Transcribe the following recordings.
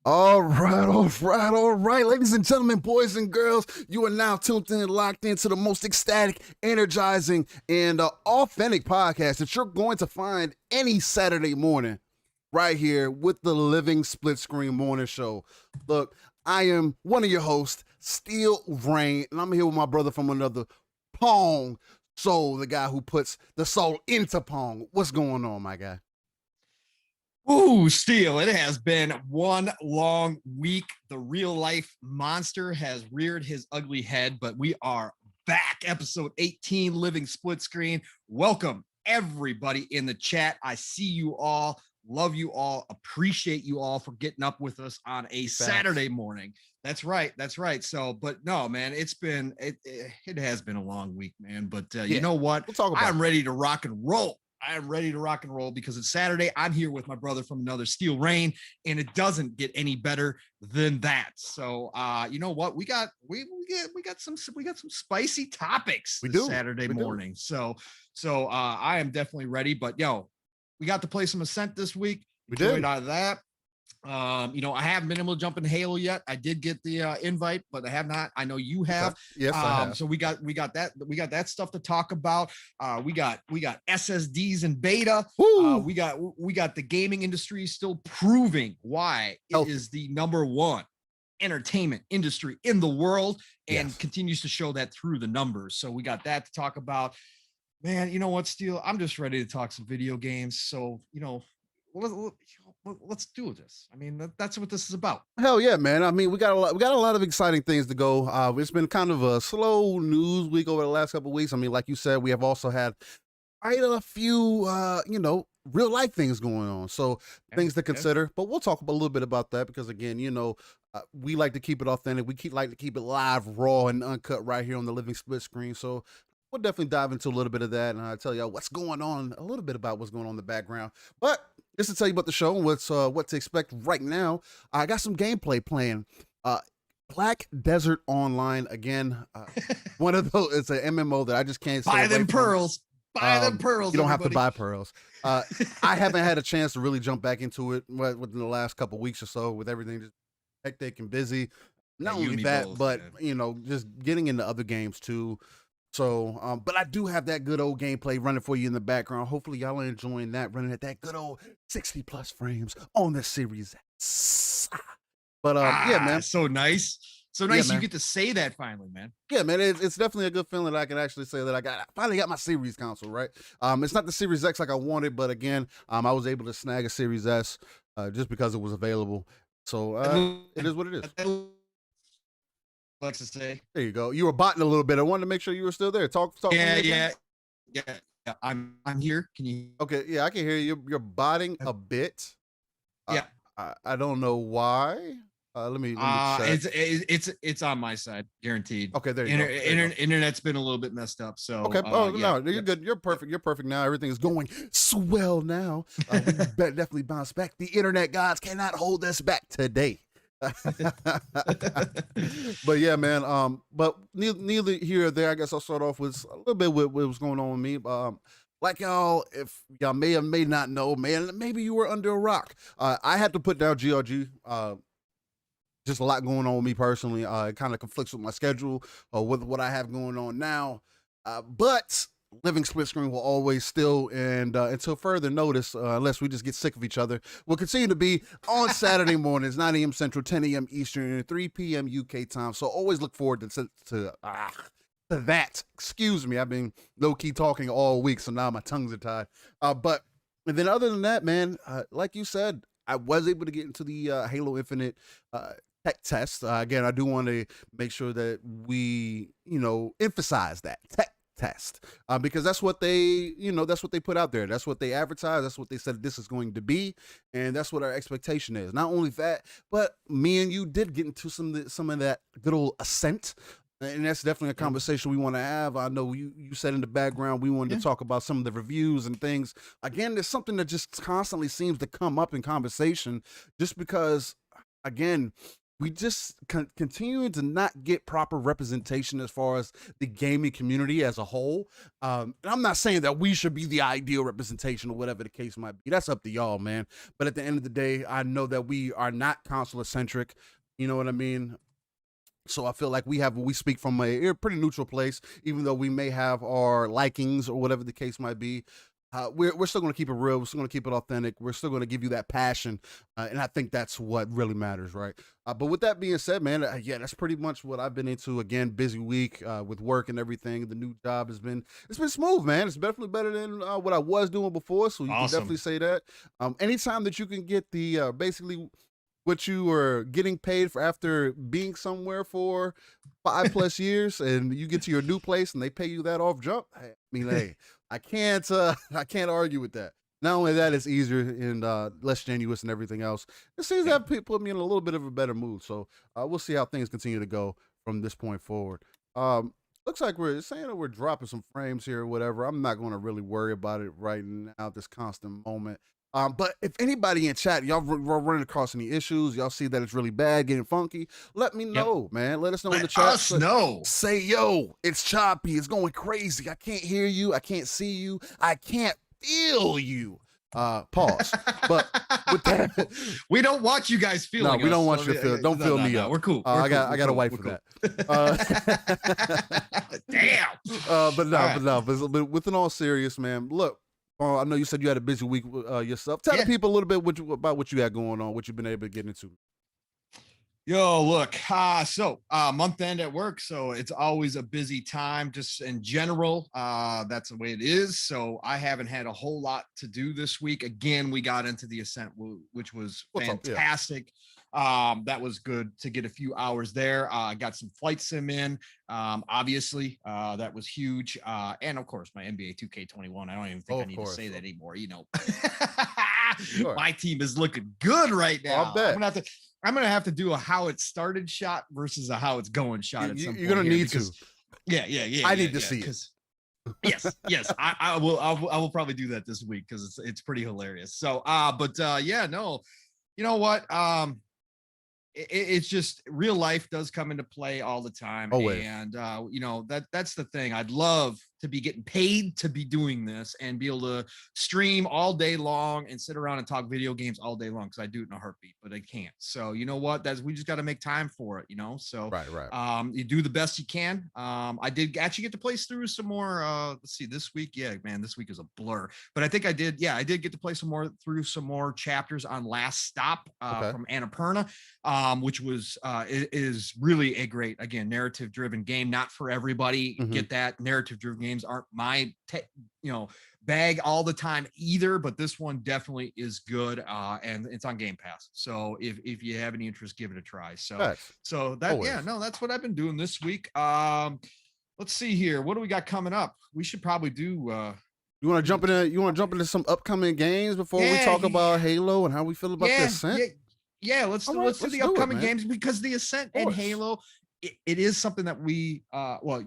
All right, ladies and gentlemen, boys and girls, you are now tuned in and locked into the most ecstatic, energizing, and authentic podcast that you're going to find any Saturday morning right here with the Living Split Screen Morning Show. Look, I am one of your hosts, Steel Rain, and I'm here with my brother from another Pong Soul, the guy who puts the soul into Pong. What's going on, my guy? Ooh, Steel, it has been one long week. The real life monster has reared his ugly head, but we are back. Episode 18, Living Split Screen. Welcome, everybody in the chat. I see you all, love you all, appreciate you all for getting up with us on a Saturday morning. That's right. That's right. So, but no, man, it has been a long week, man. But you know what? We'll talk about I'm ready to rock and roll. I am ready to rock and roll because it's Saturday. I'm here with my brother from another Steel Rain, and it doesn't get any better than that. So, you know what? We got some spicy topics this Saturday morning. So I am definitely ready. But yo, we got to play some Ascent this week. We did out of that. You know, I haven't been able to jump in Halo yet. I did get the invite, but I have not. I know you have. Okay. Yes, I have. So we got that stuff to talk about. We got SSDs in beta. We got the gaming industry still proving why it is the #1 entertainment industry in the world, and continues to show that through the numbers. So we got that to talk about. Man, you know what, Steel? I'm just ready to talk some video games. So, you know, let's do this. I mean, that's what this is about. Hell yeah, man. I mean, we got a lot of exciting things to go. It's been kind of a slow news week over the last couple of weeks. I mean, like you said, we have also had quite a few, you know, real life things going on. So things to consider, but we'll talk a little bit about that because again, you know, we like to keep it authentic. We like to keep it live, raw and uncut right here on the Living Split Screen. So we'll definitely dive into a little bit of that, and I'll tell you what's going on, a little bit about what's going on in the background. But just to tell you about the show and what to expect right now, I got some gameplay playing. Black Desert Online again. One of those. It's an MMO that I just can't buy them pearls. Buy them pearls. You don't have to buy pearls. I haven't had a chance to really jump back into it within the last couple of weeks or so, with everything just hectic and busy. Not only that, but you know, just getting into other games too. So, but I do have that good old gameplay running for you in the background. Hopefully y'all are enjoying that, running at that good old 60 plus frames on the Series X. But yeah, man. So nice. So nice. You get to say that finally, man. Yeah, man. It's definitely a good feeling that I can actually say that I finally got my Series console, right? It's not the Series X like I wanted, but again, I was able to snag a Series S just because it was available. So it is what it is. Let's just say. There you go. You were botting a little bit. I wanted to make sure you were still there. Talk. Yeah. I'm here. Can you? Okay. Yeah, I can hear you. You're botting a bit. Yeah. I don't know why. Let me check. It's on my side, guaranteed. Okay, there you go. Internet's been a little bit messed up. So okay. No, you're good. You're perfect. You're perfect now. Everything is going swell now. We definitely bounce back. The internet gods cannot hold us back today. But yeah, man. But neither here or there. I guess I'll start off with a little bit with what's going on with me. Like y'all, if y'all may or may not know, man, maybe you were under a rock. I had to put down GLG. Just a lot going on with me personally. It kind of conflicts with my schedule or with what I have going on now. But Living Split Screen will always still, and until further notice, unless we just get sick of each other, will continue to be on Saturday mornings, 9 a.m. Central, 10 a.m. Eastern, and 3 p.m. UK time. So always look forward to that. Excuse me, I've been low-key talking all week, so now my tongues are tied. But and then other than that, man, like you said, I was able to get into the Halo Infinite tech test. Again, I do want to make sure that we, you know, emphasize that tech test because that's what they put out there. That's what they advertise. That's what they said this is going to be, and that's what our expectation is. Not only that, but me and you did get into some of that good old Ascent, and that's definitely a conversation we want to have. I know you said in the background we wanted to talk about some of the reviews and things. Again, there's something that just constantly seems to come up in conversation, just because, again, we just continue to not get proper representation as far as the gaming community as a whole. And I'm not saying that we should be the ideal representation or whatever the case might be. That's up to y'all, man. But at the end of the day, I know that we are not console centric. You know what I mean? So I feel like we speak from a pretty neutral place, even though we may have our likings or whatever the case might be. We're still going to keep it real. We're still going to keep it authentic. We're still going to give you that passion, and I think that's what really matters, right? But with that being said, man, yeah, that's pretty much what I've been into. Again, busy week with work and everything. The new job it's been smooth, man. It's definitely better than what I was doing before. So you can definitely say that. Anytime that you can get the basically what you are getting paid for after being somewhere for 5+ years, and you get to your new place and they pay you that off jump. I mean, hey, I can't argue with that. Not only that, it's easier and less strenuous and everything else. It seems to have put me in a little bit of a better mood. So we'll see how things continue to go from this point forward. Looks like we're saying that we're dropping some frames here or whatever. I'm not going to really worry about it right now, this constant moment. But if anybody in chat, y'all running across any issues, y'all see that it's really bad, getting funky, let me know, man. Let us know in the chat. Let us know. Say, yo, it's choppy. It's going crazy. I can't hear you. I can't see you. I can't feel you. Pause. But with that, we don't want you guys feeling. No, we don't want you to feel. Don't feel me up. We're cool. I got a wife for that. Damn. But with all serious, man. Look. I know you said you had a busy week yourself. Tell the people a little bit about what you got going on, what you've been able to get into. Yo, look, so month end at work, so it's always a busy time just in general. That's the way it is. So I haven't had a whole lot to do this week. Again, we got into the Ascent, which was fantastic. That was good to get a few hours there. I got some flight sim in. Obviously, that was huge. And of course, my NBA 2K21. I don't even think I need to say that anymore. You know, my team is looking good right now. I'll bet. I'm gonna have to do a how it started shot versus a how it's going shot. You're gonna need to. Yeah. I need to see it. Yes. I will probably do that this week because it's pretty hilarious. So, yeah, no, you know what? It's just real life does come into play all the time. Always. And you know, that's the thing. I'd love to be getting paid to be doing this and be able to stream all day long and sit around and talk video games all day long, because I do it in a heartbeat, but I can't. So you know what? We just got to make time for it, you know. So right. You do the best you can. I did actually get to play through some more. Let's see, this week, this week is a blur, but I think I did get to play through some more chapters on Last Stop from Annapurna, which was is really a great, again, narrative driven game. Not for everybody. Get that. Narrative driven games aren't my bag all the time either, but this one definitely is good, and it's on Game Pass. So if you have any interest, give it a try. So that's what I've been doing this week. Let's see here. What do we got coming up? We should probably do you want to jump into some upcoming games before we talk about Halo and how we feel about the Ascent? Let's do the upcoming games, because the Ascent and Halo, it is something that we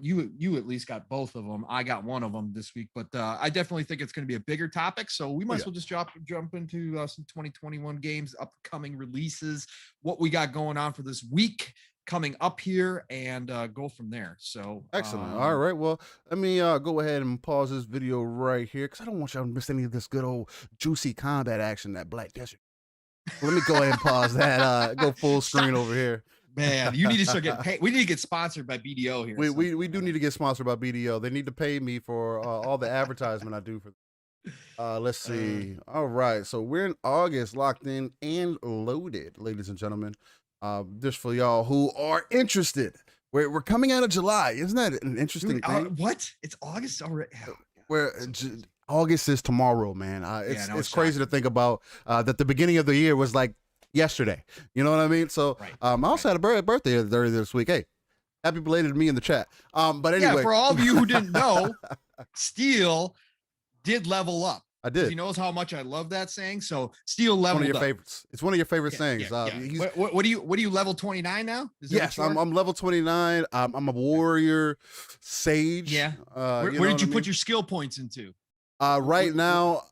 you at least got both of them. I got one of them this week, but I definitely think it's going to be a bigger topic. So we might as well just jump into some 2021 games, upcoming releases, what we got going on for this week coming up here, and go from there. So excellent. All right, well, let me go ahead and pause this video right here, because I don't want y'all to miss any of this good old juicy combat action that Black Desert. Let me go ahead and pause that. Go full screen over here. Man, you need to start getting paid. We need to get sponsored by BDO here. We do need to get sponsored by BDO. They need to pay me for all the advertisement I do for them. Let's see. All right, so we're in August, locked in and loaded, ladies and gentlemen. Just for y'all who are interested, we're coming out of July. Isn't that an interesting thing? What? It's August already. August is tomorrow, man. It's crazy to think about that the beginning of the year was like yesterday. You know what I mean? So I also had a birthday earlier this week. Hey, happy belated to me in the chat. But anyway, for all of you who didn't know, Steel did level up. I did. He knows how much I love that saying. So Steel leveled up. One of your up. favorites. It's one of your favorite sayings. What do you level 29 now? Yes, I'm level 29. I'm a warrior sage. Yeah. Where did you put your skill points into? Right now,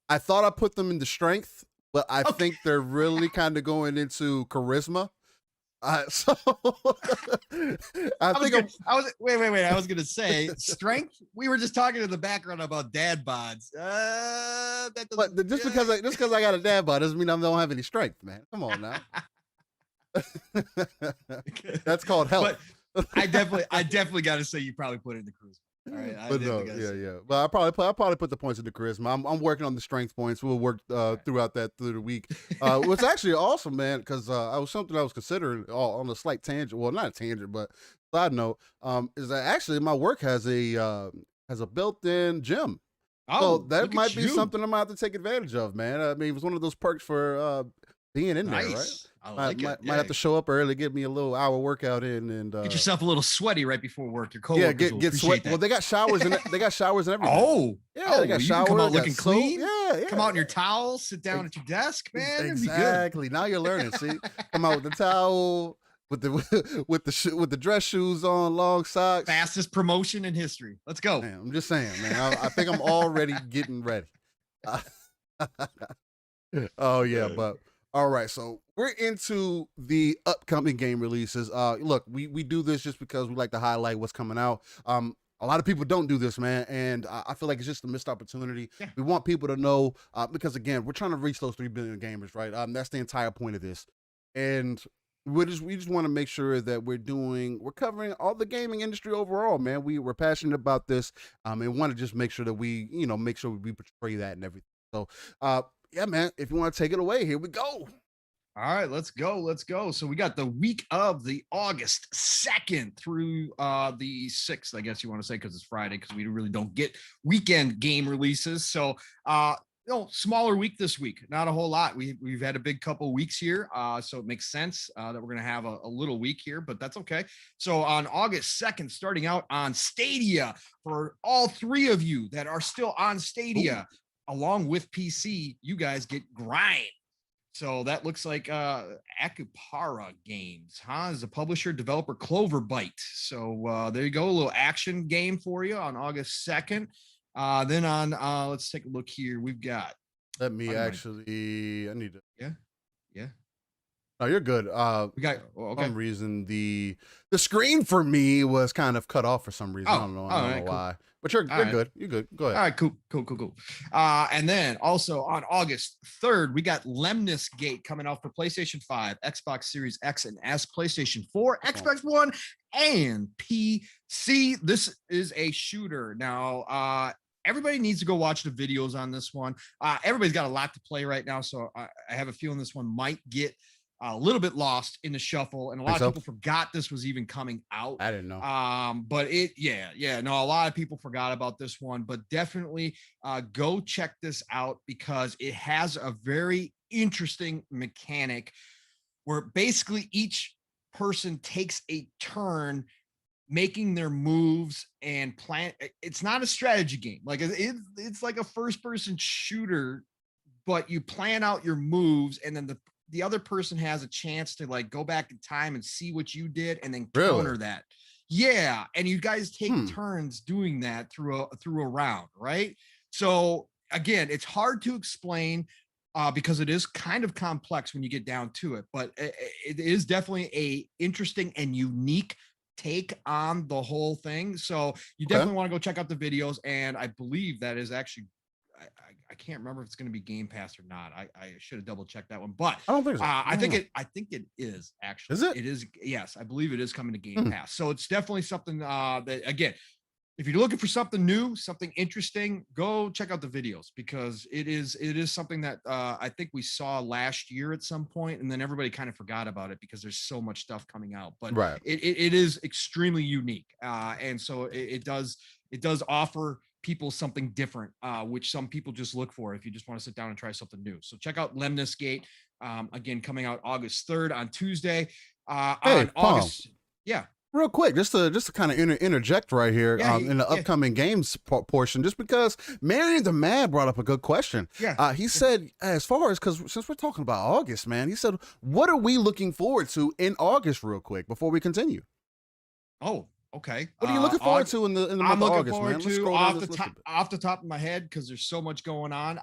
I thought I put them into strength, but I think they're really kind of going into charisma. So I think wait. I was gonna say strength. We were just talking in the background about dad bods. but just because I got a dad bod doesn't mean I don't have any strength, man. Come on now. That's called health. But I definitely got to say you probably put it in the cruise. All right, but no, yeah. But I probably put the points in the charisma. I'm working on the strength points. We'll work through the week. What's actually awesome, man, because I was considering on a slight tangent. Well, not a tangent, but side note, is that actually my work has a built-in gym. So that might be something I'm gonna have to take advantage of, man. I mean, it was one of those perks for being in there, right? I like it. Might have to show up early, get me a little hour workout in, and get yourself a little sweaty right before work. Your coworkers will get sweat. that. Well, they got showers and everything. Oh, yeah, they got showers. Come out looking clean. Yeah. Come out in your towel. Sit down at your desk, man. Exactly. Now you're learning. See, come out with the towel, with the dress shoes on, long socks. Fastest promotion in history. Let's go. Man, I'm just saying, man. I think I'm already getting ready. Oh yeah, but. All right, so we're into the upcoming game releases. Look, we do this just because we like to highlight what's coming out. A lot of people don't do this, man, and I feel like it's just a missed opportunity. Yeah. We want people to know because, again, we're trying to reach those 3 billion gamers, right? That's the entire point of this, and we just want to make sure that we're covering all the gaming industry overall, man. We're passionate about this, and want to just make sure that we portray that and everything. So, yeah, man, if you want to take it away, here we go. All right, let's go. So we got the week of the August 2nd through the 6th, I guess you want to say, because it's Friday, because we really don't get weekend game releases. So smaller week this week, not a whole lot. We've had a big couple weeks here, so it makes sense that we're gonna have a little week here, but that's okay. So on August 2nd, starting out on Stadia, for all 3 of you that are still on Stadia. Ooh. Along with PC, you guys get Grind. So that looks like Akupara Games, is the publisher, developer Cloverbyte. So there you go, a little action game for you on August 2nd. Then on, let's take a look here. We've got. Let me I need to. Yeah. Oh, you're good. We got for some reason the screen for me was kind of cut off for some reason. I don't know why. But you're good. You're good. Go ahead. All right, cool. And then also on August 3rd, we got Lemnis Gate coming out for PlayStation 5, Xbox Series X and S, PlayStation 4, Xbox One, and PC. This is a shooter. Now, everybody needs to go watch the videos on this one. Everybody's got a lot to play right now, so I have a feeling this one might get a little bit lost in the shuffle, and a lot of people forgot this was even coming out. I didn't know. But a lot of people forgot about this one, but definitely go check this out because it has a very interesting mechanic where basically each person takes a turn making their moves and plan. It's not a strategy game. Like it's like a first person shooter, but you plan out your moves, and then the other person has a chance to like go back in time and see what you did and then counter that. Yeah. And you guys take turns doing that through a round. Right. So again, it's hard to explain because it is kind of complex when you get down to it, but it is definitely a interesting and unique take on the whole thing. So you definitely want to go check out the videos. And I believe that is actually, I can't remember if it's going to be Game Pass or not. I should have double checked that one, but I don't think so. I think it is actually. Is it? It is. Yes, I believe it is coming to Game Pass. So it's definitely something that, again, if you're looking for something new, something interesting, go check out the videos because it is something that I think we saw last year at some point, and then everybody kind of forgot about it because there's so much stuff coming out. But it is extremely unique, and so it does offer people something different, which some people just look for if you just want to sit down and try something new. So check out Lemnis Gate, again, coming out August 3rd on Tuesday. On August, real quick, just to kind of interject right here in the upcoming games portion, just because Marion the Man brought up a good question. He said, as far as, because since we're talking about August, man, he said, what are we looking forward to in August real quick before we continue? Okay. What are you looking forward to in the I'm month of looking August, forward man? Let's to scroll down this list a bit. off the top of my head because there's so much going on.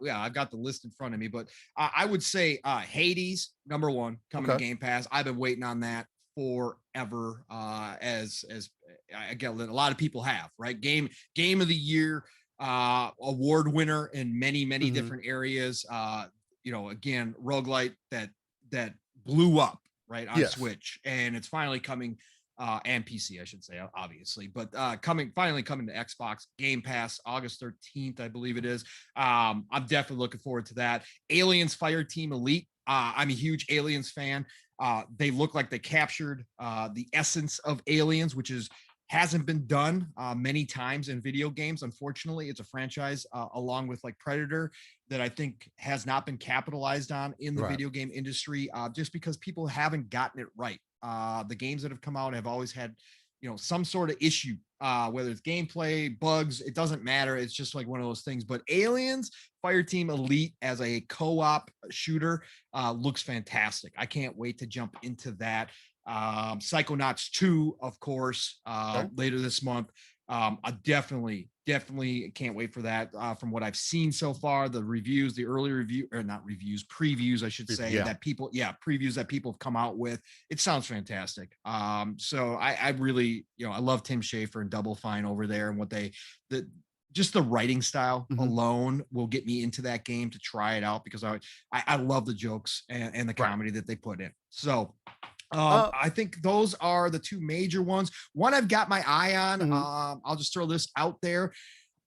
Yeah, I've got the list in front of me, but I would say Hades #1 coming to Okay. Game Pass. I've been waiting on that forever. As I get a lot of people have, right? Game of the year, award winner in many Mhm. different areas. Again, roguelite that blew up right on Yes. Switch, and it's finally coming and PC, I should say, obviously, but finally coming to Xbox Game Pass August 13th, I believe it is. I'm definitely looking forward to that. Aliens Fireteam Elite. I'm a huge Aliens fan. They look like they captured the essence of Aliens, which hasn't been done many times in video games. Unfortunately, it's a franchise along with like Predator that I think has not been capitalized on in the Right. video game industry just because people haven't gotten it right. The games that have come out have always had, some sort of issue, whether it's gameplay, bugs, it doesn't matter. It's just like one of those things. But Aliens Fireteam Elite as a co-op shooter looks fantastic. I can't wait to jump into that. Psychonauts 2, of course, Okay. later this month. I definitely can't wait for that. From what I've seen so far, the reviews, the early review, or not reviews, previews, I should say, Yeah. that previews that people have come out with. It sounds fantastic. So I really, I love Tim Schafer and Double Fine over there, and just the writing style Mhm. alone will get me into that game to try it out because I love the jokes and the Right. comedy that they put in. So Uh, I think those are the two major ones. One I've got my eye on. mhm. I'll just throw this out there.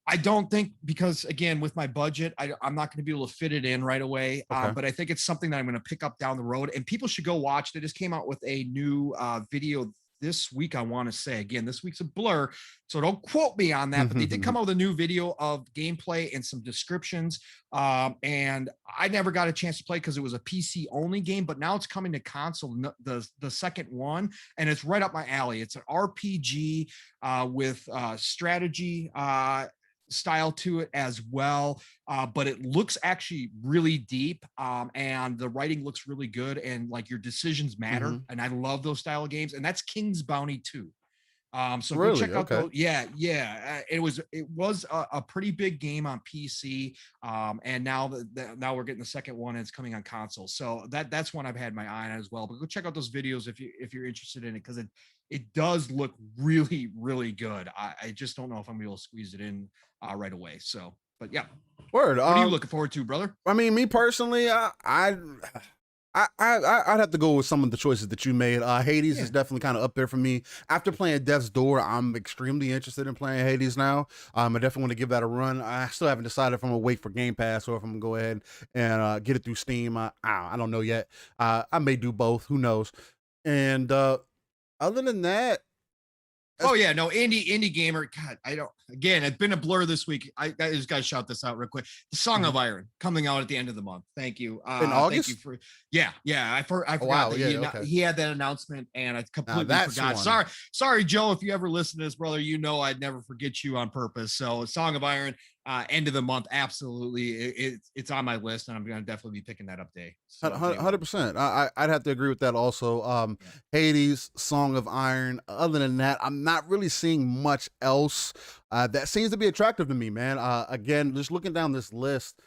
I don't think because again with my budget, I'm not going to be able to fit it in right away. Okay. But I think it's something that I'm going to pick up down the road, and people should go watch. They just came out with a new video this week. I want to say again, this week's a blur, so don't quote me on that. But they did come out with a new video of gameplay and some descriptions. And I never got a chance to play because it was a PC only game, but now it's coming to console, the second one, and it's right up my alley. It's an RPG with strategy style to it as well, but it looks actually really deep, and the writing looks really good, and like your decisions matter, Mhm. and I love those style of games, and that's King's Bounty 2. So go Really? check out Okay. those. Yeah. It was a pretty big game on PC, and now now we're getting the second one, and it's coming on console. So that's one I've had my eye on as well. But go check out those videos if you're interested in it, because it does look really good. I just don't know if I'm able to squeeze it in right away. So, but yeah, Word. what are you looking forward to, brother? I mean, me personally, I'd have to go with some of the choices that you made. Hades is Yeah. definitely kind of up there for me. After playing Death's Door, I'm extremely interested in playing Hades now. I definitely want to give that a run. I still haven't decided if I'm gonna wait for Game Pass or if I'm gonna go ahead and get it through Steam. I don't know yet. I may do both. Who knows? And other than that, Oh yeah, no, indie gamer. God, I don't. Again, it's been a blur this week. I just got to shout this out real quick. The Song of Iron coming out at the end of the month. Thank you. in Thank you August. for. Yeah. I forgot Wow. that Yeah. Okay. he had that announcement, and I Now completely that's forgot. one. Sorry, Joe. If you ever listen to this, brother, you know I'd never forget you on purpose. So, Song of Iron, end of the month, absolutely. It's on my list, and I'm gonna definitely be picking that up day. So day one. 100%. I'd have to agree with that also. Yeah. Hades, Song of Iron. Other than that, I'm not really seeing much else that seems to be attractive to me, man. Again, just looking down this list,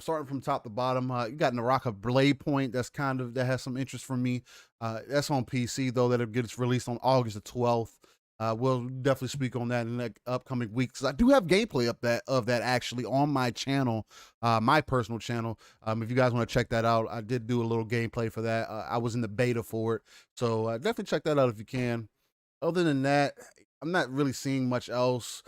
starting from top to bottom, you got Naraka Blade Point. That has some interest for me. That's on PC though. That gets released on August the 12th. We'll definitely speak on that in the upcoming weeks. I do have gameplay of that actually on my channel, my personal channel. If you guys want to check that out, I did do a little gameplay for that. I was in the beta for it, so definitely check that out if you can. Other than that, I'm not really seeing much else.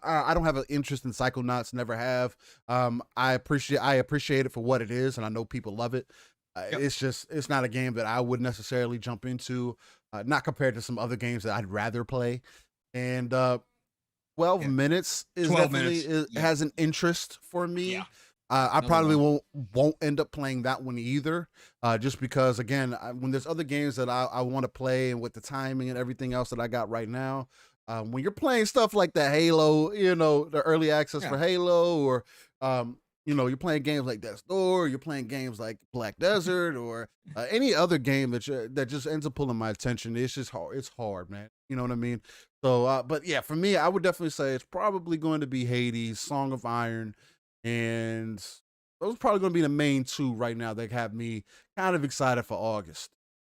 I don't have an interest in Psychonauts, never have. I appreciate it for what it is, and I know people love it. Yep. It's not a game that I would necessarily jump into, not compared to some other games that I'd rather play. And 12 Yeah. minutes is 12 definitely minutes. Yeah. has an interest for me. Yeah. I Another probably one. won't end up playing that one either, just because again, when there's other games that I want to play, and with the timing and everything else that I got right now, when you're playing stuff like the Halo, the early access Yeah. for Halo, or you're playing games like Death's Door, you're playing games like Black Desert, or any other game that just ends up pulling my attention. It's just hard. It's hard, man. You know what I mean? So, but yeah, for me, I would definitely say it's probably going to be Hades, Song of Iron, and those are probably going to be the main two right now that have me kind of excited for August.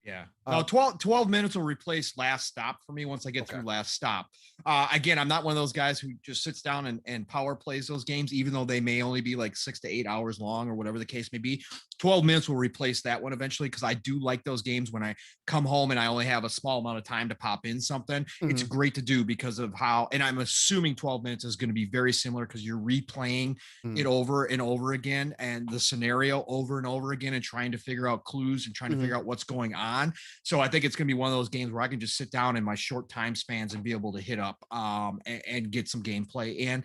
Yeah. No, Uh, 12 minutes will replace Last Stop for me once I get okay. through Last Stop. Again, I'm not one of those guys who just sits down and power plays those games, even though they may only be like 6 to 8 hours long or whatever the case may be. 12 minutes will replace that one eventually because I do like those games when I come home and I only have a small amount of time to pop in something. It's Hmm. great to do because of how, and I'm assuming 12 minutes is going to be very similar because you're replaying it Hmm. over and over again and the scenario over and over again and trying to figure out clues and trying to Hmm. figure out what's going on. So I think it's going to be one of those games where I can just sit down in my short time spans and be able to hit up and get some gameplay in.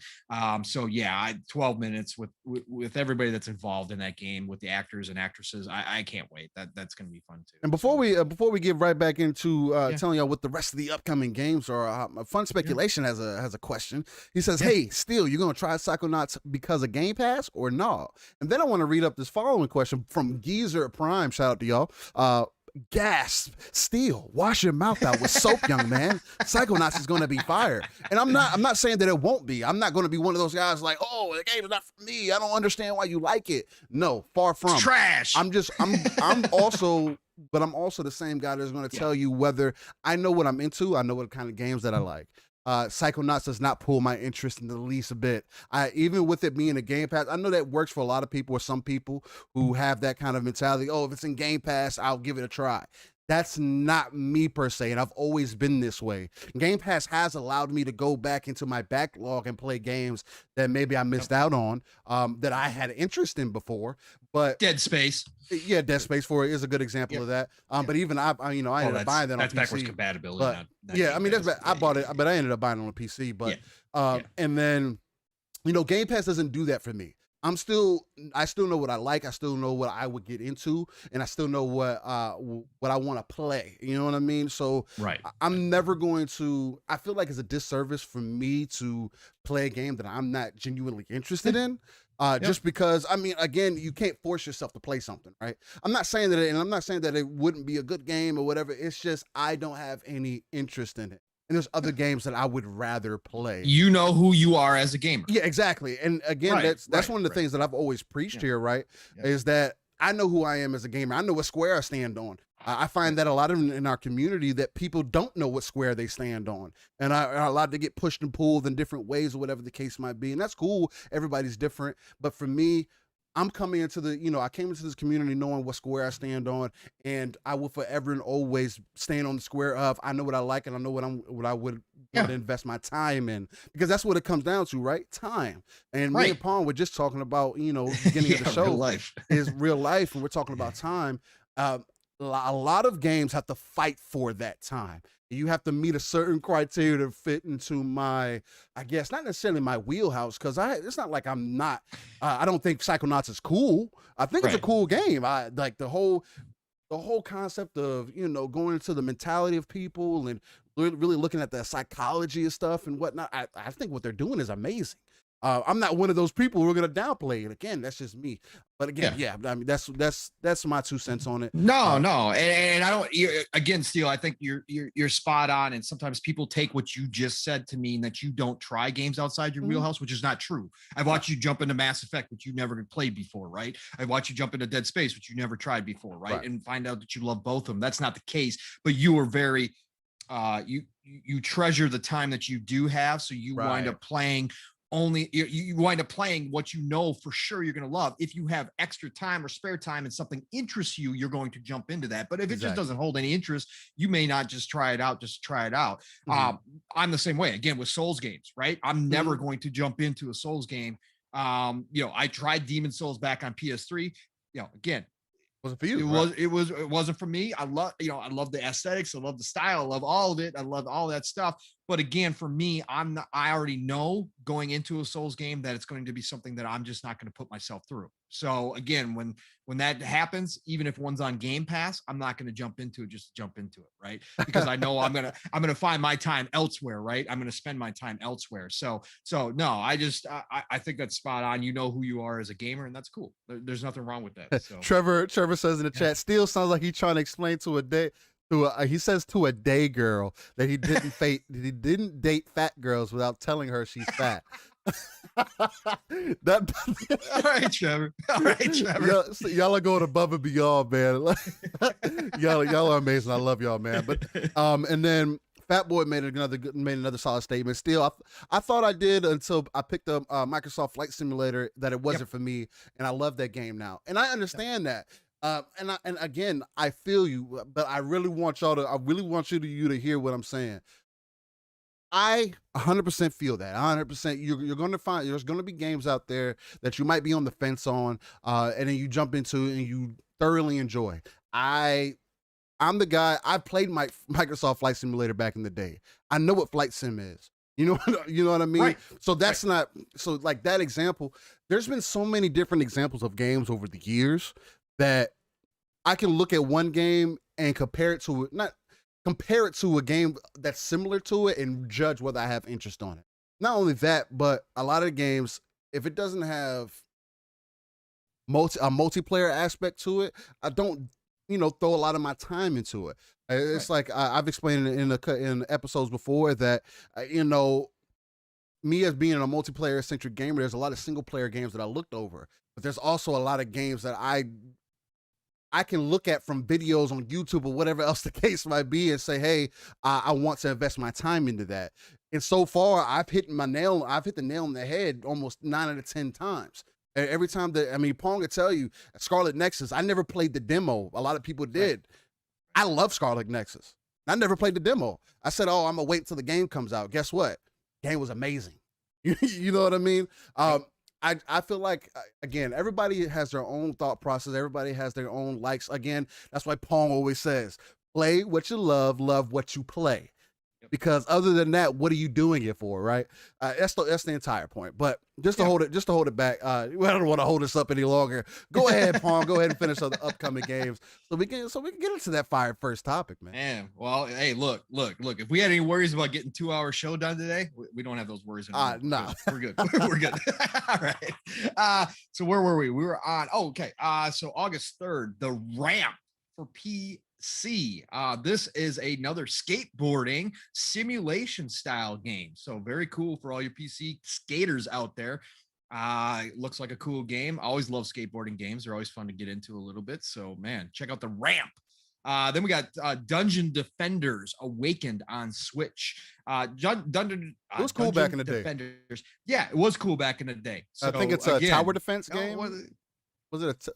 So yeah, 12 minutes with everybody that's involved in that game with the actors and actresses. I can't wait. That's going to be fun too. And So before we get right back into yeah, telling y'all what the rest of the upcoming games are, Fun yeah, Speculation has a question. He says, yeah. "Hey, Steel, you gonna try Psychonauts because of Game Pass or no?" And then I want to read up this following question from Geezer Prime. Shout out to y'all. Gasp, Steel, wash your mouth out with soap, young man. Psychonauts is gonna be fire. And I'm not saying that it won't be. I'm not gonna be one of those guys like, oh, the game is not for me. I don't understand why you like it. No, far It's from. trash. I'm also, but I'm also the same guy that's going to Yeah. tell you whether I know what I'm into. I know what kind of games that I like. Psychonauts does not pull my interest in the least bit. Even with it being a Game Pass, I know that works for a lot of people or some people who have that kind of mentality. Oh, if it's in Game Pass, I'll give it a try. That's not me per se, and I've always been this way. Game Pass has allowed me to go back into my backlog and play games that maybe I missed out on, that I had interest in before. But Dead Space. yeah, Dead Space 4 is a good example Yep. of that. Yep. But even I ended up buying that on That's backwards PC. compatibility, But not yeah, I Game mean Pass. I bought Yeah, it, but I ended up buying it on PC. yeah, But yeah. and then Game Pass doesn't do that for me. I still know what I like. I still know what I would get into, and I still know what I want to play. You know what I mean? So Right. I'm never going to. I feel like it's a disservice for me to play a game that I'm not genuinely interested in. Yep. Just because, I mean, again, you can't force yourself to play something, right? I'm not saying that, and I'm not saying that it wouldn't be a good game or whatever. It's just I don't have any interest in it, and there's other games that I would rather play. You know who you are as a gamer. Yeah, exactly. And again, Right, that's one of the right. things that I've always preached Yeah. here, right? Yeah. Is that I know who I am as a gamer. I know what square I stand on. I find that a lot of in our community that people don't know what square they stand on, and are allowed to get pushed and pulled in different ways or whatever the case might be. And that's cool. Everybody's different. But for me, I'm coming into I came into this community knowing what square I stand on, and I will forever and always stand on the square of I know what I like and I know what I would want to invest my time in, because that's what it comes down to, right? Time. And me and Pawn were just talking about, beginning of the show real life. is real life, and we're talking about time. A lot of games have to fight for that time. You have to meet a certain criteria to fit into my, I guess, not necessarily my wheelhouse, because it's not like I'm not. I don't think Psychonauts is cool. I think it's a Right. cool game. I like the whole concept of going into the mentality of people and really looking at the psychology of stuff and whatnot. I think what they're doing is amazing. I'm not one of those people who are gonna downplay it. Again, that's just me. But again, yeah, I mean that's my 2 cents on it. No, and I don't. Again, Steele, I think you're spot on. And sometimes people take what you just said to mean that you don't try games outside your Mhm. wheelhouse, which is not true. I've watched you jump into Mass Effect, which you never played before, right? I've watched you jump into Dead Space, which you never tried before, right? And find out that you love both of them. That's not the case, but you are very, you treasure the time that you do have, so you wind up playing only you wind up playing what you know for sure you're going to love. If you have extra time or spare time and something interests you, you're going to jump into that. But if it just doesn't hold any interest, you may not just try it out. I'm the same way, again, with Souls games, right? I'm never going to jump into a Souls game. I tried Demon Souls back on PS3. Again, wasn't for you. It wasn't for me. I love the aesthetics. I love the style. I love all of it. I love all that stuff. But again, for me, I already know going into a Souls game that it's going to be something that I'm just not going to put myself through. So again, when that happens, even if one's on Game Pass, I'm not going to jump into it just to jump into it, right? Because I know I'm gonna find my time elsewhere, right? I'm gonna spend my time elsewhere. So no, I think that's spot on. You know who you are as a gamer, and that's cool. There's nothing wrong with that. So Trevor says in the chat, still sounds like he's trying to explain to He says to a day girl that he didn't date fat girls without telling her she's fat. That All right, Trevor. All right, Trevor. y'all are going above and beyond, man. y'all are amazing. I love y'all, man. But and then Fat Boy made another solid statement. Still, I thought I did until I picked up Microsoft Flight Simulator that it wasn't for me, and I love that game now, and I understand that. And again, I feel you, but I really want you to hear what I'm saying. I 100% feel that. 100%. You're going to find there's going to be games out there that you might be on the fence on, and then you jump into and you thoroughly enjoy. I'm the guy. I played my Microsoft Flight Simulator back in the day. I know what flight sim is. You know what I mean? Right. So that's not so like that example. There's been so many different examples of games over the years that I can look at one game and compare it to a game that's similar to it and judge whether I have interest on it. Not only that, but a lot of games, if it doesn't have a multiplayer aspect to it, I don't, throw a lot of my time into it. It's like I've explained in episodes before that, me as being a multiplayer centric gamer, there's a lot of single player games that I looked over, but there's also a lot of games that I can look at from videos on YouTube or whatever else the case might be and say, hey, I want to invest my time into that. And so far, I've hit the nail on the head almost 9 out of 10 times. Every time Pong will tell you, Scarlet Nexus, I never played the demo. A lot of people did. Right. I love Scarlet Nexus. I never played the demo. I said, I'm going to wait until the game comes out. Guess what? The game was amazing. You know what I mean? I feel like, again, everybody has their own thought process. Everybody has their own likes. Again, that's why Pong always says, play what you love what you play. Because other than that, what are you doing it for, right? That's the entire point. But just to hold it back, I don't want to hold this up any longer. Go ahead, Pong. Go ahead and finish the upcoming games so we can get into that fire first topic, man. Man, well, hey, look. If we had any worries about getting 2-hour show done today, we don't have those worries anymore. No, we're good. We're good. All right. So where were we? We were on. Oh, okay. So August 3rd, the ramp for PC. This is another skateboarding simulation style game. So very cool for all your PC skaters out there. Looks like a cool game. I always love skateboarding games. They're always fun to get into a little bit. So man, check out the ramp. Then we got Dungeon Defenders Awakened on Switch. It was cool back in the day. Yeah, it was cool back in the day. So, I think it's a tower defense game. Was it?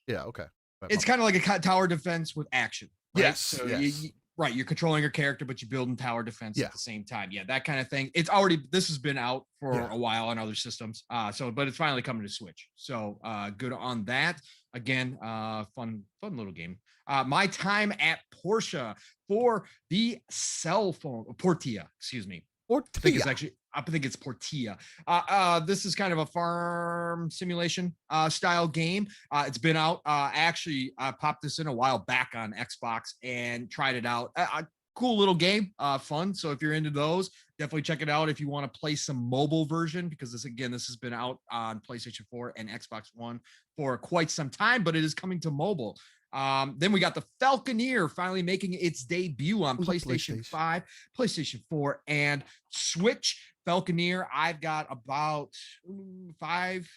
Yeah, okay. It's kind of like a tower defense with action. Right? Yes. So yes. You're controlling your character, but you're building tower defense at the same time. Yeah, that kind of thing. This has been out for a while on other systems. But it's finally coming to Switch. So good on that. Again, fun little game. My time at Porsche for the cell phone, Portia, excuse me. I think it's Portia. This is kind of a farm simulation style game. It's been out. Actually, I popped this in a while back on Xbox and tried it out. Cool little game, fun. So if you're into those, definitely check it out if you want to play some mobile version, because this has been out on PlayStation 4 and Xbox One for quite some time, but it is coming to mobile. Then we got the Falconeer finally making its debut on PlayStation 5, PlayStation 4, and Switch. Falconeer, I've got about 5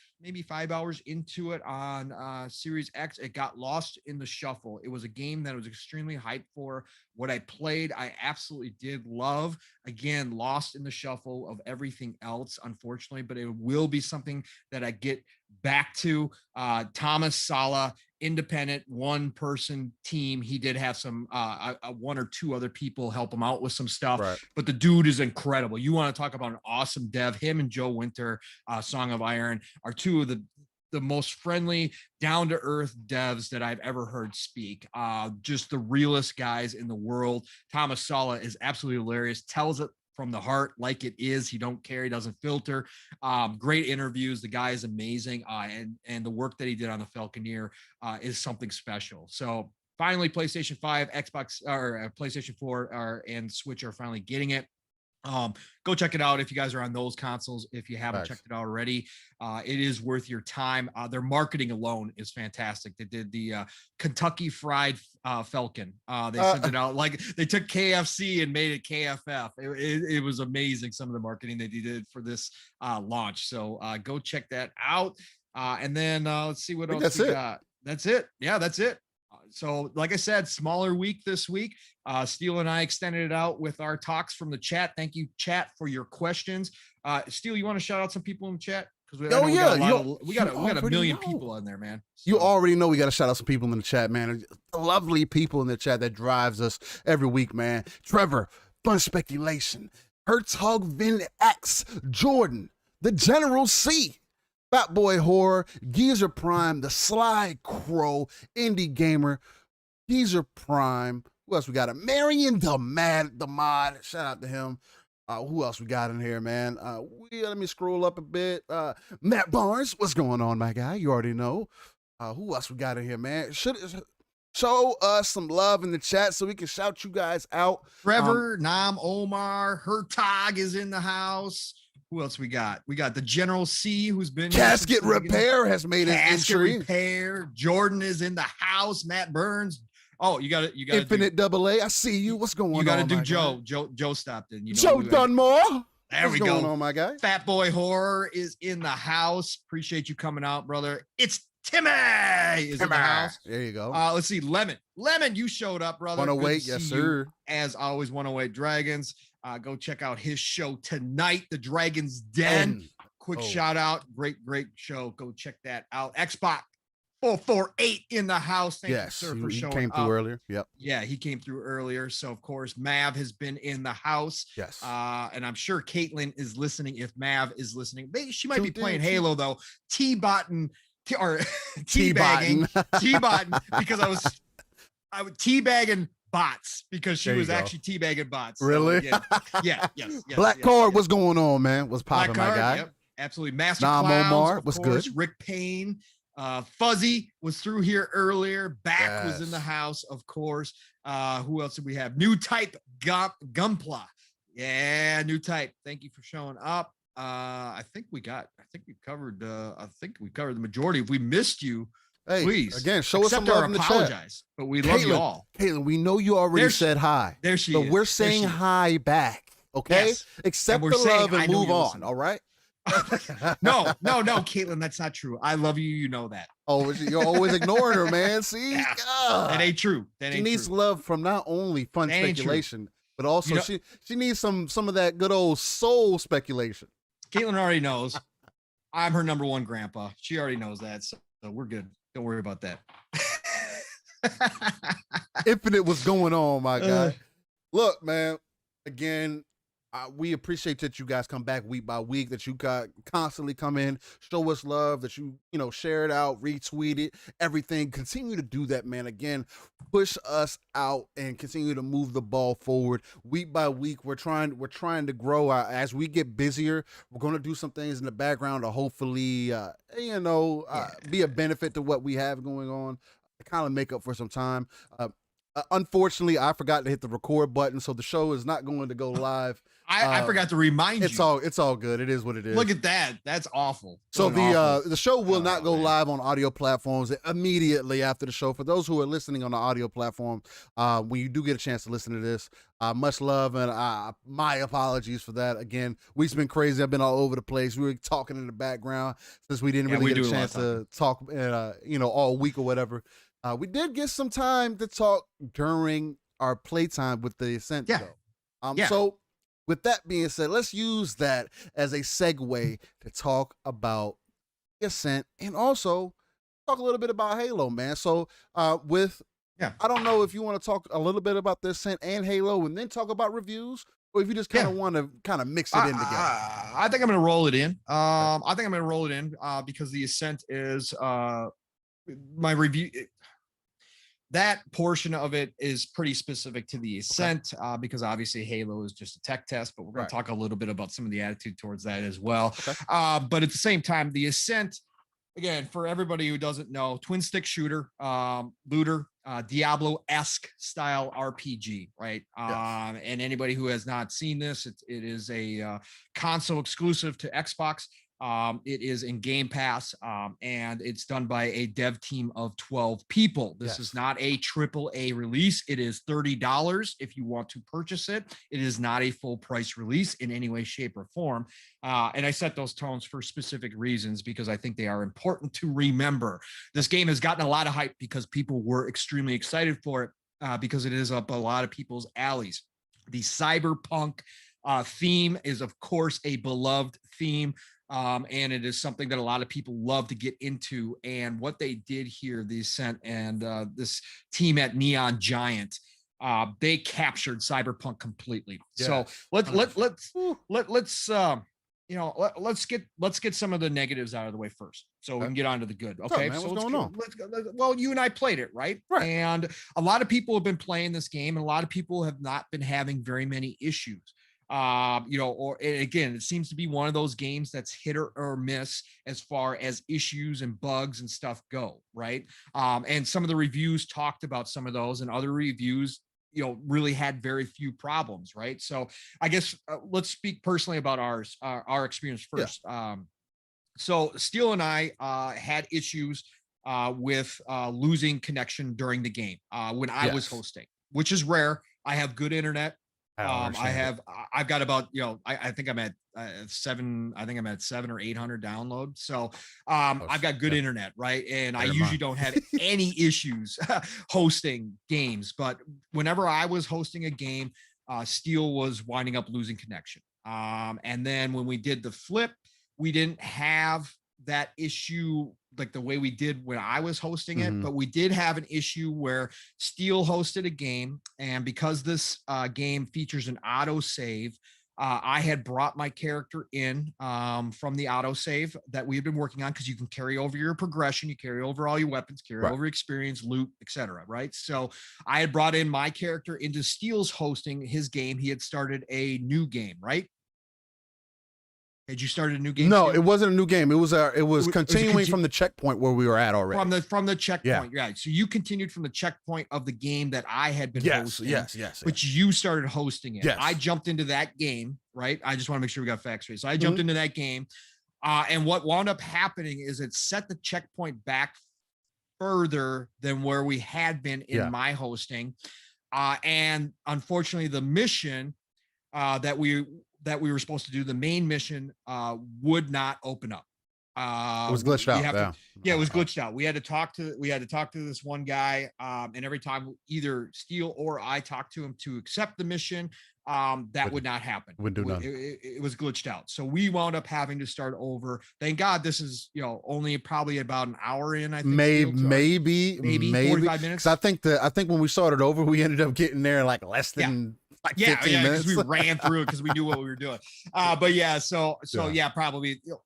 hours into it on Series X. It got lost in the shuffle. It was a game that I was extremely hyped for. What I played, I absolutely did love. Again, lost in the shuffle of everything else, unfortunately, but it will be something that I get back to. Thomas Sala, independent one-person team. He did have some one or two other people help him out with some stuff, but the dude is incredible. You want to talk about an awesome dev. Him and Joe Winter, Song of Iron, are two of the most friendly, down-to-earth devs that I've ever heard speak. Just the realest guys in the world. Thomas Sala is absolutely hilarious, tells it from the heart like it is. He don't care. He doesn't filter. Great interviews. The guy is amazing. And the work that he did on the Falconeer is something special. So finally, PlayStation 5, Xbox, or PlayStation 4 and Switch are finally getting it. Go check it out if you guys are on those consoles. If you haven't Facts. checked it out already, it is worth your time. Their marketing alone is fantastic. They did the Kentucky Fried Falcon. They sent it out like they took KFC and made it KFF. It was amazing, some of the marketing that they did for this launch. So go check that out. And then let's see what else we got. That's it. Yeah, that's it. So like I said, smaller week this week. Steele and I extended it out with our talks from the chat. Thank you, chat, for your questions. Steele, you want to shout out some people in the chat? Because we got a million people on there, man. So. You already know we got to shout out some people in the chat, man. Lovely people in the chat that drives us every week, man. Trevor, Fun Speculation, Hertzog Vin X, Jordan, the General C, Fat Boy Horror, Geezer Prime, the Sly Crow, Indie Gamer, Geezer Prime. Who else we got? Marion the Mod. Shout out to him. Who else we got in here, man? Let me scroll up a bit. Matt Barnes, what's going on, my guy? You already know. Who else we got in here, man? Show us some love in the chat so we can shout you guys out. Trevor, Nam, Omar, Hertog is in the house. Who else we got? We got the General C, who's been Casket Repair has made an entry. Repair. Jordan is in the house. Matt Burns. Oh, you got Infinite Double A. I see you. What's going on? You got to do Joe. Joe stopped in. Joe Dunmore. There we go. What's going on, my guy? Fat Boy Horror is in the house. Appreciate you coming out, brother. It's Timmy is in the house. There you go. Let's see. Lemon, you showed up, brother. 108, yes, sir. As always, 108 Dragons. Go check out his show tonight, The Dragon's Den. Quick shout out. Great show. Go check that out. Xbox 448 in the house. Thank you, sir, for showing up. He came through earlier. Yep. Yeah, he came through earlier. So, of course, Mav has been in the house. Yes. And I'm sure Caitlin is listening. If Mav is listening, she might be playing Halo, though. T-botting, teabagging, because I was teabagging bots because she was actually teabagging bots. Really? So, yes. Black Card, what's going on, man? What's popping, my guy? Yep, absolutely. Master Clowns, Omar, what's good? Rick Payne. Fuzzy was through here earlier. Back was in the house, of course. Who else did we have? New Type Gumpla. Yeah, New Type. Thank you for showing up. I think we covered the majority. If we missed you, hey, please again, show us some love in the chat. But we love you all. Caitlin, we know you already said hi. There she is. But we're saying hi back. Okay? Yes. Accept the love and move on. All right? No, Caitlin, that's not true. I love you. You know that. Oh, you're always ignoring her, man. See, that ain't true. She needs love from not only Fun Speculation, but also she needs some of that good old soul speculation. Caitlin already knows I'm her number one grandpa. She already knows that, so we're good. Don't worry about that. Infinite, what's going on, my guy? Look, man. Again, we appreciate that you guys come back week by week, that you constantly come in, show us love, that you share it out, retweet it, everything. Continue to do that, man. Again, push us out and continue to move the ball forward week by week. We're trying to grow. As we get busier, we're going to do some things in the background to hopefully be a benefit to what we have going on, to kind of make up for some time. Unfortunately, I forgot to hit the record button, so the show is not going to go live. I forgot to remind you. It's all good. It is what it is. Look at that. That's awful. So the show will not go live on audio platforms immediately after the show. For those who are listening on the audio platform, when you do get a chance to listen to this, much love and my apologies for that. Again, we've been crazy. I've been all over the place. We were talking in the background since we didn't really get a chance to talk, all week or whatever. We did get some time to talk during our playtime with the Ascent, though. So with that being said, let's use that as a segue to talk about Ascent and also talk a little bit about Halo, man. So I don't know if you want to talk a little bit about the Ascent and Halo and then talk about reviews, or if you just kind of want to mix it in together. I think I'm going to roll it in. Because the Ascent is my review. That portion of it is pretty specific to the Ascent, because obviously Halo is just a tech test, but we're going to talk a little bit about some of the attitude towards that as well. Okay. But at the same time, the Ascent, again, for everybody who doesn't know, twin stick shooter, looter, Diablo-esque style RPG, right? Yes. And anybody who has not seen this, it is a console exclusive to Xbox. It is in Game Pass, and it's done by a dev team of 12 people. This is Yes. not a AAA release. It is $30 if you want to purchase it. It is not a full price release in any way, shape, or form. And I set those tones for specific reasons because I think they are important to remember. This game has gotten a lot of hype because people were extremely excited for it because it is up a lot of people's alleys. The cyberpunk theme is, of course, a beloved theme. And it is something that a lot of people love to get into. And what they did here, the Ascent and this team at Neon Giant, they captured cyberpunk completely. Yes. So let's get some of the negatives out of the way first, so we can get on to the good. Okay, man? so what's going on? Well, you and I played it, right? And a lot of people have been playing this game, and a lot of people have not been having very many issues. Or again, it seems to be one of those games that's hit or miss as far as issues and bugs and stuff go, right? And some of the reviews talked about some of those, and other reviews, really had very few problems, right? So I guess let's speak personally about our experience first. Yeah. So Steele and I had issues with losing connection during the game when I was hosting, which is rare. I have good internet. I've got about, I think I'm at 7 or 800 downloads. So I've got good internet, right? And I usually don't have any issues hosting games, but whenever I was hosting a game, Steele was winding up losing connection. And then when we did the flip, we didn't have that issue like the way we did when I was hosting it, but we did have an issue where Steele hosted a game, and because this game features an auto save, I had brought my character in from the auto save that we had been working on, because you can carry over your progression, you carry over all your weapons, carry over experience, loot, etc. Right? So I had brought in my character into Steele's hosting his game. He had started a new game, right? Had you started a new game? No, Steele? It wasn't a new game. It was continuing from the checkpoint where we were at already. From the checkpoint, yeah. So you continued from the checkpoint of the game that I had been hosting. Yes. But you started hosting it. Yes. I jumped into that game, right? I just want to make sure we got facts straight. So I jumped into that game, and what wound up happening is it set the checkpoint back further than where we had been in my hosting, and unfortunately, the mission that we were supposed to do, the main mission, would not open up. It was glitched out. It was glitched out. We had to talk to this one guy, and every time either Steele or I talked to him to accept the mission, that would not happen. It was glitched out. So we wound up having to start over. Thank God this is only probably about an hour in. I think maybe 45 minutes. I think when we started over, we ended up getting there like less than. Like 15 minutes. Because we ran through it because we knew what we were doing. Probably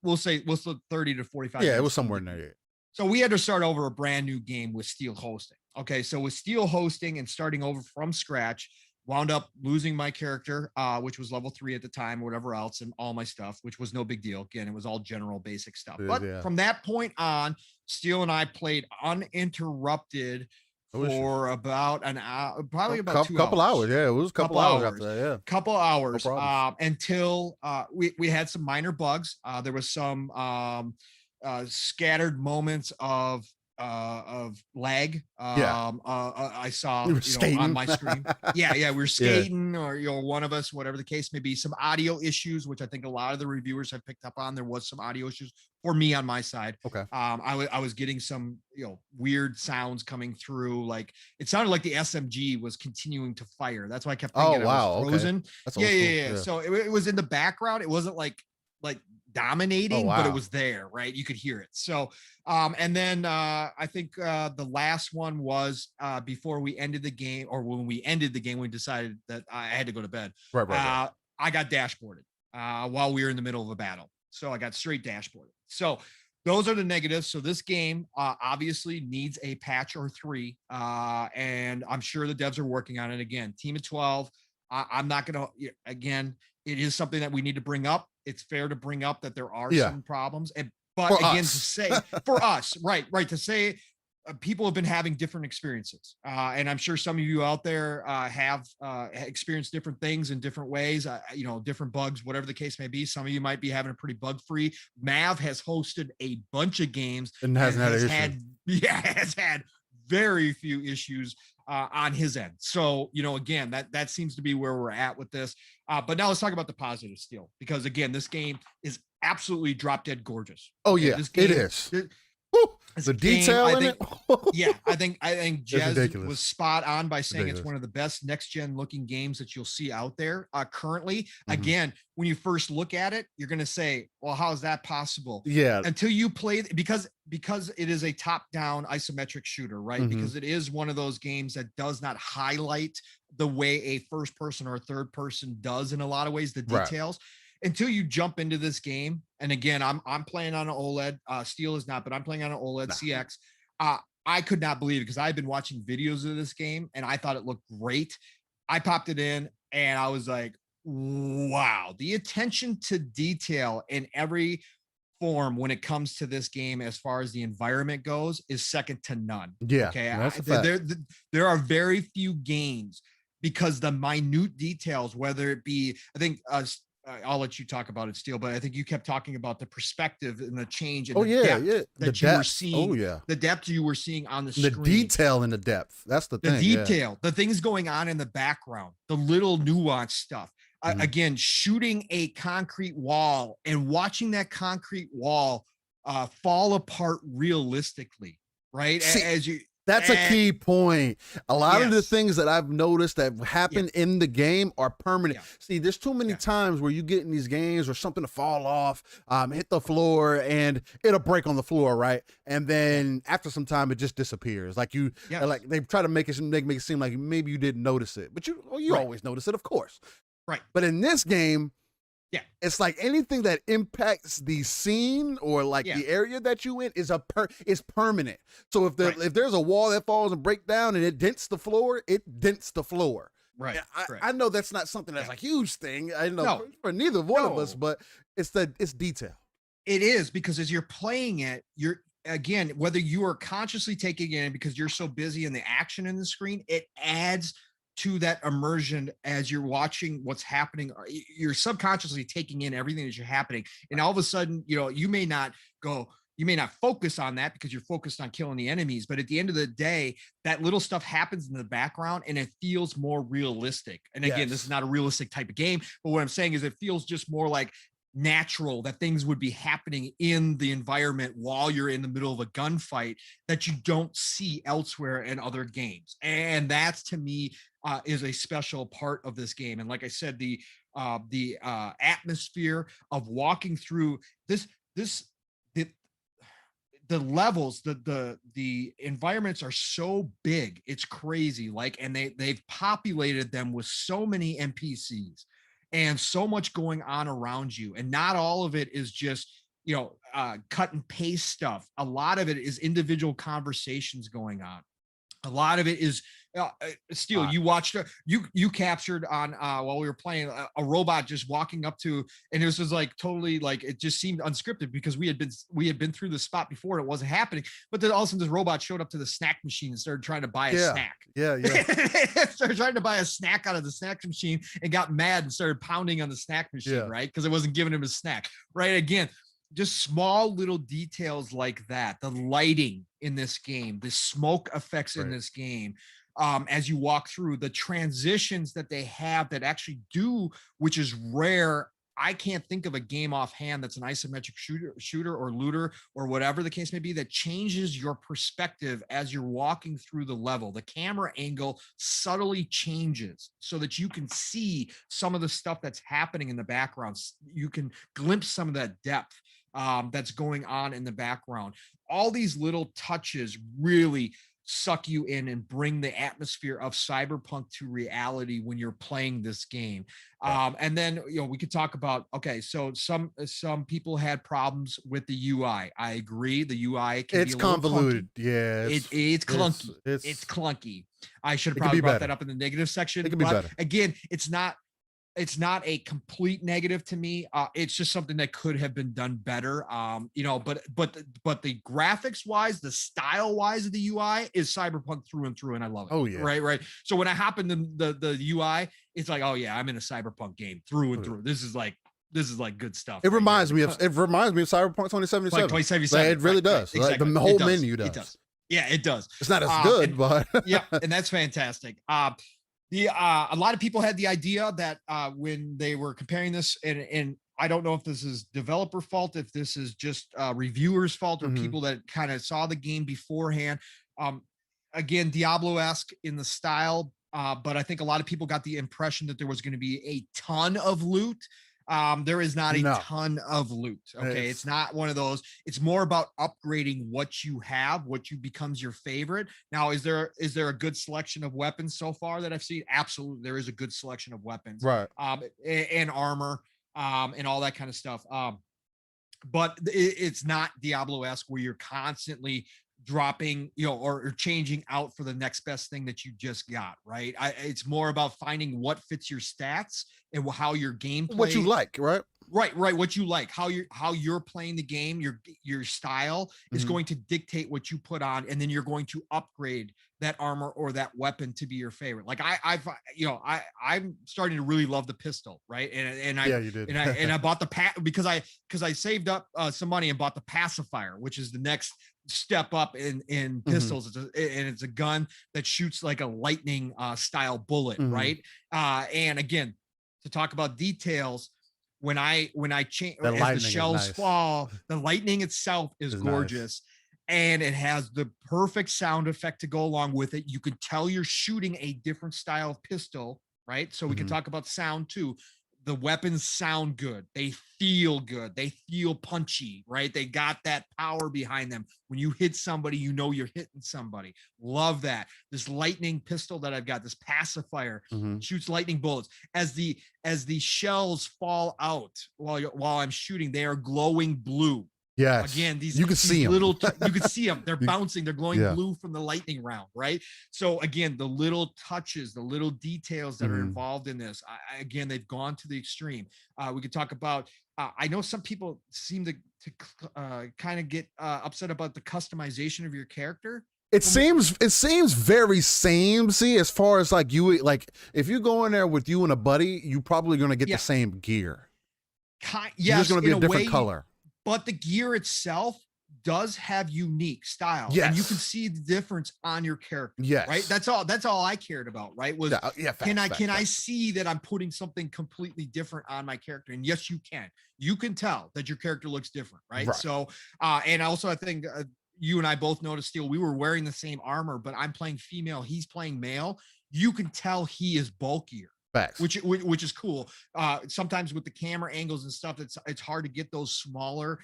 we'll say 30 to 45 minutes. It was somewhere in there. Yeah. So we had to start over a brand new game with Steele hosting. Okay, so with Steele hosting and starting over from scratch, wound up losing my character, which was level 3 at the time, or whatever else, and all my stuff, which was no big deal. Again, it was all general basic stuff. But from that point on, Steele and I played uninterrupted for about an hour, probably about couple hours. Yeah, it was a couple hours after that. Yeah, couple hours until we had some minor bugs. There was some scattered moments of lag. I saw on my screen. We were skating, or one of us, whatever the case may be. Some audio issues, which I think a lot of the reviewers have picked up on. There was some audio issues for me on my side. Okay. I was getting some weird sounds coming through. Like it sounded like the SMG was continuing to fire. That's why I kept thinking it was frozen. Okay. Yeah. So it was in the background. It wasn't like dominating, but it was there, right? You could hear it. So and then I think the last one was before we ended the game, or when we ended the game, we decided that I had to go to bed. Right. I got dashboarded while we were in the middle of a battle. So I got straight dashboarded. So those are the negatives. So this game obviously needs a patch or 3. And I'm sure the devs are working on it. Again, team of 12. I'm not going to, again, it is something that we need to bring up. It's fair to bring up that there are some problems. But for again, us. To say for us, right, to say people have been having different experiences. And I'm sure some of you out there have experienced different things in different ways, different bugs, whatever the case may be. Some of you might be having a pretty bug-free. Mav has hosted a bunch of games and hasn't had an issue. has had very few issues on his end. So, again, that seems to be where we're at with this. But now let's talk about the positive still, because again, this game is absolutely drop dead gorgeous. Oh yeah, this game, it is. The game, detail in it. Yeah, I think Jez was spot on by saying it's one of the best next gen looking games that you'll see out there currently. Again, when you first look at it, you're going to say, well, how is that possible? Yeah. Until you play, because it is a top down isometric shooter, right? Because it is one of those games that does not highlight the way a first person or a third person does in a lot of ways, the details. Until you jump into this game, and again, I'm playing on an OLED. Steel is not, but I'm playing on an OLED CX. I could not believe it because I've been watching videos of this game and I thought it looked great. I popped it in and I was like, wow, the attention to detail in every form when it comes to this game, as far as the environment goes, is second to none. Yeah. Okay. There are very few games because the minute details, whether it be, I think, I'll let you talk about it, Steel, but I think you kept talking about the perspective and the change in depth you were seeing. The depth you were seeing on the screen. The detail and the depth. That's the thing. The detail, the things going on in the background, the little nuanced stuff. Again, shooting a concrete wall and watching that concrete wall fall apart realistically, right? That's a key point. A lot of the things that I've noticed that happen in the game are permanent. See, there's too many times where you get in these games or something to fall off, hit the floor, and it'll break on the floor, right? And then after some time, it just disappears. Like like they try to make it seem like maybe you didn't notice it, but you always notice it, of course. Right. But in this game, it's like anything that impacts the scene or like the area that you in is permanent. So if there's a wall that falls and breaks down and it dents the floor, it dents the floor. Right. I know that's not something that's a huge thing. I know for neither one of us, but it's detail. It is, because as you're playing it, you're, again, whether you are consciously taking it in because you're so busy in the action in the screen, it adds to that immersion as you're watching what's happening. You're subconsciously taking in everything that's happening. And all of a sudden, you may not focus on that because you're focused on killing the enemies. But at the end of the day, that little stuff happens in the background and it feels more realistic. And again, this is not a realistic type of game, but what I'm saying is it feels just more like natural that things would be happening in the environment while you're in the middle of a gunfight that you don't see elsewhere in other games. And that's, to me, is a special part of this game. And like I said, the atmosphere of walking through the levels, the environments are so big, it's crazy. and they've populated them with so many NPCs and so much going on around you. And not all of it is just, cut and paste stuff. A lot of it is individual conversations going on. A lot of it is Steel. You watched, you captured on while we were playing a robot just walking up to, and it was just like totally like, it just seemed unscripted because we had been through the spot before and it wasn't happening. But then all of a sudden this robot showed up to the snack machine and started trying to buy a snack. Started trying to buy a snack out of the snack machine and got mad and started pounding on the snack machine, right? Because it wasn't giving him a snack, right? Again, just small little details like that. The lighting in this game, the smoke effects in this game, as you walk through, the transitions that they have that actually do, which is rare. I can't think of a game offhand that's an isometric shooter or looter or whatever the case may be that changes your perspective as you're walking through the level. The camera angle subtly changes so that you can see some of the stuff that's happening in the background. You can glimpse some of that depth that's going on in the background. All these little touches really suck you in and bring the atmosphere of cyberpunk to reality when you're playing this game. And then, we could talk about, okay, so some people had problems with the UI. I agree. The UI can be a convoluted. Clunky. Yeah. It's clunky. It's clunky. I should have probably brought that up in the negative section. It could be better. Again, it's not it's not a complete negative to me. It's just something that could have been done better. But the graphics wise, the style wise of the UI is cyberpunk through and through, and I love it. Oh yeah. Right. So when I hop into the UI, it's like, oh yeah, I'm in a cyberpunk game through and through. This is like good stuff. It reminds me of Cyberpunk 2077. Like 2077. It really does. Right, exactly. Like the whole menu does. It does. Yeah, it does. It's not as good, but yeah, and that's fantastic. A lot of people had the idea that when they were comparing this, and I don't know if this is developer fault, if this is just reviewers fault, or people that kind of saw the game beforehand. Again, Diablo-esque in the style, but I think a lot of people got the impression that there was going to be a ton of loot. There is not a ton of loot. Okay. It's not one of those. It's more about upgrading what you have, what you becomes your favorite. Now, is there a good selection of weapons so far that I've seen? Absolutely. There is a good selection of weapons, right. And armor, and all that kind of stuff. But it's not Diablo-esque where you're constantly dropping, or changing out for the next best thing that you just got, right? It's more about finding what fits your stats and how your gameplay, what you like, right? Right. What you like, how you're playing the game, your style is going to dictate what you put on, and then you're going to upgrade that armor or that weapon to be your favorite. Like I'm starting to really love the pistol, right? And you did. and I bought the because I saved up some money and bought the pacifier, which is the next step up in pistols. It's a gun that shoots like a lightning style bullet, right? And again, to talk about details, when I change as the shells fall, the lightning itself is gorgeous. Nice. And it has the perfect sound effect to go along with it. You can tell you're shooting a different style of pistol, right? So we can talk about sound too. The weapons sound good. They feel good. They feel punchy, right? They got that power behind them. When you hit somebody, you know you're hitting somebody. Love that. This lightning pistol that I've got, this pacifier, shoots lightning bullets. As the shells fall out while I'm shooting, they are glowing blue. Yes. Again, you can see them. You can see them. They're bouncing. They're glowing blue from the lightning round, right? So again, the little touches, the little details that are involved in this, again, they've gone to the extreme. We could talk about. I know some people seem to kind of get upset about the customization of your character. It seems very samey as far as like if you go in there with you and a buddy, you probably going to get the same gear. Yes, it's going to be a different color. But the gear itself does have unique style. Yes. And you can see the difference on your character. Yes. Right. That's all I cared about, right? Was can I see that I'm putting something completely different on my character? And yes, you can. You can tell that your character looks different, right? So and also I think you and I both noticed, Steel, we were wearing the same armor, but I'm playing female, he's playing male. You can tell he is bulkier. Facts. Which is cool. Sometimes with the camera angles and stuff, it's hard to get those smaller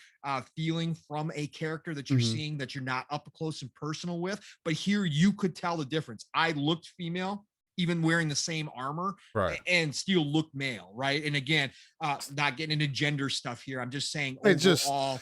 feeling from a character that you're seeing that you're not up close and personal with. But here you could tell the difference. I looked female, even wearing the same armor, and still looked male, right? And again, not getting into gender stuff here. I'm just saying overall.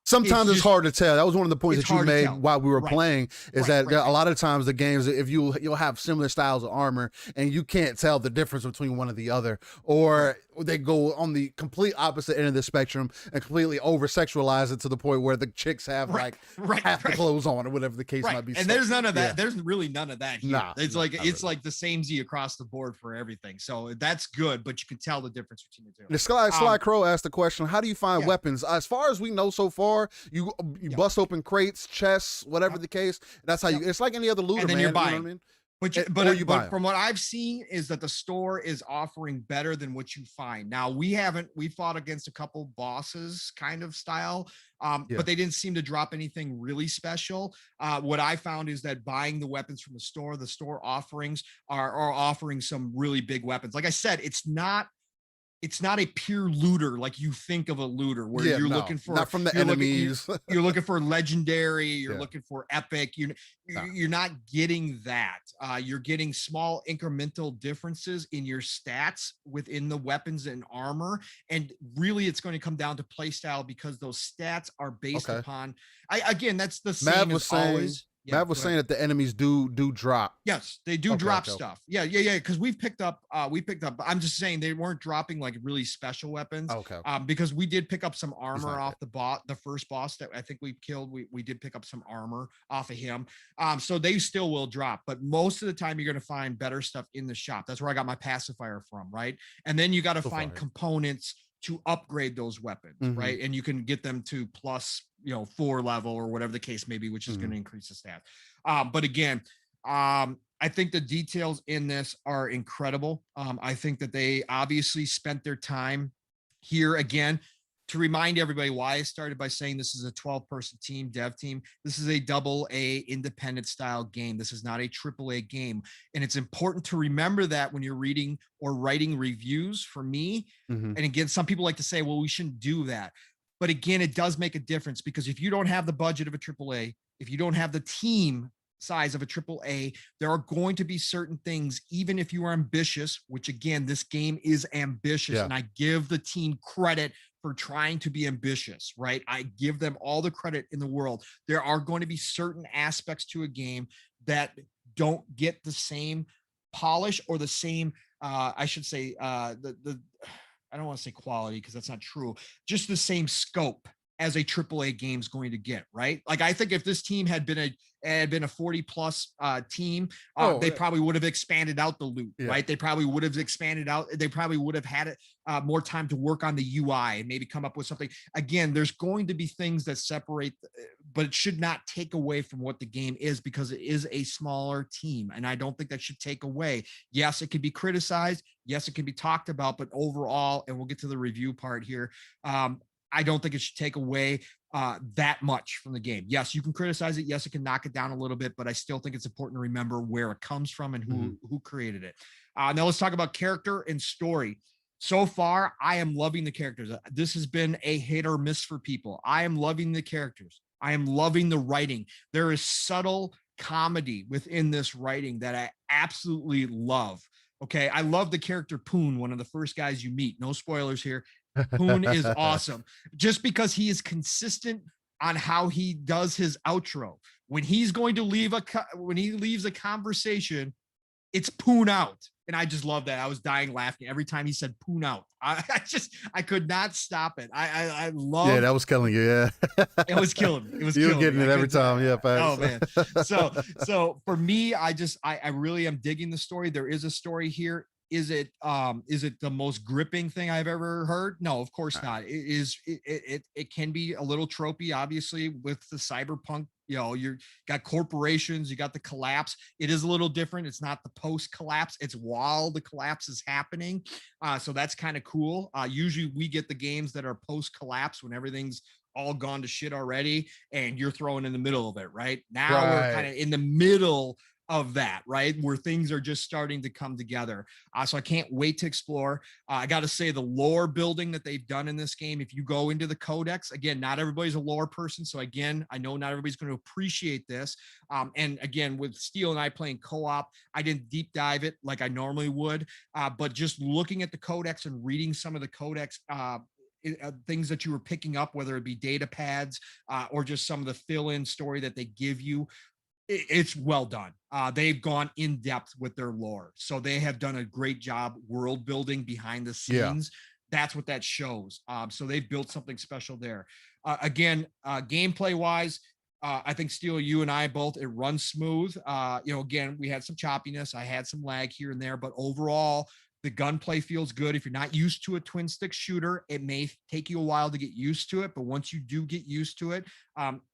Sometimes it's hard to tell. That was one of the points that you made while we were playing, is that a lot of times the games, if you'll have similar styles of armor and you can't tell the difference between one or the other, or they go on the complete opposite end of the spectrum and completely over sexualize it to the point where the chicks have half the clothes on or whatever the case might be. And there's none of that. There's really none of that here. It's like the same Z across the board for everything. So that's good, but you can tell the difference between the two. The Sly Crow asked the question, how do you find weapons? As far as we know so far, you bust open crates, chests, whatever the case. That's how it's like any other looter, and then man. you're buying. You know what I mean? But from what I've seen is that the store is offering better than what you find. Now we fought against a couple bosses kind of style, but they didn't seem to drop anything really special. What I found is that buying the weapons from the store offerings are offering some really big weapons. Like I said, it's not a pure looter like you think of a looter, where you're looking for not from the enemies. You're looking for legendary. You're looking for epic. You're not getting that. You're getting small incremental differences in your stats within the weapons and armor, and really, it's going to come down to play style, because those stats are based upon. Again, that's the same as always. Yeah, Matt was go ahead. saying that the enemies do drop. Yes, they do Okay, drop okay. stuff. Yeah. Because we picked up. I'm just saying they weren't dropping like really special weapons. Okay. Because we did pick up some He's armor not dead. off the first boss that I think we killed. We did pick up some armor off of him. So they still will drop, but most of the time you're going to find better stuff in the shop. That's where I got my pacifier from, right? And then you got to So find fire. components to upgrade those weapons, Mhm. right? And you can get them to plus, 4 level or whatever the case may be, which is going Mhm. to increase the stat. But again, I think the details in this are incredible. I think that they obviously spent their time here again to remind everybody why I started by saying this is a 12-person team, dev team. This is a double A independent style game. This is not a triple A game. And it's important to remember that when you're reading or writing reviews for me. Mhm. And again, some people like to say, well, we shouldn't do that. But again, it does make a difference because if you don't have the budget of a triple A, if you don't have the team size of a triple A, there are going to be certain things, even if you are ambitious, which again, this game is ambitious. Yeah. And I give the team credit for trying to be ambitious, right? I give them all the credit in the world. There are going to be certain aspects to a game that don't get the same polish or the same, I should say, I don't want to say quality because that's not true, just the same scope as a AAA game is going to get, right? Like I think if this team had been a 40 plus team, Oh, they probably would have expanded out the loot, yeah. right? They probably would have expanded out. They probably would have had it more time to work on the UI and maybe come up with something. Again, there's going to be things that separate, but it should not take away from what the game is because it is a smaller team, and I don't think that should take away. Yes, it can be criticized. Yes, it can be talked about, but overall, and we'll get to the review part here. I don't think it should take away that much from the game. Yes, you can criticize it. Yes, it can knock it down a little bit, but I still think it's important to remember where it comes from and who created it. Now let's talk about character and story. So far, I am loving the characters. This has been a hit or miss for people. I am loving the characters. I am loving the writing. There is subtle comedy within this writing that I absolutely love. Okay, I love the character Poon, one of the first guys you meet. No spoilers here. Poon is awesome just because he is consistent on how he does his outro. When he's going to when he leaves a conversation, it's Poon out. And I just love that. I was dying laughing every time he said Poon out. I could not stop it. I love. Yeah, that was killing you. Yeah, it was killing me. It was you were killing getting me. it every time. Yeah, Oh facts. man. So for me, I really am digging the story. There is a story here. Is it the most gripping thing I've ever heard? No, of course not. It can be a little tropey, obviously, with the cyberpunk. You got corporations, you got the collapse. It is a little different. It's not the post collapse, it's while the collapse is happening. So that's kind of cool. Usually we get the games that are post collapse when everything's all gone to shit already and you're throwing in the middle of it. Right now we're kind of in the middle of that, right? Where things are just starting to come together. So I can't wait to explore. I got to say the lore building that they've done in this game, if you go into the codex, again, not everybody's a lore person. So again, I know not everybody's going to appreciate this. And again, with Steele and I playing co-op, I didn't deep dive it like I normally would. But just looking at the codex and reading some of the codex things that you were picking up, whether it be data pads or just some of the fill-in story that they give you, it's well done. They've gone in depth with their lore. So they have done a great job world building behind the scenes. That's what that shows. So they've built something special there. Again, gameplay wise, I think Steele, you and I both, it runs smooth. Again, we had some choppiness. I had some lag here and there, but overall, the gunplay feels good. If you're not used to a twin stick shooter, it may take you a while to get used to it. But once you do get used to it,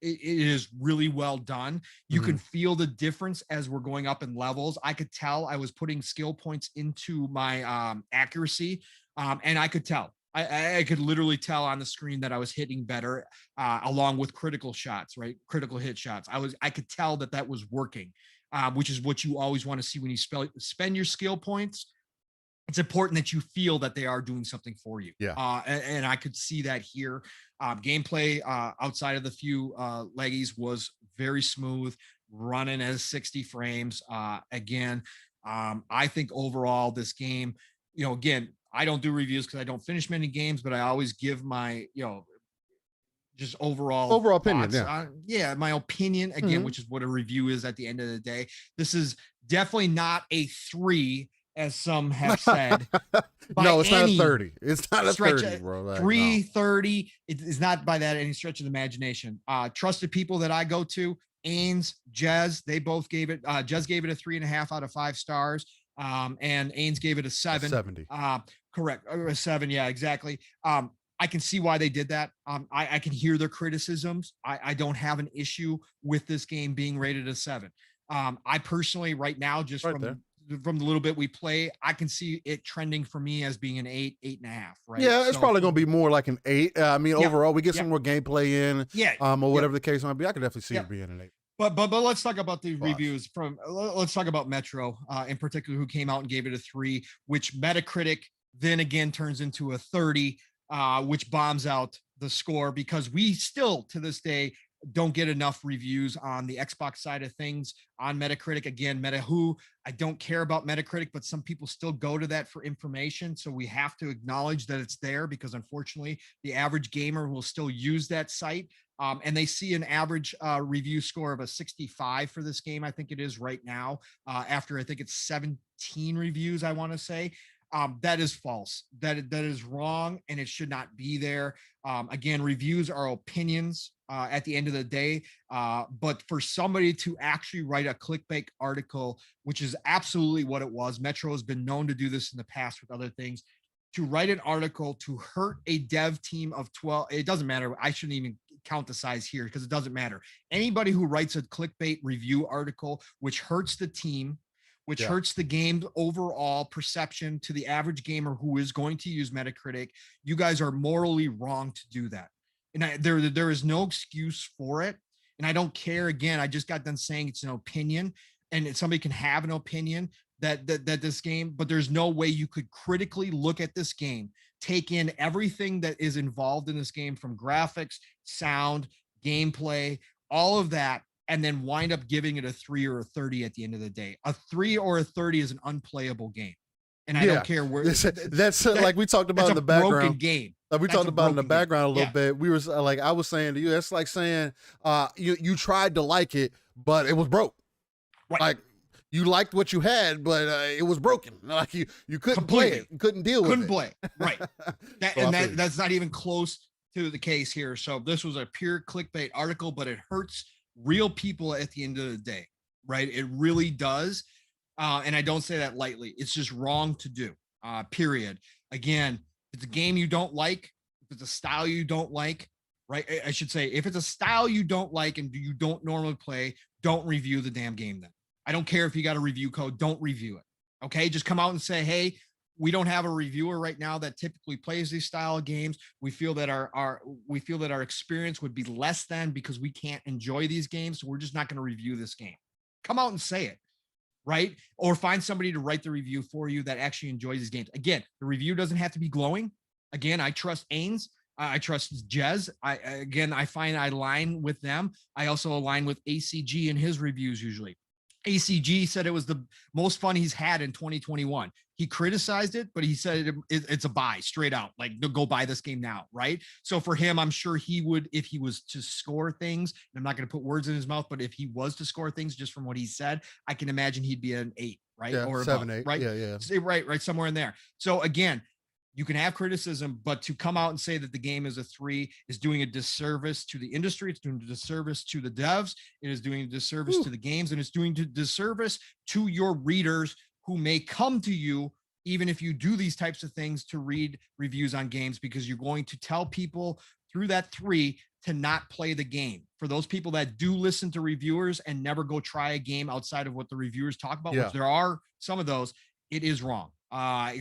it is really well done. You can feel the difference as we're going up in levels. I could tell I was putting skill points into my accuracy, and I could tell. I could literally tell on the screen that I was hitting better, along with critical shots, right? Critical hit shots. I could tell that was working, which is what you always want to see when you spend your skill points. It's important that you feel that they are doing something for you. Yeah. And I could see that here. Gameplay outside of the few leggies was very smooth, running at 60 frames. Again, I think overall this game, again, I don't do reviews because I don't finish many games, but I always give my, just overall opinion. thoughts. Yeah, my opinion again, which is what a review is at the end of the day. This is definitely not a 3, as some have said. No, it's not a 30. It's not a 30, bro. Like, 330. No. It is not by that any stretch of the imagination. Trusted people that I go to, Ains, Jez, they both gave it. Jez gave it a 3.5 out of 5 stars. And Ains gave it a 7. 70. Correct. A 7. Yeah, exactly. I can see why they did that. I can hear their criticisms. I don't have an issue with this game being rated a 7. I personally, right now, just from the little bit we play, I can see it trending for me as being an 8, 8.5. Right. Yeah, it's probably going to be more like an 8. I mean, overall, we get some more gameplay in. Or whatever the case might be. I could definitely see it being an 8. But let's talk about the reviews let's talk about Metro in particular, who came out and gave it a 3, which Metacritic then again turns into a 30, which bombs out the score, because we still to this day don't get enough reviews on the Xbox side of things on Metacritic. Again, I don't care about Metacritic, but some people still go to that for information. So we have to acknowledge that it's there, because unfortunately the average gamer will still use that site. And they see an average review score of a 65 for this game. I think it is right now, after I think it's 17 reviews, I want to say. That is false. That is wrong, and it should not be there. Again, reviews are opinions at the end of the day. But for somebody to actually write a clickbait article, which is absolutely what it was, Metro has been known to do this in the past with other things, to write an article to hurt a dev team of 12, it doesn't matter. I shouldn't even count the size here, because it doesn't matter. Anybody who writes a clickbait review article, which hurts the team, which hurts the game's overall perception to the average gamer who is going to use Metacritic, you guys are morally wrong to do that. And there is no excuse for it. And I don't care. Again, I just got done saying it's an opinion, and somebody can have an opinion that this game, but there's no way you could critically look at this game, take in everything that is involved in this game, from graphics, sound, gameplay, all of that, and then wind up giving it a 3 or a 30 at the end of the day. A 3 or a 30 is an unplayable game. And I don't care where that's like we talked about in the background. Broken game. Like we talked about in the background a little bit. We were like, I was saying to you, that's like saying you tried to like it, but it was broke. Right. Like, you liked what you had, but it was broken. Like you couldn't play it, you couldn't deal with it. Couldn't play it. Right. That's not even close to the case here. So this was a pure clickbait article, but it hurts real people at the end of the day, right? It really does. And I don't say that lightly. It's just wrong to do, period. Again, if it's a game you don't like, if it's a style you don't like, right? I should say, if it's a style you don't like and you don't normally play, don't review the damn game then. I don't care if you got a review code, don't review it. Okay. Just come out and say, hey, we don't have a reviewer right now that typically plays these style of games. We feel that our experience would be less than, because we can't enjoy these games. So we're just not going to review this game. Come out and say it, right? Or find somebody to write the review for you that actually enjoys these games. Again, the review doesn't have to be glowing. Again, I trust Ains. I trust Jez. I find I align with them. I also align with ACG in his reviews usually. ACG said it was the most fun he's had in 2021. He criticized it, but he said it's a buy straight out. Like, go buy this game now, right? So for him, I'm sure he would, if he was to score things, and I'm not going to put words in his mouth, but if he was to score things just from what he said, I can imagine he'd be an 8, right? Yeah, or 7, above, 8. right? Yeah. Right, somewhere in there. So again, you can have criticism, but to come out and say that the game is a 3 is doing a disservice to the industry. It's doing a disservice to the devs. It is doing a disservice to the games, and it's doing a disservice to your readers who may come to you, even if you do these types of things, to read reviews on games, because you're going to tell people through that 3 to not play the game. For those people that do listen to reviewers and never go try a game outside of what the reviewers talk about, which there are some of those, it is wrong.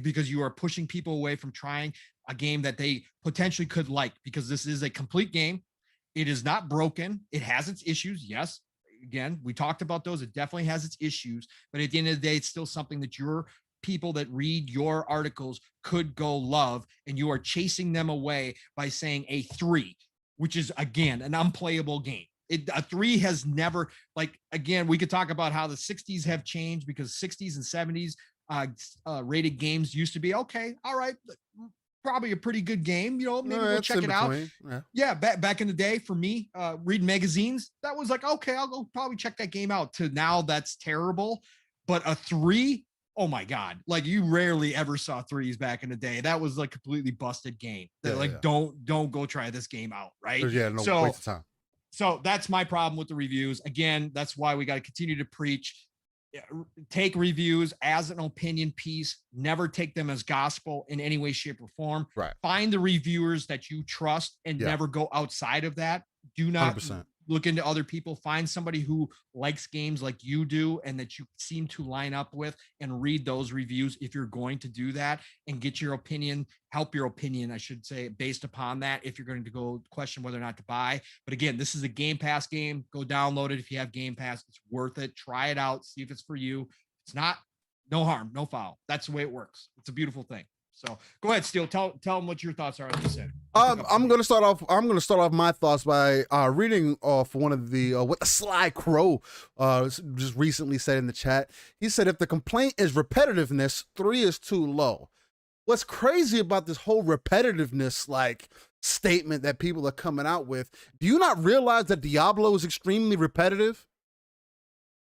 Because you are pushing people away from trying a game that they potentially could like, because this is a complete game. It is not broken. It has its issues. Yes. Again, we talked about those. It definitely has its issues, but at the end of the day, it's still something that your people that read your articles could go love, and you are chasing them away by saying a 3, which is, again, an unplayable game. A 3 has never, like, again, we could talk about how the 60s have changed, because 60s and 70s rated games used to be okay, all right, probably a pretty good game. You know, maybe go It's check in it out. between. Yeah. Yeah, back in the day for me, reading magazines, that was like, okay, I'll go probably check that game out. To now, that's terrible. But a 3, oh my God, like you rarely ever saw 3s back in the day. That was like completely busted game. That Yeah, like yeah. don't go try this game out, right? Yeah, no So waste of time. so that's my problem with the reviews. Again, that's why we got to continue to preach. Take reviews as an opinion piece. Never take them as gospel in any way, shape, or form. Right. Find the reviewers that you trust and Yeah. never go outside of that. Do not 100%. look into other people. Find somebody who likes games like you do and that you seem to line up with, and read those reviews if you're going to do that, and get your opinion, help your opinion, I should say, based upon that, if you're going to go question whether or not to buy. But again, this is a Game Pass game. Go download it if you have Game Pass. It's worth it. Try it out. See if it's for you. If it's not, no harm, no foul. That's the way it works. It's a beautiful thing. So go ahead, Steele. Tell them what your thoughts are on this. I'm gonna start off my thoughts by reading off one of the what the Sly Crow just recently said in the chat. He said, if the complaint is repetitiveness, 3 is too low. What's crazy about this whole repetitiveness like statement that people are coming out with? Do you not realize that Diablo is extremely repetitive?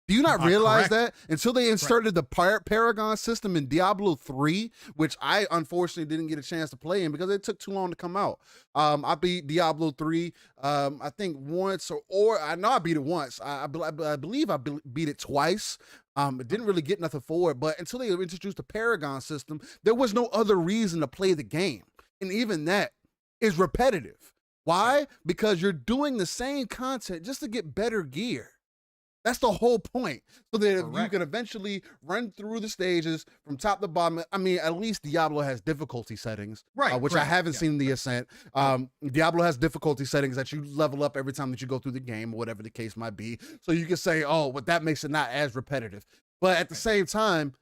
Do you not realize correct. that until they inserted the Paragon system in Diablo 3, which I unfortunately didn't get a chance to play in because it took too long to come out. I beat Diablo 3, I think once, or I know I beat it once. I believe I beat it twice. It didn't really get nothing for it, but until they introduced the Paragon system, there was no other reason to play the game. And even that is repetitive. Why? Because you're doing the same content just to get better gear. That's the whole point. So that you can eventually run through the stages from top to bottom. I mean, at least Diablo has difficulty settings, which I haven't seen in the Ascent. Diablo has difficulty settings that you level up every time that you go through the game, or whatever the case might be. So you can say, oh, but that makes it not as repetitive. But at the same time,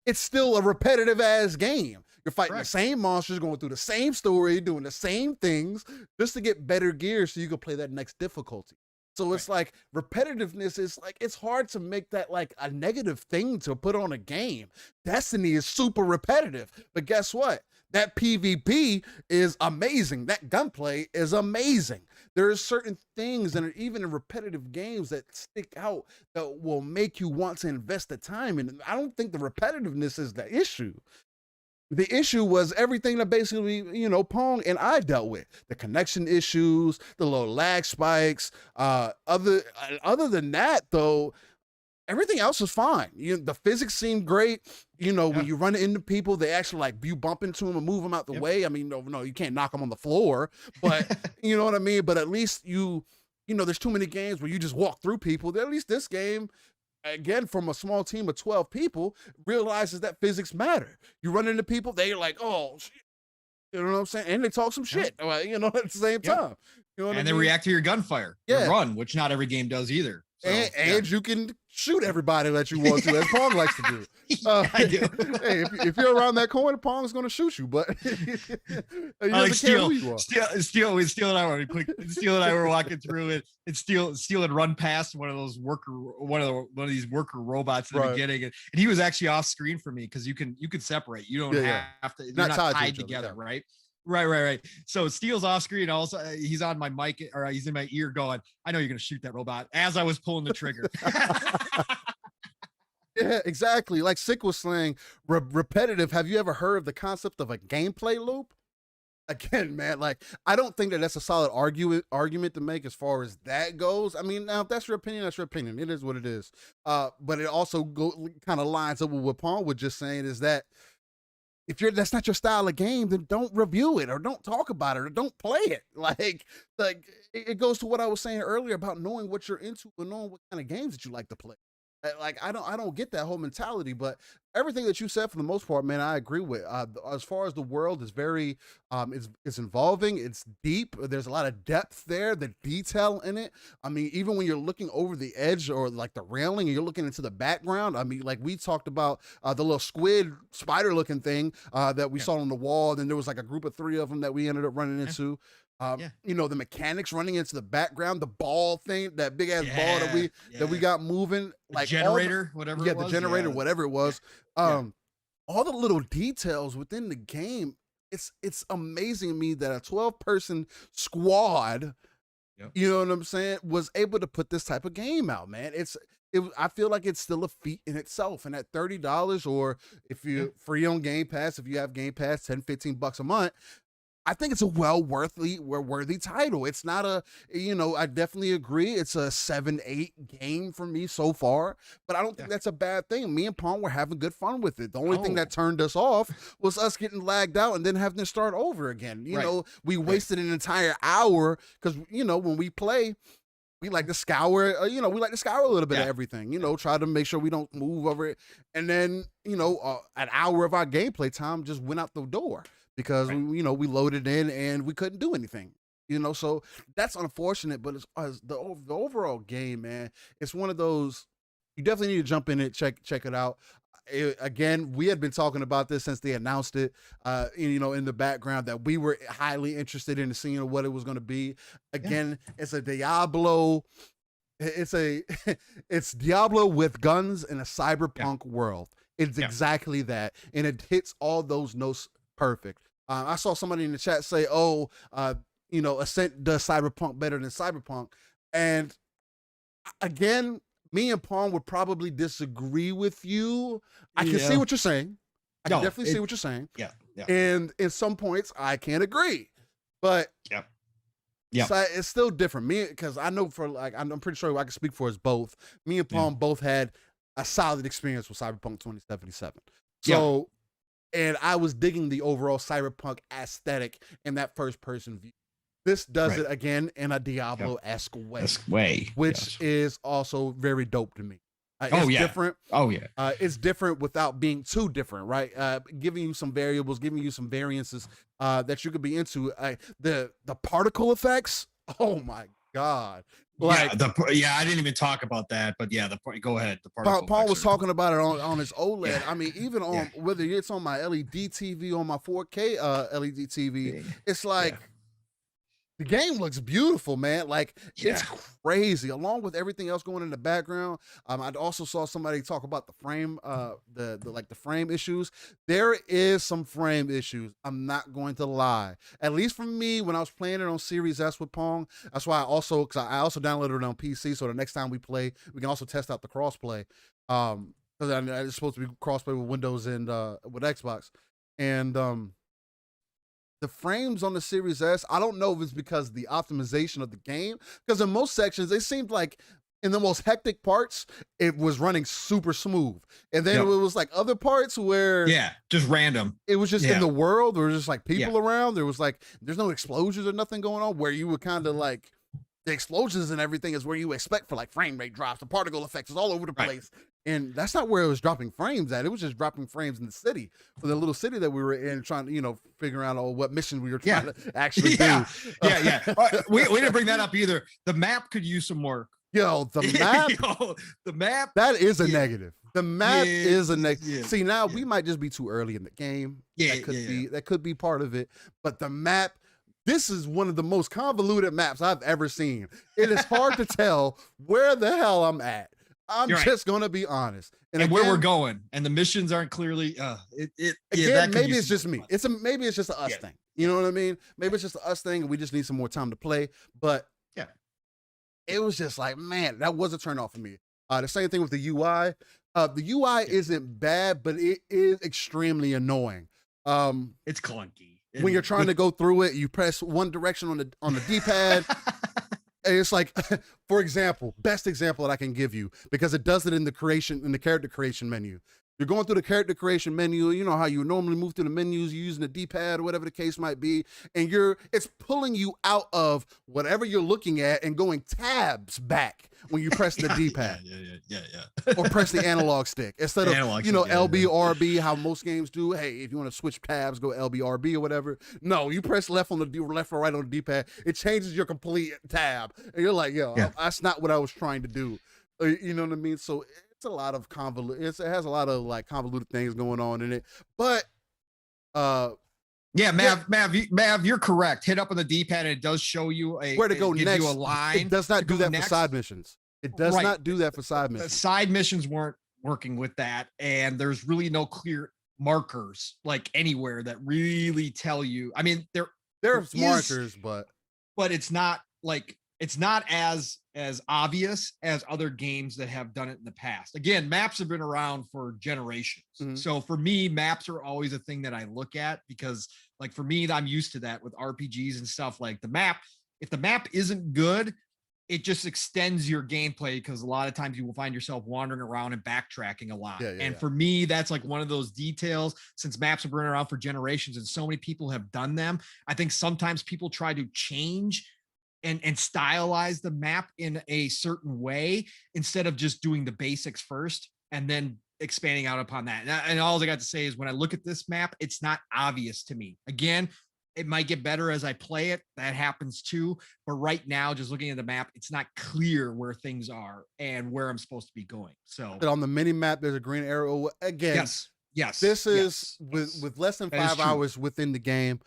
it's still a repetitive ass game. You're fighting the same monsters, going through the same story, doing the same things just to get better gear so you can play that next difficulty. So it's like repetitiveness is like, it's hard to make that like a negative thing to put on a game. Destiny is super repetitive, but guess what? That PvP is amazing. That gunplay is amazing. There are certain things, and even in repetitive games, that stick out that will make you want to invest the time in. I don't think the repetitiveness is the issue. The issue was everything that basically, Pong and I dealt with. The connection issues, the little lag spikes. Other than that, though, everything else was fine. The physics seemed great. When you run into people, they actually like you bump into them and move them out the way. I mean, no, you can't knock them on the floor, but you know what I mean? But at least there's too many games where you just walk through people. At least this game, again, from a small team of 12 people, realizes that physics matter. You run into people, they're like, oh, shit. You know what I'm saying? And they talk some shit, at the same time. You know what I mean? They react to your gunfire, your run, which not every game does either. So, and you can shoot everybody that you want to, as Pong likes to do. I do. Hey, if you're around that corner, Pong's going to shoot you, but he like Steele and I were walking through it, and Steele had run past one of these worker robots in the beginning, and he was actually off screen for me because you can separate. You don't have to. You're not tied together, right? Right. So Steele's off screen. Also, he's on my mic, or he's in my ear going, I know you're going to shoot that robot, as I was pulling the trigger. Yeah, exactly. Like Sick was saying, repetitive. Have you ever heard of the concept of a gameplay loop? Again, man, like, I don't think that's a solid argument to make as far as that goes. I mean, now if that's your opinion, that's your opinion. It is what it is. But it also kind of lines up with what Paul was just saying, is that if that's not your style of game, then don't review it, or don't talk about it, or don't play it. Like it goes to what I was saying earlier about knowing what you're into and knowing what kind of games that you like to play. Like, I don't get that whole mentality, but everything that you said for the most part, man, I agree with. As far as the world is very, it's involving, it's deep. There's a lot of depth there, the detail in it. I mean, even when you're looking over the edge or like the railing and you're looking into the background, I mean, like we talked about the little spider looking thing that we saw on the wall. Then there was like a group of 3 of them that we ended up running into. The mechanics running into the background, the ball thing, that big ass ball that we got moving, like the generator, whatever it was. Whatever it was. All the little details within the game, it's amazing to me that a 12-person squad, Yep. you know what I'm saying, was able to put this type of game out, man. I feel like it's still a feat in itself. And at $30, or if you're free on Game Pass, if you have Game Pass, 10, $15 a month, I think it's a worthy title. It's not a, I definitely agree. It's a 7-8 game for me so far, but I don't think that's a bad thing. Me and Pong were having good fun with it. The only thing that turned us off was us getting lagged out and then having to start over again. You know, we wasted an entire hour because, when we play, we like to scour, we like to scour a little bit of everything, try to make sure we don't move over it. And then, an hour of our gameplay time just went out the door because, we loaded in and we couldn't do anything, so that's unfortunate. But as the overall game, man, it's one of those, you definitely need to jump in it, check it out. Again, we had been talking about this since they announced it, in the background, that we were highly interested in seeing what it was going to be. Again, it's a Diablo. It's Diablo with guns in a cyberpunk world. It's exactly that, and it hits all those notes perfect. I saw somebody in the chat say, Ascent does cyberpunk better than cyberpunk, and again, me and Pong would probably disagree with you. I can see what you're saying. I can definitely see what you're saying. Yeah. And in some points, I can't agree. But so it's still different. Me, because I know I'm pretty sure I can speak for us both. Me and Pong both had a solid experience with Cyberpunk 2077. So, and I was digging the overall cyberpunk aesthetic in that first-person view. This does it again in a Diablo-esque way, which is also very dope to me. It's different. It's different without being too different, right? Giving you some variables, giving you some variances that you could be into. The particle effects. Oh my God! I didn't even talk about that, but go ahead. The particle Paul was talking about it on his OLED. I mean, even on whether it's on my LED TV, on my 4K LED TV, it's like. The game looks beautiful, man. Like it's crazy, along with everything else going in the background. I also saw somebody talk about the frame, the frame issues. There is some frame issues. I'm not going to lie. At least for me, when I was playing it on Series S with Pong, that's why I also downloaded it on PC. So the next time we play, we can also test out the crossplay. Because it's supposed to be crossplay with Windows and with Xbox, and the frames on the Series S, I don't know if it's because of the optimization of the game, because in most sections, it seemed like in the most hectic parts, it was running super smooth. And then it was like other parts where... just random. It was just in the world, there was just like people around. There was like, there's no explosions or nothing going on, where you would kind of like, the explosions and everything is where you expect for like frame rate drops, the particle effects is all over the place. And that's not where it was dropping frames at. It was just dropping frames in the city, for the little city that we were in, trying to, figure out what mission we were trying to actually do. We didn't bring that up either. The map could use some work. The map, that is a negative. The map is a negative. See, now we might just be too early in the game. That could be part of it. But the map, this is one of the most convoluted maps I've ever seen. It is hard to tell where the hell I'm at. I'm just gonna be honest, and again, where we're going, and the missions aren't clearly. Maybe it's just me. Maybe it's just a us thing. You know what I mean? Maybe it's just a us thing, and we just need some more time to play. But it was just like, man, that was a turn off for me. The same thing with the UI. The UI isn't bad, but it is extremely annoying. It's clunky when you're trying to go through it. You press one direction on the D-pad. And it's like, for example, best example that I can give you, because it does it in the character creation menu. You're going through the character creation menu, you know how you normally move through the menus, you're using the D-pad or whatever the case might be, and it's pulling you out of whatever you're looking at and going tabs back when you press the D-pad. Or press the analog stick instead of LB, RB, how most games do. Hey, if you want to switch tabs, go LB, RB or whatever. No, you press left or right on the D-pad. It changes your complete tab, and you're like, that's not what I was trying to do. You know what I mean? So it's a lot of it has a lot of like convoluted things going on in it, but Mav, you're correct. Hit up on the D-pad and it does show you where to go next. You a line. It does not do that for side missions. It does not do that for side missions. The side missions weren't working with that, and there's really no clear markers like anywhere that really tell you. I mean, There's is, markers, but it's not like it's not as obvious as other games that have done it in the past. Again, maps have been around for generations. So for me, maps are always a thing that I look at because like for me, I'm used to that with RPGs and stuff. Like the map, if the map isn't good, it just extends your gameplay because a lot of times you will find yourself wandering around and backtracking a lot. And for me, that's like one of those details. Since maps have been around for generations and so many people have done them, I think sometimes people try to change and stylize the map in a certain way instead of just doing the basics first and then expanding out upon that. And all I got to say is when I look at this map, it's not obvious to me. Again, it might get better as I play it. That happens too. But right now, just looking at the map, it's not clear where things are and where I'm supposed to be going. So on the mini map, there's a green arrow. Again, yes. This is with less than 5 hours within the game.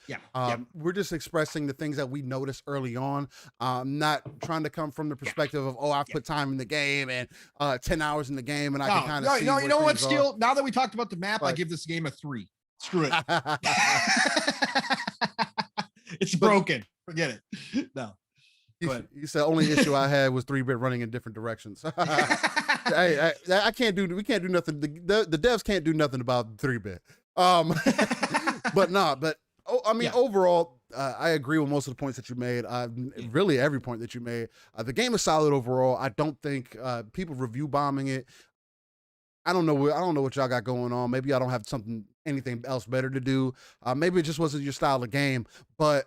We're just expressing the things that we noticed early on. Not trying to come from the perspective of, oh, I've put time in the game and 10 hours in the game and I can kind of see. No, you know what, Steel? Now that we talked about the map, I give this game a 3. Screw it. It's broken. Forget it. No. You said only issue I had was 3-bit running in different directions. I can't do. We can't do nothing. The devs can't do nothing about 3-bit. Overall, I agree with most of the points that you made. Really, every point that you made. The game is solid overall. I don't think people review bombing it. I don't know what y'all got going on. Maybe y'all don't have anything else better to do. Maybe it just wasn't your style of game, but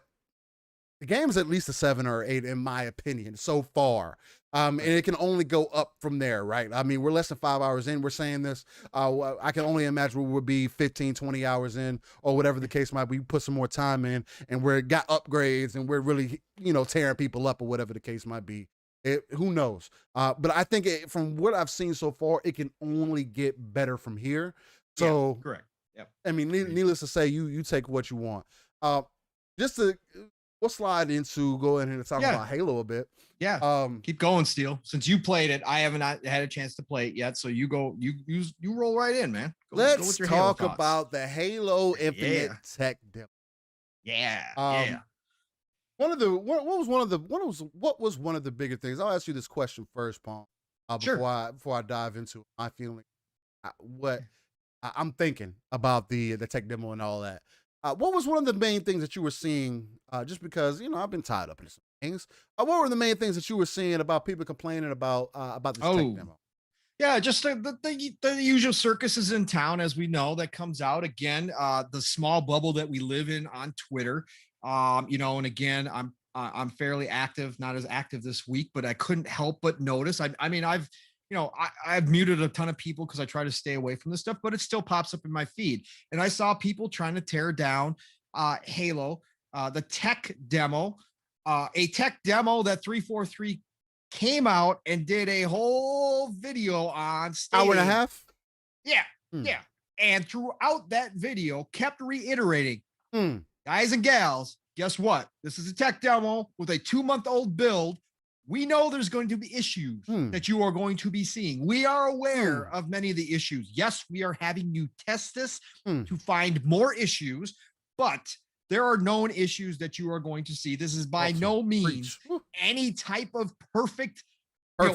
the game is at least a 7 or 8 in my opinion so far. And it can only go up from there, right? I mean, we're less than 5 hours in. We're saying this. I can only imagine we would be 15, 20 hours in or whatever the case might be. We put some more time in and we're got upgrades and we're really, tearing people up or whatever the case might be. Who knows? But I think from what I've seen so far, it can only get better from here. So correct. Yeah. I mean, needless to say, you take what you want. We'll slide into go ahead and talk about Halo a bit. Yeah. Keep going, Steel. Since you played it, I haven't had a chance to play it yet. So you go, you roll right in, man. Let's talk about the Halo Infinite tech demo. What was one of the bigger things? I'll ask you this question first, Paul. Before I dive into my feeling, what I'm thinking about the tech demo and all that. What was one of the main things that you were seeing? Just because I've been tied up in some things. What were the main things that you were seeing about people complaining about this tech demo? Yeah, just the usual circuses in town, as we know, that comes out again. The small bubble that we live in on Twitter. And again, I'm fairly active, not as active this week, but I couldn't help but notice. I've muted a ton of people because I try to stay away from this stuff, but it still pops up in my feed. And I saw people trying to tear down Halo, the tech demo, a tech demo that 343 came out and did a whole video on stage. Hour and a half? Yeah. Yeah. And throughout that video kept reiterating, guys and gals, guess what? This is a tech demo with a 2-month-old build. We know there's going to be issues that you are going to be seeing. We are aware of many of the issues. Yes, we are having you test this to find more issues, but there are known issues that you are going to see. This is by no means any type of perfect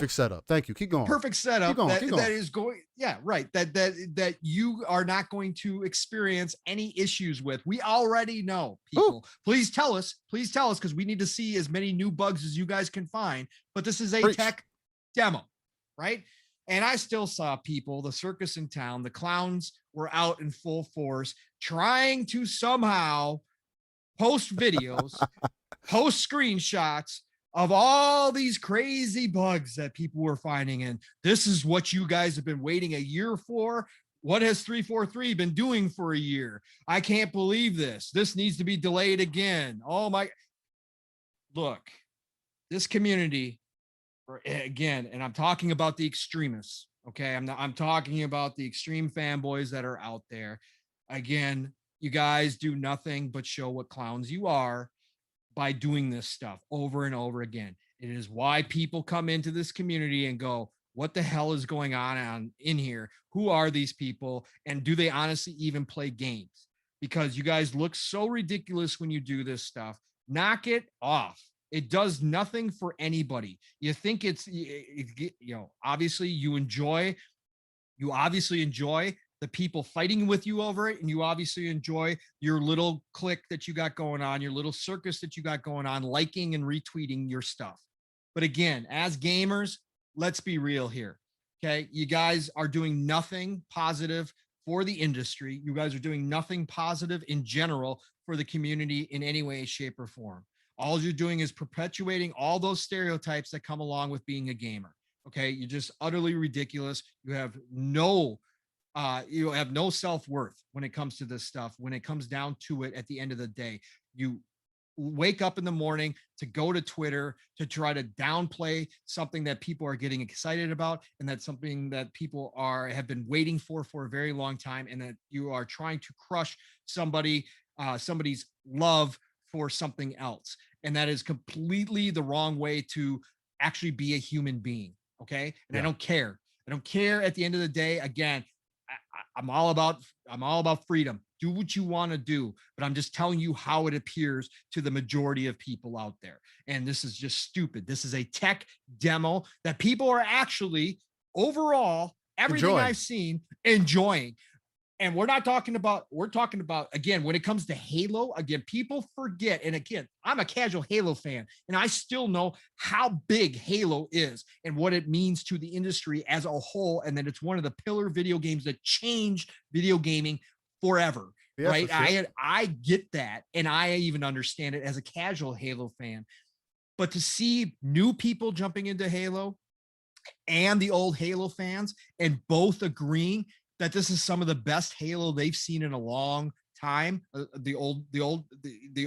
setup. Thank you. Keep going. Perfect setup. Keep going. That is going. Yeah, right. That you are not going to experience any issues with. We already know, people. Please tell us, because we need to see as many new bugs as you guys can find. But this is a tech demo, right? And I still saw people, the circus in town, the clowns were out in full force trying to somehow post videos, post screenshots of all these crazy bugs that people were finding. And this is what you guys have been waiting a year for. What has 343 been doing for a year? I can't believe this. This needs to be delayed again. Oh my. Look, this community, again, and I'm talking about the extremists. Okay. I'm talking about the extreme fanboys that are out there. Again, you guys do nothing but show what clowns you are by doing this stuff over and over again. It is why people come into this community and go, what the hell is going on in here? Who are these people? And do they honestly even play games? Because you guys look so ridiculous when you do this stuff. Knock it off. It does nothing for anybody. You think obviously you obviously enjoy the people fighting with you over it, and you obviously enjoy your little clique that you got going on, your little circus that you got going on, liking and retweeting your stuff. But again, as gamers, let's be real here. Okay. You guys are doing nothing positive for the industry. You guys are doing nothing positive in general for the community in any way, shape, or form. All you're doing is perpetuating all those stereotypes that come along with being a gamer. Okay. You're just utterly ridiculous. You have no self-worth when it comes to this stuff. When it comes down to it, at the end of the day, you wake up in the morning to go to Twitter to try to downplay something that people are getting excited about, and that's something that people have been waiting for a very long time, and that you are trying to crush somebody's love for something else. And that is completely the wrong way to actually be a human being. Okay. And yeah. I don't care. At the end of the day. Again, I'm all about freedom. Do what you want to do, but I'm just telling you how it appears to the majority of people out there. And this is just stupid. This is a tech demo that people are actually, overall, everything I've seen, enjoying. And we're talking about, again, when it comes to Halo, again, people forget. And again, I'm a casual Halo fan, and I still know how big Halo is and what it means to the industry as a whole. And that it's one of the pillar video games that changed video gaming forever. Yeah, right. Sure. I get that. And I even understand it as a casual Halo fan. But to see new people jumping into Halo and the old Halo fans and both agreeing that this is some of the best Halo they've seen in a long time. The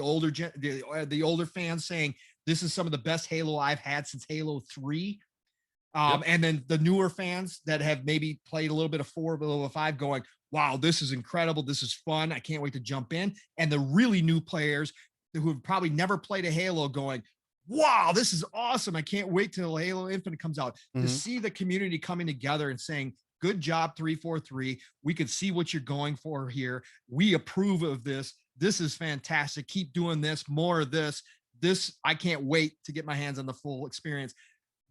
older fans saying this is some of the best Halo I've had since Halo 3. Yep. And then the newer fans that have maybe played a little bit of 4, a little bit of 5, going, wow, this is incredible. This is fun. I can't wait to jump in. And the really new players who have probably never played a Halo going, wow, this is awesome. I can't wait till Halo Infinite comes out. To see the community coming together and saying, good job, 343. We can see what you're going for here. We approve of this. This is fantastic. Keep doing this, more of this. I can't wait to get my hands on the full experience.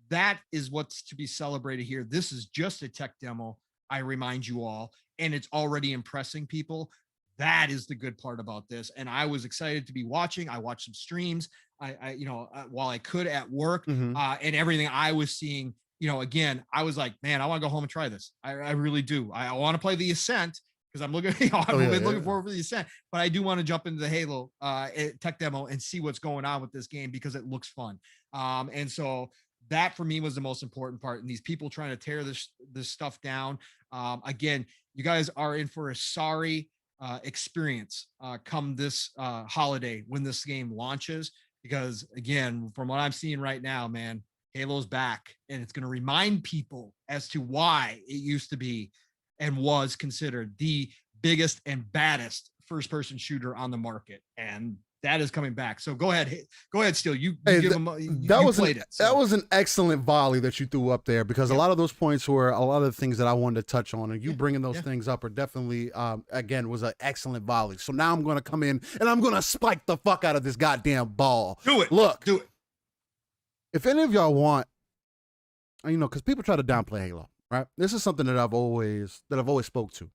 That is what's to be celebrated here. This is just a tech demo, I remind you all, and it's already impressing people. That is the good part about this. And I was excited to be watching. I watched some streams, while I could at work, and everything I was seeing. Again, I was like, man, I want to go home and try this. I really do. I want to play the Ascent because I'm looking, looking forward for the Ascent, but I do want to jump into the Halo tech demo and see what's going on with this game because it looks fun. And so that for me was the most important part. And these people trying to tear this stuff down. Again, you guys are in for a sorry experience come this holiday when this game launches, because again, from what I'm seeing right now, man, Halo's back, and it's going to remind people as to why it used to be and was considered the biggest and baddest first-person shooter on the market, and that is coming back. So go ahead, Steel. That was an excellent volley that you threw up there, because a lot of those points were a lot of the things that I wanted to touch on, and you bringing those things up are definitely, again, was an excellent volley. So now I'm going to come in and I'm going to spike the fuck out of this goddamn ball. Do it. Do it. If any of y'all want, because people try to downplay Halo, right? This is something that I've always spoke to.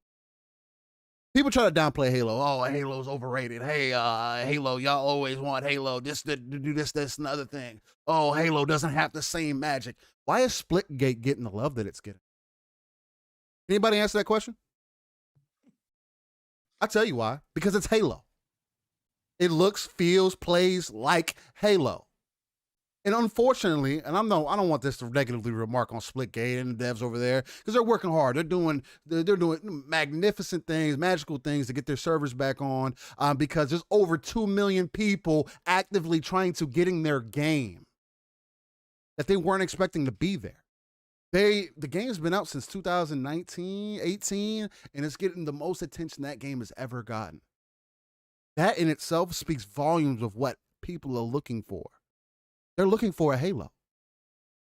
People try to downplay Halo. Oh, Halo's overrated. Hey, Halo, y'all always want Halo to do this, and other thing. Oh, Halo doesn't have the same magic. Why is Splitgate getting the love that it's getting? Anybody answer that question? I'll tell you why. Because it's Halo. It looks, feels, plays like Halo. And unfortunately, and I don't want this to negatively remark on Splitgate and the devs over there, because they're working hard. They're doing magnificent things, magical things to get their servers back on, because there's over 2 million people actively trying to get in their game that they weren't expecting to be there. The game's been out since 2019, 18, and it's getting the most attention that game has ever gotten. That in itself speaks volumes of what people are looking for. They're looking for a Halo.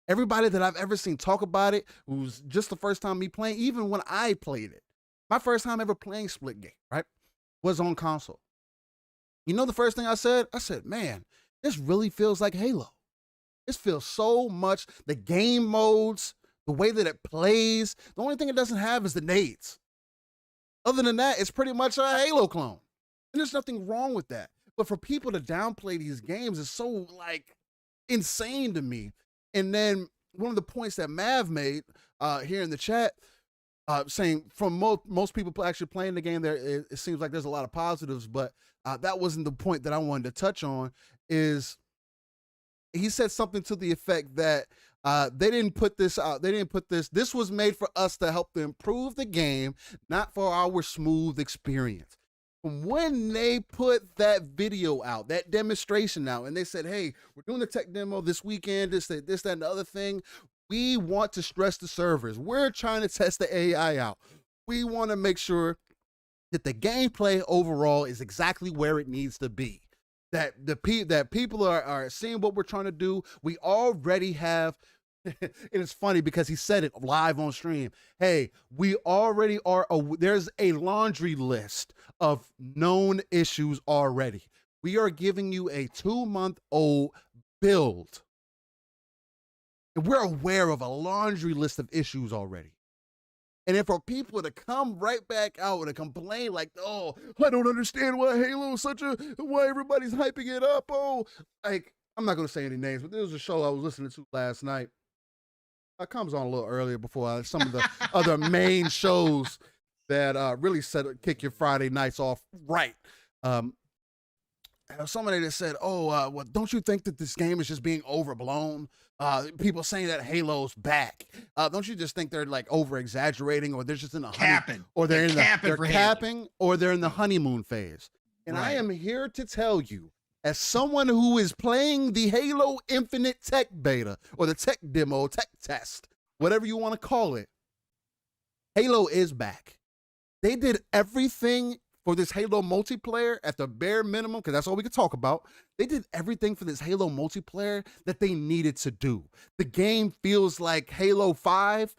Everybody that I've ever seen talk about it, it was just the first time me playing, even when I played it. My first time ever playing Split game, right, was on console. You know the first thing I said? I said, man, this really feels like Halo. This feels so much, the game modes, the way that it plays. The only thing it doesn't have is the nades. Other than that, it's pretty much a Halo clone. And there's nothing wrong with that. But for people to downplay these games is so like insane to me. And then one of the points that Mav made here in the chat, saying from most people actually playing the game, there it seems like there's a lot of positives, but that wasn't the point that I wanted to touch on. Is he said something to the effect that they didn't put this out. They didn't put this. This was made for us to help to improve the game, not for our smooth experience. When they put that video out, that demonstration out, and they said, hey, we're doing the tech demo this weekend, this, that, and the other thing, we want to stress the servers. We're trying to test the AI out. We want to make sure that the gameplay overall is exactly where it needs to be. That people are seeing what we're trying to do. We already have, and it's funny because he said it live on stream. Hey, we already are, there's a laundry list of known issues already. We are giving you a 2-month-old build. And we're aware of a laundry list of issues already. And then for people to come right back out and complain like, oh, I don't understand why Halo is why everybody's hyping it up. Oh, like, I'm not going to say any names, but there was a show I was listening to last night. It comes on a little earlier before some of the other main shows that really kick your Friday nights off right. Somebody that said, oh, well, don't you think that this game is just being overblown? People saying that Halo's back. Don't you just think they're like over exaggerating, or they're just in the capping, or they're capping, or they're in the honeymoon phase? And right. I am here to tell you, as someone who is playing the Halo Infinite tech beta or the tech demo, tech test, whatever you want to call it, Halo is back. They did everything for this Halo multiplayer at the bare minimum, because that's all we could talk about. They did everything for this Halo multiplayer that they needed to do. The game feels like Halo 5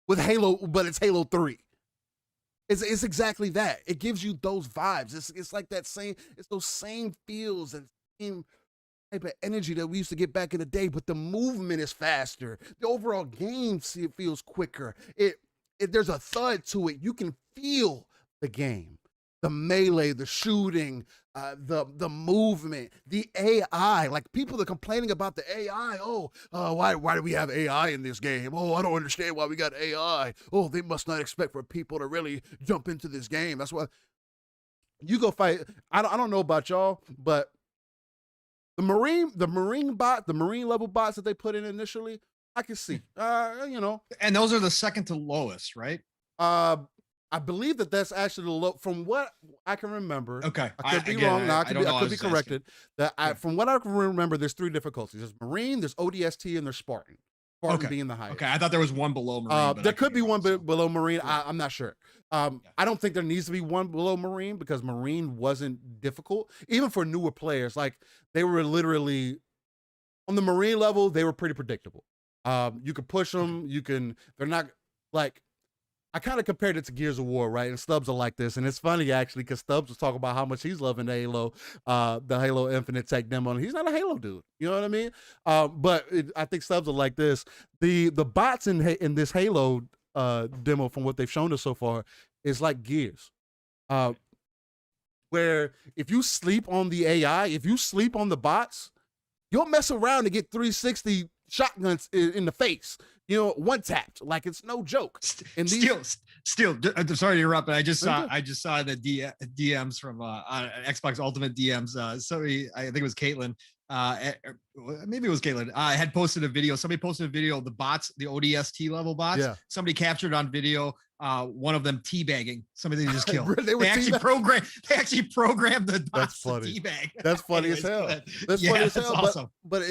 with Halo, but it's Halo 3. It's exactly that. It gives you those vibes. It's like that same, it's those same feels and same type of energy that we used to get back in the day, but the movement is faster. The overall game feels quicker. There's a thud to it. You can feel the game. The melee, the shooting, the movement, the AI. Like, people are complaining about the AI. Why do we have AI in this game? Oh, I don't understand why we got AI. Oh, they must not expect for people to really jump into this game. That's why you go fight. I don't know about y'all, but the marine level bots that they put in initially, I can see. And those are the second to lowest, right? I believe that's actually the low, from what I can remember. Okay, I could be wrong. I could be corrected. From what I can remember, there's 3 difficulties. There's Marine, there's ODST, and there's Spartan. Spartan being the highest. Okay, I thought there was one below Marine. There could be one below Marine. I'm not sure. I don't think there needs to be one below Marine, because Marine wasn't difficult, even for newer players. Like, they were literally on the Marine level, they were pretty predictable. You could push them. They're not like. I kind of compared it to Gears of War, right? And Stubbs are like this. And it's funny, actually, because Stubbs was talking about how much he's loving the Halo Infinite tech demo. And he's not a Halo dude. You know what I mean? I think Stubbs are like this. The bots in this Halo demo, from what they've shown us so far, is like Gears. Where if you sleep on the AI, if you sleep on the bots, you'll mess around and get 360 shotguns in the face. One tapped, like, it's no joke. And still, I'm sorry to interrupt, but I just saw the DMs from Xbox Ultimate DMs. Somebody, I think it was Caitlin, maybe it was Caitlin, had posted a video. Somebody posted a video of the bots, the ODST level bots. Yeah. Somebody captured on video one of them teabagging somebody they just killed. They actually programmed the bots to teabag. That's funny as hell. That's funny as hell. Awesome. But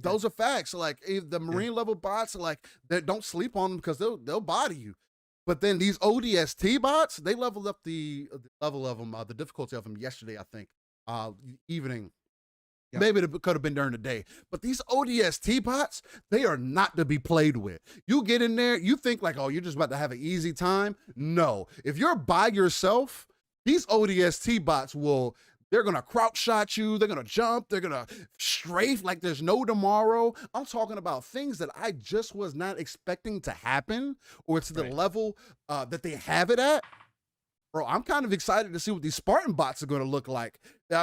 those are facts. Like, the Marine level bots, like, don't sleep on them, because they'll body you. But then these ODST bots, they leveled up the level of them, the difficulty of them yesterday, I think, evening. Yep. Maybe it could have been during the day. But these ODST bots, they are not to be played with. You get in there, you think like, oh, you're just about to have an easy time. No. If you're by yourself, these ODST bots they're going to crouch shot you. They're going to jump. They're going to strafe like there's no tomorrow. I'm talking about things that I just was not expecting to happen or to the level that they have it at. Bro, I'm kind of excited to see what these Spartan bots are going to look like.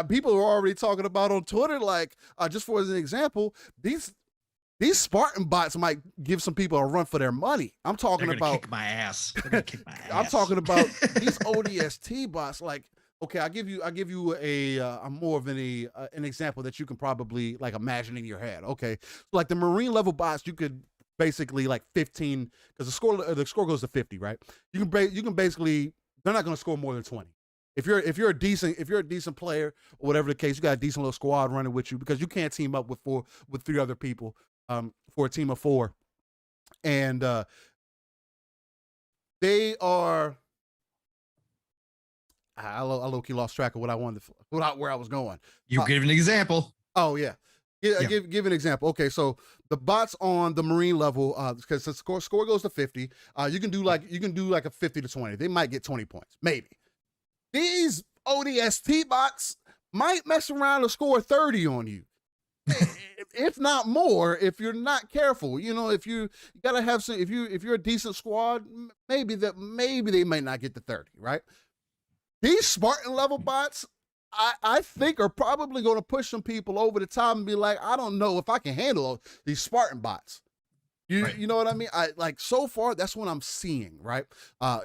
People are already talking about on Twitter, like, just for as an example, these Spartan bots might give some people a run for their money. I'm talking about kick my ass. They're gonna kick my ass. I'm talking about these ODST bots. Like, okay, I'll give you a more of an example that you can probably like imagine in your head. Okay, so like the Marine level bots, you could basically like 15 because the score goes to 50, right? You can basically. They're not going to score more than 20. If you're a decent player or whatever the case, you got a decent little squad running with you because you can't team up with 3 other people for a team of 4. And they are. I low-key lost track of what I wanted where I was going. You give an example. Oh yeah. Give an example. Okay, so the bots on the Marine level, because the score goes to 50, you can do like a 50 to 20. They might get 20 points, maybe. These ODST bots might mess around and score 30 on you, if not more. If you're not careful, if you gotta have some. If you're a decent squad, maybe they might not get to 30, right? These Spartan level bots, I think are probably going to push some people over the top and be like, I don't know if I can handle these Spartan bots. You know what I mean? So far, that's what I'm seeing, right?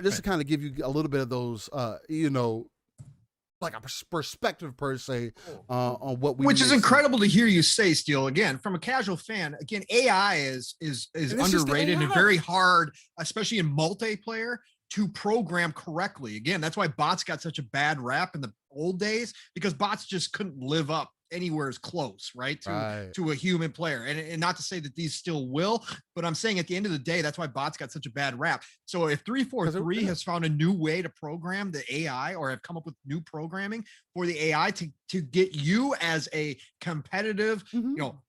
Just to kind of give you a little bit of those, like a perspective per se on what we. Which is incredible to hear you say, Steele. Again, from a casual fan, again, AI is underrated and very hard, especially in multiplayer, to program correctly. Again, that's why bots got such a bad rap in the old days, because bots just couldn't live up anywhere as close, right, to a human player. And not to say that these still will, but I'm saying at the end of the day, that's why bots got such a bad rap. So if 343 has found a new way to program the AI, or have come up with new programming for the AI to get you as a competitive,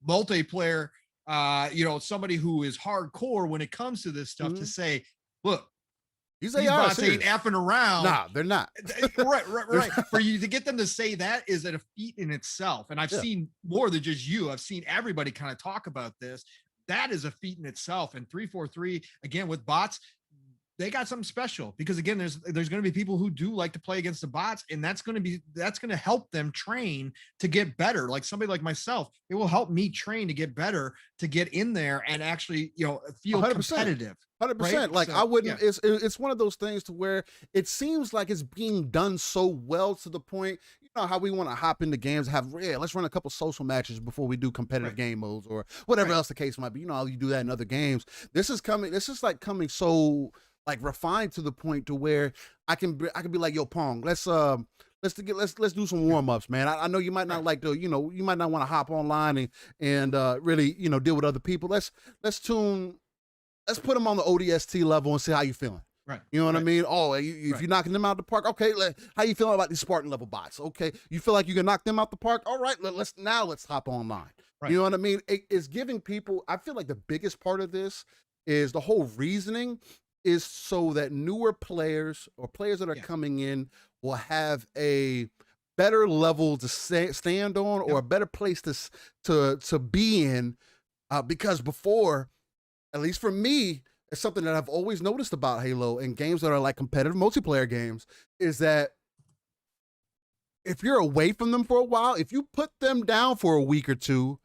multiplayer, somebody who is hardcore when it comes to this stuff, to say, look, these bots ain't effing around. Nah, they're not. Right. For you to get them to say that is a feat in itself. And I've seen more than just you. I've seen everybody kind of talk about this. That is a feat in itself. And 343, again, with bots, they got something special, because again, there's going to be people who do like to play against the bots, and that's going to help them train to get better. Like somebody like myself, it will help me train to get better, to get in there and actually, feel 100%. Competitive. 100%. Right? Like, so, I wouldn't. Yeah. It's one of those things to where it seems like it's being done so well to the point. You know how we want to hop into games, let's run a couple social matches before we do competitive game modes or whatever else the case might be. You know how you do that in other games. This is coming so like refined to the point to where I can be like, yo, Pong, let's do some warm-ups, man. I know you might not like to, you might not want to hop online and really, deal with other people. Let's put them on the ODST level and see how you feeling. Right. You know what I mean? Oh, if you're knocking them out the park, okay. How you feeling about these Spartan level bots? Okay, you feel like you can knock them out the park? All right, let's hop online. Right. You know what I mean? It's giving people. I feel like the biggest part of this is the whole reasoning is so that newer players or players that are coming in will have a better level to stand on or a better place to be in, because before, at least for me, it's something that I've always noticed about Halo and games that are like competitive multiplayer games, is that if you're away from them for a while, if you put them down for a week or two,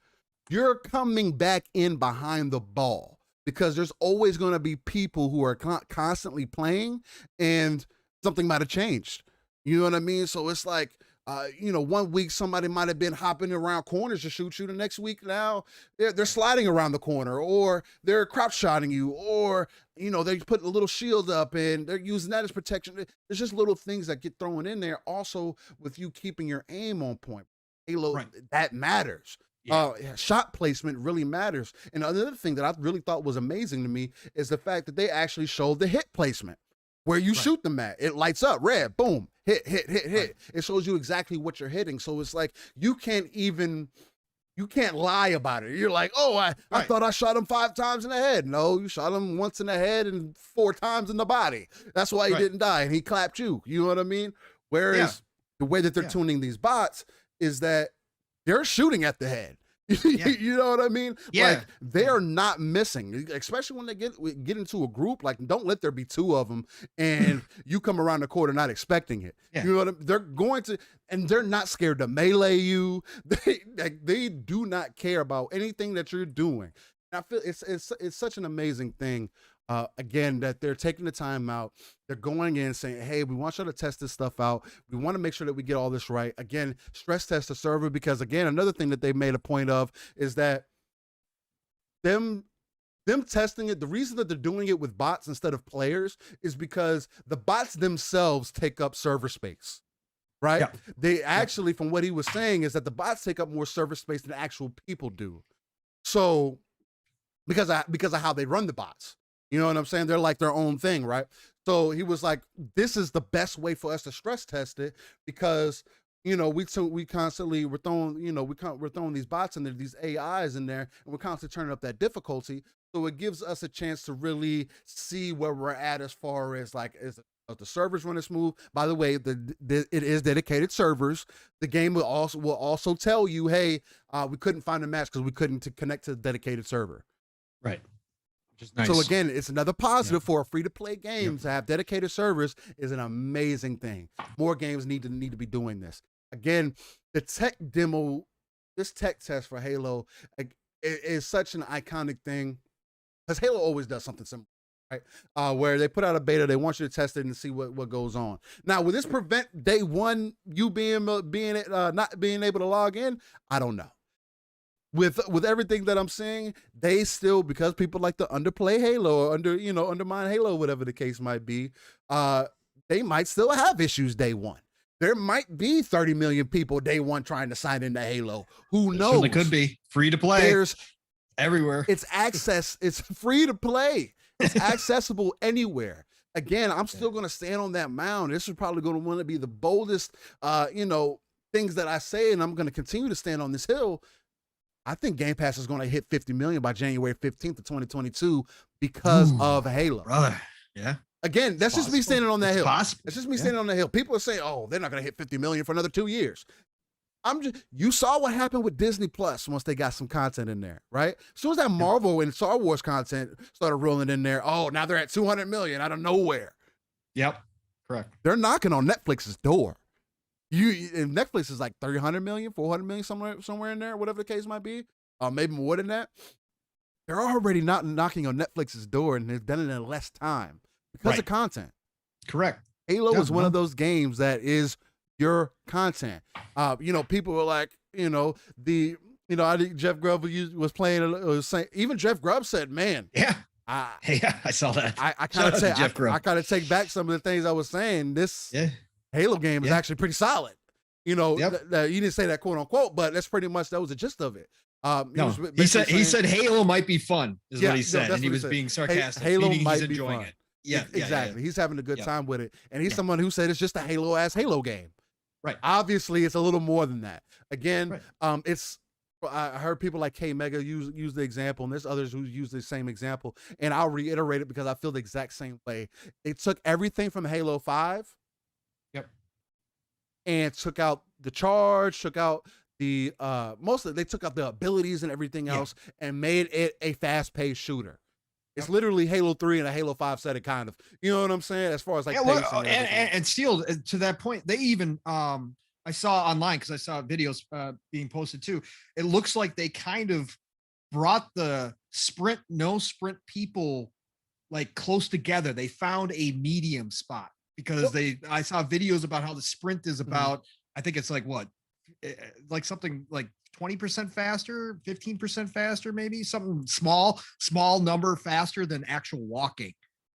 you're coming back in behind the ball, because there's always going to be people who are constantly playing and something might have changed. You know what I mean? So it's like, 1 week somebody might have been hopping around corners to shoot you. The next week now they're sliding around the corner, or they're crouch shotting you, or, they put a little shield up and they're using that as protection. There's just little things that get thrown in there. Also, with you keeping your aim on point, Halo, that matters. Shot placement really matters. And another thing that I really thought was amazing to me is the fact that they actually showed the hit placement where you shoot them at. It lights up red, boom, hit. It shows you exactly what you're hitting. So it's like you can't even you can't lie about it. You're like, oh, I Right. thought I shot him 5 times in the head. No, you shot him once in the head and 4 times in the body. That's why he Right. didn't die, and he clapped you. You know what I mean? Yeah. Whereas the way that they're Yeah. tuning these bots is that they're shooting at the head. Yeah. You know what I mean? Yeah. Like they are not missing, especially when they get into a group. Like, don't let there be 2 of them, and you come around the corner not expecting it. Yeah. You know what I mean? They're going to, and they're not scared to melee you. They do not care about anything that you're doing. And I feel it's such an amazing thing. Again, that they're taking the time out. They're going in saying, hey, we want you to test this stuff out. We want to make sure that we get all this right. Again, stress test the server, because again, another thing that they made a point of is that them testing it, the reason that they're doing it with bots instead of players is because the bots themselves take up server space. Right? Yeah. They actually, from what he was saying, is that the bots take up more server space than actual people do. So because of how they run the bots. You know what I'm saying? They're like their own thing, right? So he was like, this is the best way for us to stress test it, because we constantly we're throwing these bots in there, these AIs in there, and we're constantly turning up that difficulty. So it gives us a chance to really see where we're at as far as like is the servers running smooth. By the way, it is dedicated servers. The game will also tell you, hey, we couldn't find a match because we couldn't connect to the dedicated server. Right. Which is nice. So again, it's another positive for a free-to-play game to have dedicated servers is an amazing thing. More games need to be doing this. Again, the tech demo, this tech test for Halo is such an iconic thing, because Halo always does something similar, right? Where they put out a beta, they want you to test it and see what goes on. Now, will this prevent day one you not being able to log in? I don't know. With everything that I'm seeing, they still, because people like to underplay Halo or undermine Halo, whatever the case might be, they might still have issues day one. There might be 30 million people day one trying to sign into Halo. Who knows? It could be free to play. There's everywhere. It's access. It's free to play. It's accessible anywhere. Again, I'm still going to stand on that mound. This is probably going to want to be the boldest, things that I say, and I'm going to continue to stand on this hill. I think Game Pass is going to hit 50 million by January 15th of 2022 because of Halo. Brother, yeah. Again, that's just me standing on that hill. Possible. That's just me standing on the hill. People are saying, oh, they're not going to hit 50 million for another 2 years. You saw what happened with Disney Plus once they got some content in there, right? As soon as that Marvel and Star Wars content started rolling in there, oh, now they're at 200 million out of nowhere. Yep, correct. They're knocking on Netflix's door. And Netflix is like 300 million, 400 million, somewhere in there, whatever the case might be, maybe more than that. They're already not knocking on Netflix's door, and they've done it in less time because of content. Correct. Halo is one of those games that is your content. People were like, I think Jeff Grubb was playing, even Jeff Grubb said, man. Yeah. I saw that. I kind of take back some of the things I was saying. This Halo game is actually pretty solid. You didn't say that quote unquote, but that's pretty much, that was the gist of it. He said Halo might be fun, is what he said, and he was being sarcastic. Halo might he's be enjoying fun. it. Yeah, exactly. He's having a good time with it, and he's someone who said it's just a Halo-ass Halo game. Right. Obviously, it's a little more than that. Again, I heard people like K Mega use the example, and there's others who use the same example, and I'll reiterate it because I feel the exact same way. It took everything from Halo 5. And took out the charge, took out the they took out the abilities and everything else, and made it a fast-paced shooter. It's literally Halo 3 and a Halo 5 setting, kind of. You know what I'm saying? As far as like and Steel, to that point, they even I saw online, because I saw videos being posted too. It looks like they kind of brought the no sprint people like close together. They found a medium spot, because I saw videos about how the sprint is about, I think it's like like something like 20% faster, 15% faster, maybe something small number faster than actual walking.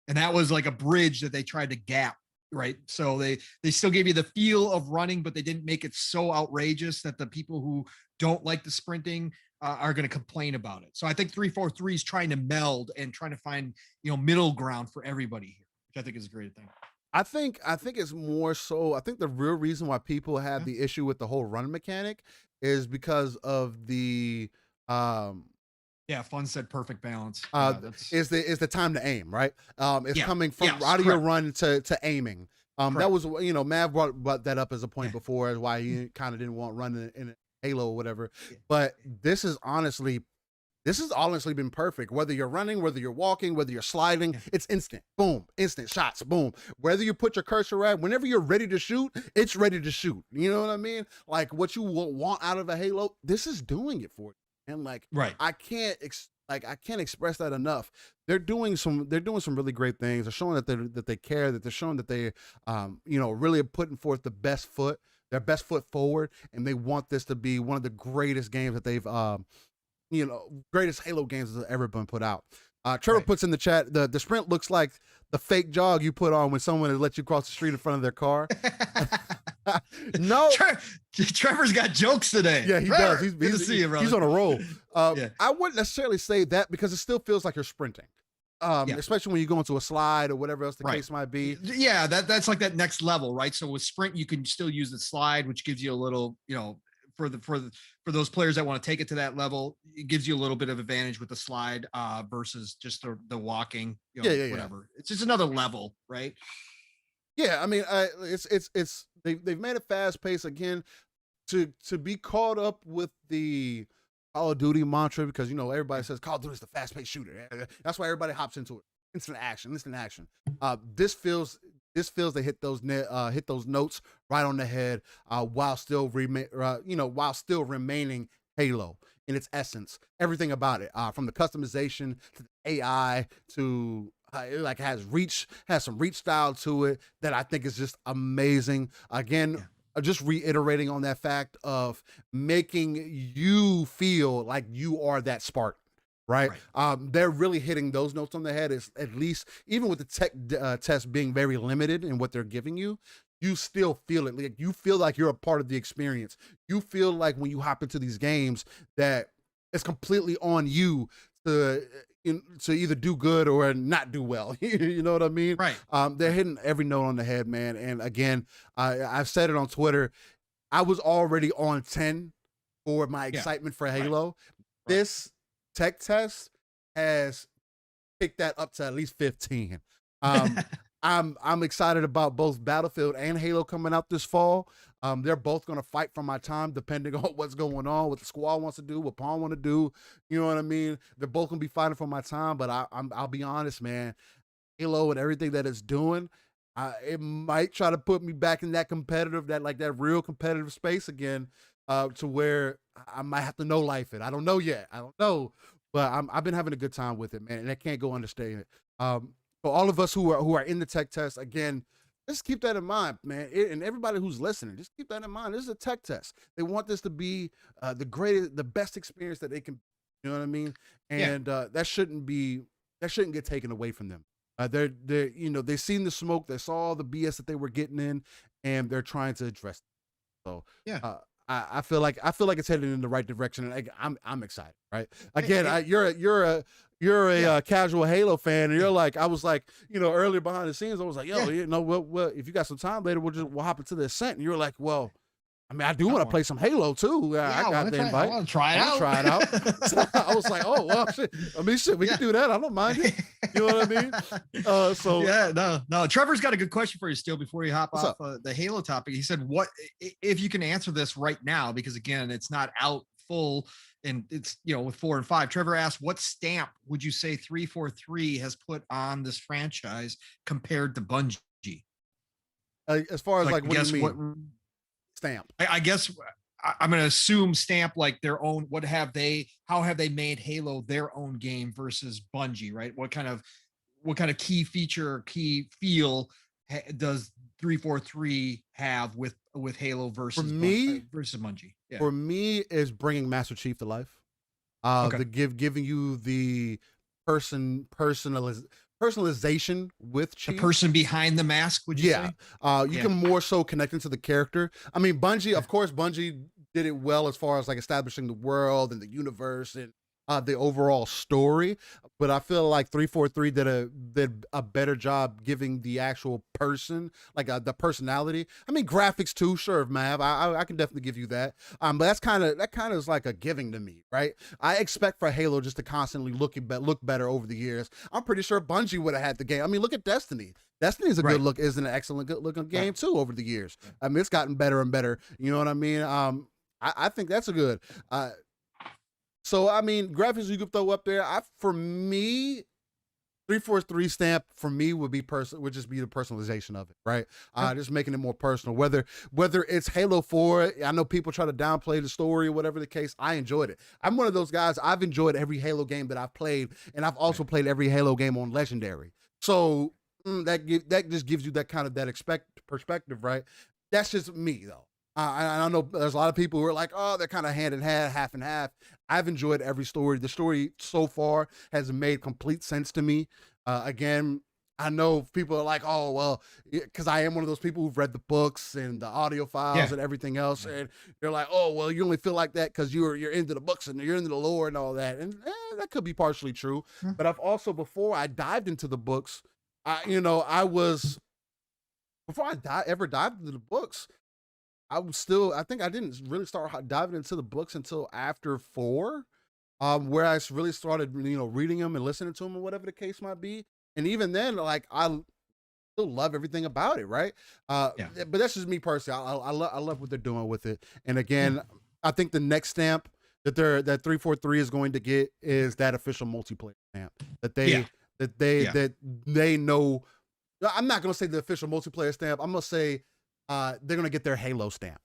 And that was like a bridge that they tried to gap, right? So they still gave you the feel of running, but they didn't make it so outrageous that the people who don't like the sprinting are going to complain about it. So I think 343 is trying to meld and trying to find, middle ground for everybody here, which I think is a great thing. I think it's more so, I think the real reason why people have the issue with the whole run mechanic is because of the Yeah, fun said perfect balance. uh Yeah, that's is the time to aim, right? It's yeah. coming from Yes, out of your correct. run to aiming. That Correct. was, Mav brought that up as a point Yeah. before, as why he kind of didn't want running in Halo or whatever. Yeah. But this has honestly been perfect. Whether you're running, whether you're walking, whether you're sliding, Yeah. it's instant. Boom, instant shots. Boom. Whether you put your cursor at, whenever you're ready to shoot, it's ready to shoot. You know what I mean? Like what you want out of a Halo, this is doing it for you. And like Right. I can't express that enough. They're doing some really great things. They're showing that they care, that they're showing that they really are putting forth their best foot forward, and they want this to be one of the greatest games that they've greatest Halo games that have ever been put out. Trevor Right. puts in the chat, the sprint looks like the fake jog you put on when someone has let you cross the street in front of their car. No. Trevor's got jokes today. Yeah, he Trevor, does. good to see you, brother. He's on a roll. Yeah. I wouldn't necessarily say that because it still feels like you're sprinting. Especially when you go into a slide or whatever else the Right. case might be. Yeah, that's like that next level, right? So with sprint, you can still use the slide, which gives you a little, for those players that want to take it to that level, it gives you a little bit of advantage with the slide versus just the walking, Yeah. whatever. It's just another level, right? Yeah, I mean, they've made it fast paced again to be caught up with the Call of Duty mantra, because everybody says Call of Duty is the fast paced shooter. That's why everybody hops into it. Instant action. This feels they hit those notes right on the head, while still remaining Halo in its essence. Everything about it, from the customization to the AI to it has some reach style to it that I think is just amazing. Again, just reiterating on that fact of making you feel like you are that Spartan. Right. They're really hitting those notes on the head. Is at least, even with the tech test being very limited in what they're giving you, you still feel it. Like you feel like you're a part of the experience. You feel like when you hop into these games that it's completely on you to either do good or not do well. You know what I mean? Right. They're hitting every note on the head, man. And again, I've said it on Twitter. I was already on 10 for my excitement for Halo. Right. This tech test has picked that up to at least 15. I'm excited about both Battlefield and Halo coming out this fall. They're both going to fight for my time, depending on what's going on, what the squad wants to do, what Paul want to do. You know what I mean? They're both going to be fighting for my time, but I'll be honest, man. Halo and everything that it's doing, it might try to put me back in that that real competitive space again, to where I might have to know life it. I don't know yet. I don't know, but I've been having a good time with it, man, and I can't go understating it. For all of us who are in the tech test, again, just keep that in mind, man. And everybody who's listening, just keep that in mind. This is a tech test. They want this to be the best experience that they can. You know what I mean? And that shouldn't get taken away from them. They've seen the smoke, they saw the BS that they were getting in, and they're trying to address it. So I feel like it's headed in the right direction, and I'm excited. Right? Again, you're a casual Halo fan, and you're like, I was like, earlier behind the scenes, I was like, well, if you got some time later, we'll hop into the Ascent. And you're like, well, I mean, I do want to play some Halo too. I got the invite. I want to try it out. So I was like, oh well, shit. I mean, shit, we can do that. I don't mind it. You know what I mean? No. Trevor's got a good question for you still before you hop What's off the Halo topic. He said, "What if you can answer this right now? Because again, it's not out full, and it's with 4 and 5." Trevor asked, "What stamp would you say 343 has put on this franchise compared to Bungie?" As far as what do you mean? Stamp. I guess I'm going to assume stamp like their own. How have they made Halo their own game versus Bungie? Right? What kind of key feature, key feel does 343 have with Halo versus Bungie? Yeah. For me, is bringing Master Chief to life. Giving you the personalization with Chief. The person behind the mask, would you say? You can more so connect into the character. I mean, Bungie, of course, Bungie did it well as far as like establishing the world and the universe and the overall story, but I feel like 343 did a better job giving the actual person, like the personality. I mean, graphics too, sure, Mav. I can definitely give you that. But that kind of is like a giving to me, right? I expect for Halo just to constantly look better over the years. I'm pretty sure Bungie would have had the game. I mean, look at Destiny. Destiny is a good look, is an excellent good looking game too over the years. I mean, it's gotten better and better. You know what I mean? I think that's a good. So I mean, graphics you could throw up there. For me, 343 stamp for me would just be the personalization of it, right? Just making it more personal. Whether it's Halo 4, I know people try to downplay the story or whatever the case. I enjoyed it. I'm one of those guys. I've enjoyed every Halo game that I've played, and I've also played every Halo game on Legendary. So that just gives you that kind of perspective, right? That's just me though. I know there's a lot of people who are like, oh, they're kind of hand in hand, half and half. I've enjoyed every story. The story so far has made complete sense to me. Again, I know people are like, oh, well, because I am one of those people who've read the books and the audio files and everything else. And they're like, oh, well, you only feel like that because you're into the books and you're into the lore and all that. And that could be partially true. But I've also, before I dived into the books, before I ever dived into the books, I think I didn't really start diving into the books until after 4, where I really started, reading them and listening to them or whatever the case might be. And even then, like, I still love everything about it, right? But that's just me personally. I love what they're doing with it. And again, I think the next stamp that 343 is going to get is that official multiplayer stamp that they know. I'm not gonna say the official multiplayer stamp. I'm gonna say they're gonna get their Halo stamp.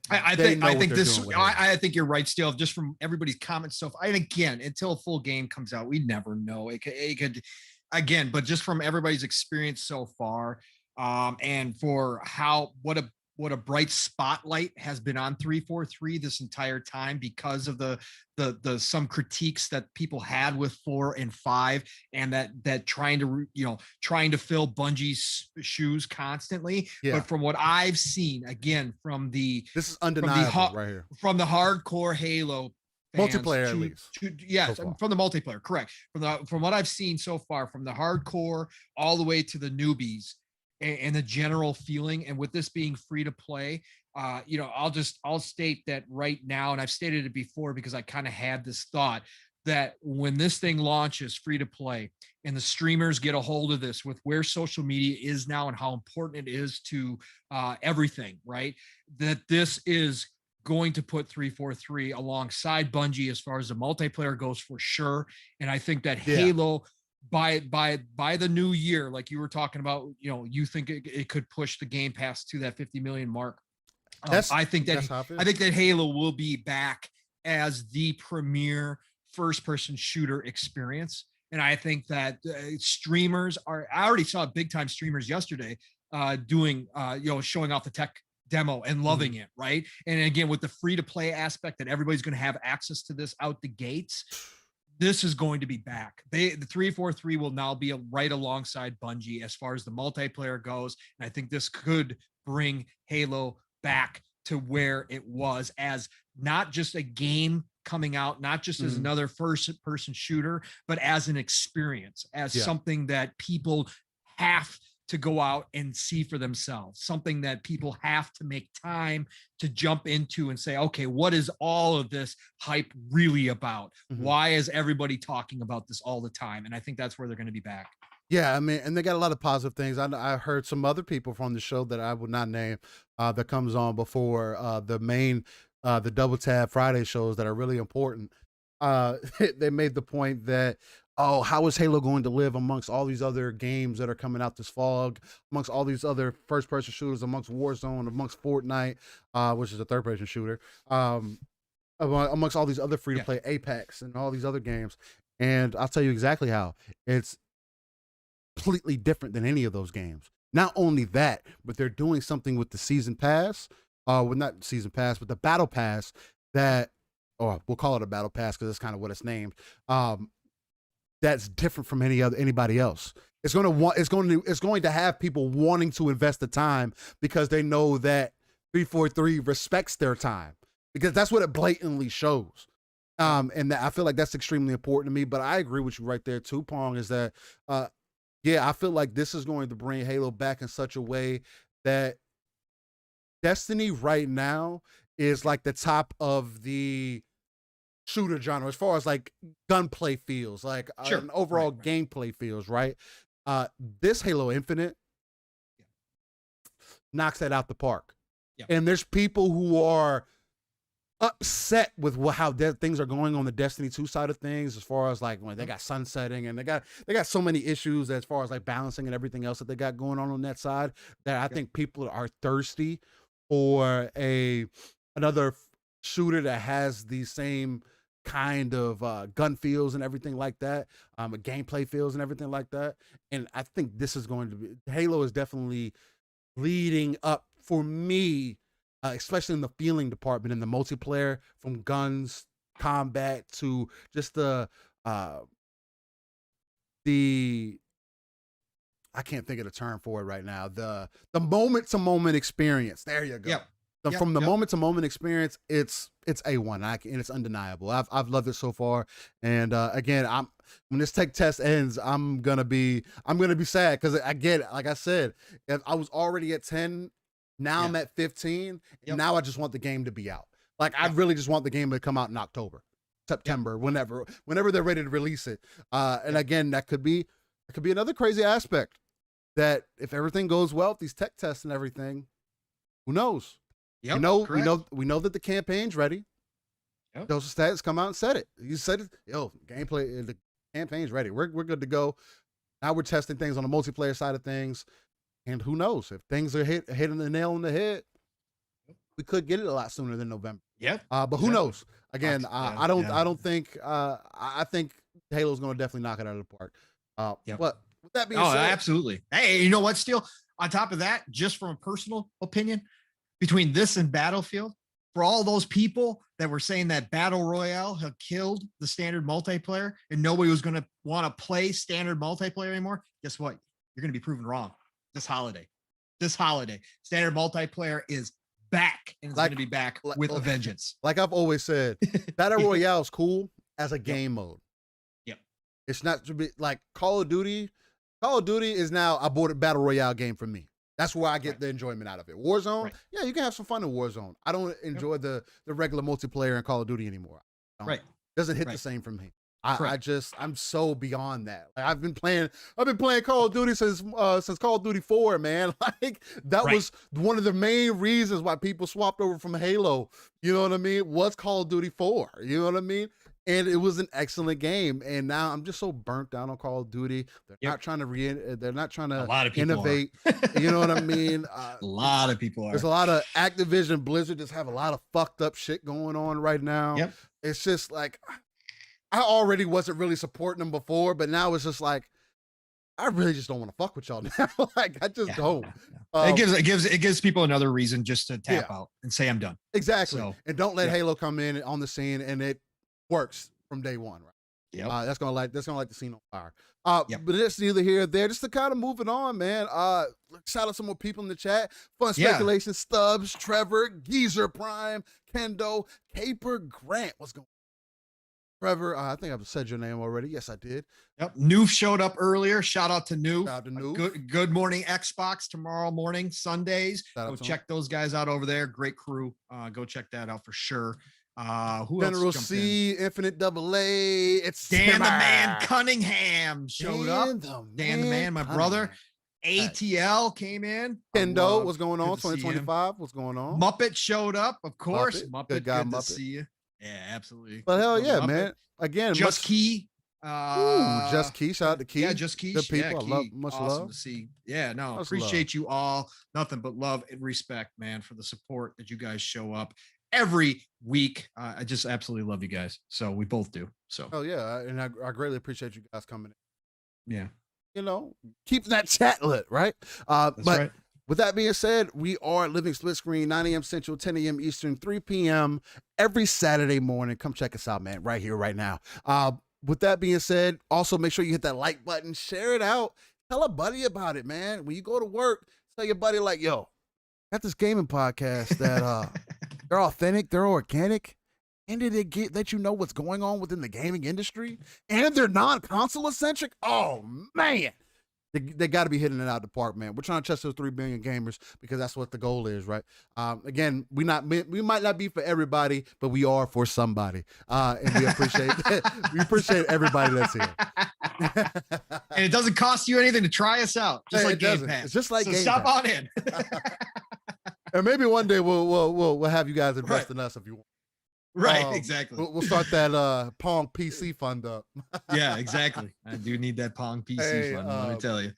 I think you're right, Steele. Just from everybody's comments so far, and again, until a full game comes out, we never know. It could again, but just from everybody's experience so far, and for what a bright spotlight has been on 343 this entire time because of the some critiques that people had with 4 and 5, and that trying to fill Bungie's shoes constantly. But from what I've seen, again, this is undeniable right here, from the hardcore Halo fans, multiplayer at least. From the multiplayer, correct. From what I've seen so far, from the hardcore all the way to the newbies, and the general feeling, and with this being free to play, I'll state that right now, and I've stated it before because I kind of had this thought that when this thing launches free to play and the streamers get a hold of this, with where social media is now and how important it is to everything, right? That this is going to put 343 alongside Bungie as far as the multiplayer goes, for sure. And I think that Halo, by the new year, like you were talking about, you think it could push the Game Pass to that 50 million mark. I think that Halo will be back as the premier first-person shooter experience, and I think that streamers are. I already saw big time streamers yesterday doing showing off the tech demo and loving it, right? And again, with the free-to-play aspect that everybody's going to have access to this out the gates, this is going to be back. The 343 will now be right alongside Bungie as far as the multiplayer goes. And I think this could bring Halo back to where it was, as not just a game coming out, not just as another first-person shooter, but as an experience, as something that people have to go out and see for themselves, something that people have to make time to jump into and say, okay, what is all of this hype really about? Why is everybody talking about this all the time? And I think that's where they're going to be back. Yeah, I mean, and they got a lot of positive things. I heard some other people from the show that I would not name that comes on before the Double Tab Friday shows that are really important. They made the point that, oh, how is Halo going to live amongst all these other games that are coming out this fall, amongst all these other first-person shooters, amongst Warzone, amongst Fortnite, which is a third-person shooter, amongst all these other free-to-play Apex and all these other games. And I'll tell you exactly how. It's completely different than any of those games. Not only that, but they're doing something with the season pass, not season pass, but the battle pass or we'll call it a battle pass because that's kind of what it's named. That's different from anybody else. It's going to have people wanting to invest the time because they know that 343 respects their time, because that's what it blatantly shows. And I feel like that's extremely important to me. But I agree with you right there too, Pong. Is that yeah, I feel like this is going to bring Halo back in such a way that Destiny right now is like the top of the shooter genre as far as like gunplay feels, like Sure. an overall Right. gameplay feels, right? This Halo Infinite knocks that out the park. Yeah. And there's people who are upset with how things are going on the Destiny 2 side of things, as far as like when they got sunsetting and they got so many issues as far as like balancing and everything else that they got going on that side, that I think people are thirsty for another shooter that has the same kind of gun feels and everything like that, gameplay feels and everything like that. And I think this is going to be, Halo is definitely leading up for me, especially in the feeling department, in the multiplayer, from guns, combat, to just the I can't think of the term for it right now. The moment to moment experience. There you go. From the moment to moment experience, it's A1, and it's undeniable. I've loved it so far. And again, when this tech test ends, I'm gonna be sad, because again, like I said, if I was already at 10, now I'm at 15. And now I just want the game to be out. Like I really just want the game to come out in October, September, whenever they're ready to release it. And again, that could be another crazy aspect, that if everything goes well with these tech tests and everything, who knows? Yep, we know that the campaign's ready. Yep. Those stats come out and said it. You said it. Yo, gameplay, the campaign's ready. We're good to go. Now we're testing things on the multiplayer side of things, and who knows, if things are hitting the nail on the head, we could get it a lot sooner than November. Yeah. But who knows? Again, I don't think. I think Halo's going to definitely knock it out of the park. But with that being said, absolutely. Hey, you know what? Still, on top of that, just from a personal opinion, between this and Battlefield, for all those people that were saying that Battle Royale had killed the standard multiplayer and nobody was going to want to play standard multiplayer anymore, guess what? You're going to be proven wrong this holiday. Standard multiplayer is back, and it's going to be back with a vengeance. Like I've always said, Battle Royale is cool as a game mode. Yep. It's not to be like Call of Duty. Call of Duty is now a Battle Royale game for me. That's where I get the enjoyment out of it. Warzone, yeah, you can have some fun in Warzone. I don't enjoy the regular multiplayer in Call of Duty anymore. Doesn't hit the same for me. I'm so beyond that. Like I've been playing Call of Duty since Call of Duty 4, man. Like that was one of the main reasons why people swapped over from Halo. You know what I mean? Was Call of Duty 4. You know what I mean? And it was an excellent game. And now I'm just so burnt down on Call of Duty. They're not trying to they're not trying to innovate. You know what I mean? A lot of people are. There's a lot of Activision Blizzard just have a lot of fucked up shit going on right now. Yep. It's just like, I already wasn't really supporting them before, but now it's just like, I really just don't want to fuck with y'all now. Like I just don't. It gives people another reason just to tap out and say I'm done. Exactly. So, and don't let Halo come in on the scene and it works from day one, right? Yeah. That's gonna light the scene on fire. But it's neither here nor there. Just to kind of move it on, man. Shout out some more people in the chat. Fun Speculation, Stubbs, Trevor, Geezer Prime, Kendo, Caper, Grant. What's going on? Trevor, I think I've said your name already. Yes, I did. Yep. Noof showed up earlier. Shout out to Noof. Shout out to Noof. Good morning, Xbox tomorrow morning, Sundays. Go check those guys out over there. Great crew. Go check that out for sure. Who General else C, Infinite AA. It's Dan Simmer. the Man Cunningham showed up. Dan the Man, my brother. ATL came in. Kendo, what's going on? 2025, what's going on? Muppet showed up, of course. Muppet, good guy, good Muppet. to see you. Yeah, absolutely. But hell yeah, Muppet. man. Again, Just Key. Just Key. Shout out to Key. Yeah, Just Key. Good people. Yeah, I love much awesome love to see. Yeah, no, much appreciate you all. Nothing but love and respect, man, for the support that you guys show up every week. I just absolutely love you guys. So we both do. So oh yeah, and I greatly appreciate you guys coming in. Yeah. You know, keep that chat lit, right? That's but right. With that being said, we are Living Split Screen, 9 a.m. Central, 10 a.m. Eastern, 3 p.m. every Saturday morning. Come check us out, man, right here, right now. With that being said, also make sure you hit that like button, share it out, tell a buddy about it, man. When you go to work, tell your buddy like, yo, got this gaming podcast that they're authentic, they're organic, and did it get that what's going on within the gaming industry, and they're non-console centric. Oh man, they got to be hitting it out of the park, man. We're trying to touch those 3 billion gamers because that's what the goal is, right? Again, we might not be for everybody, but we are for somebody, and we appreciate we appreciate everybody that's here. And it doesn't cost you anything to try us out, just like Game Pass. It's just like Game stop Pass. on in. And maybe one day we'll have you guys invest in us if you want. Right, exactly. We'll start that Pong PC fund up. Yeah, exactly. I do need that Pong PC fund. Let me tell you.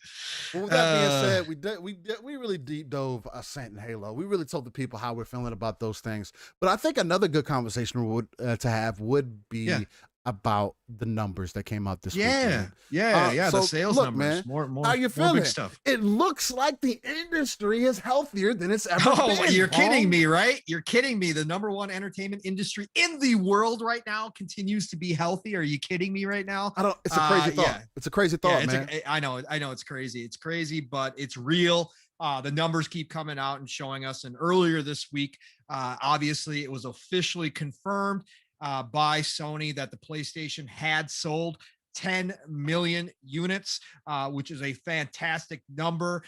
Well, with that being said, we really deep dove Ascent and Halo. We really told the people how we're feeling about those things. But I think another good conversation would to have would be about the numbers that came out this week. So, the sales numbers. Man, more how you feeling? Big stuff. It looks like the industry is healthier than it's ever been. Oh, you're kidding me, right? You're kidding me. The number one entertainment industry in the world right now continues to be healthy. Are you kidding me right now? It's a crazy thought. Yeah. It's a crazy thought, man. I know it's crazy. It's crazy, but it's real. The numbers keep coming out and showing us. And earlier this week, obviously, it was officially confirmed by Sony that the PlayStation had sold 10 million units, which is a fantastic number.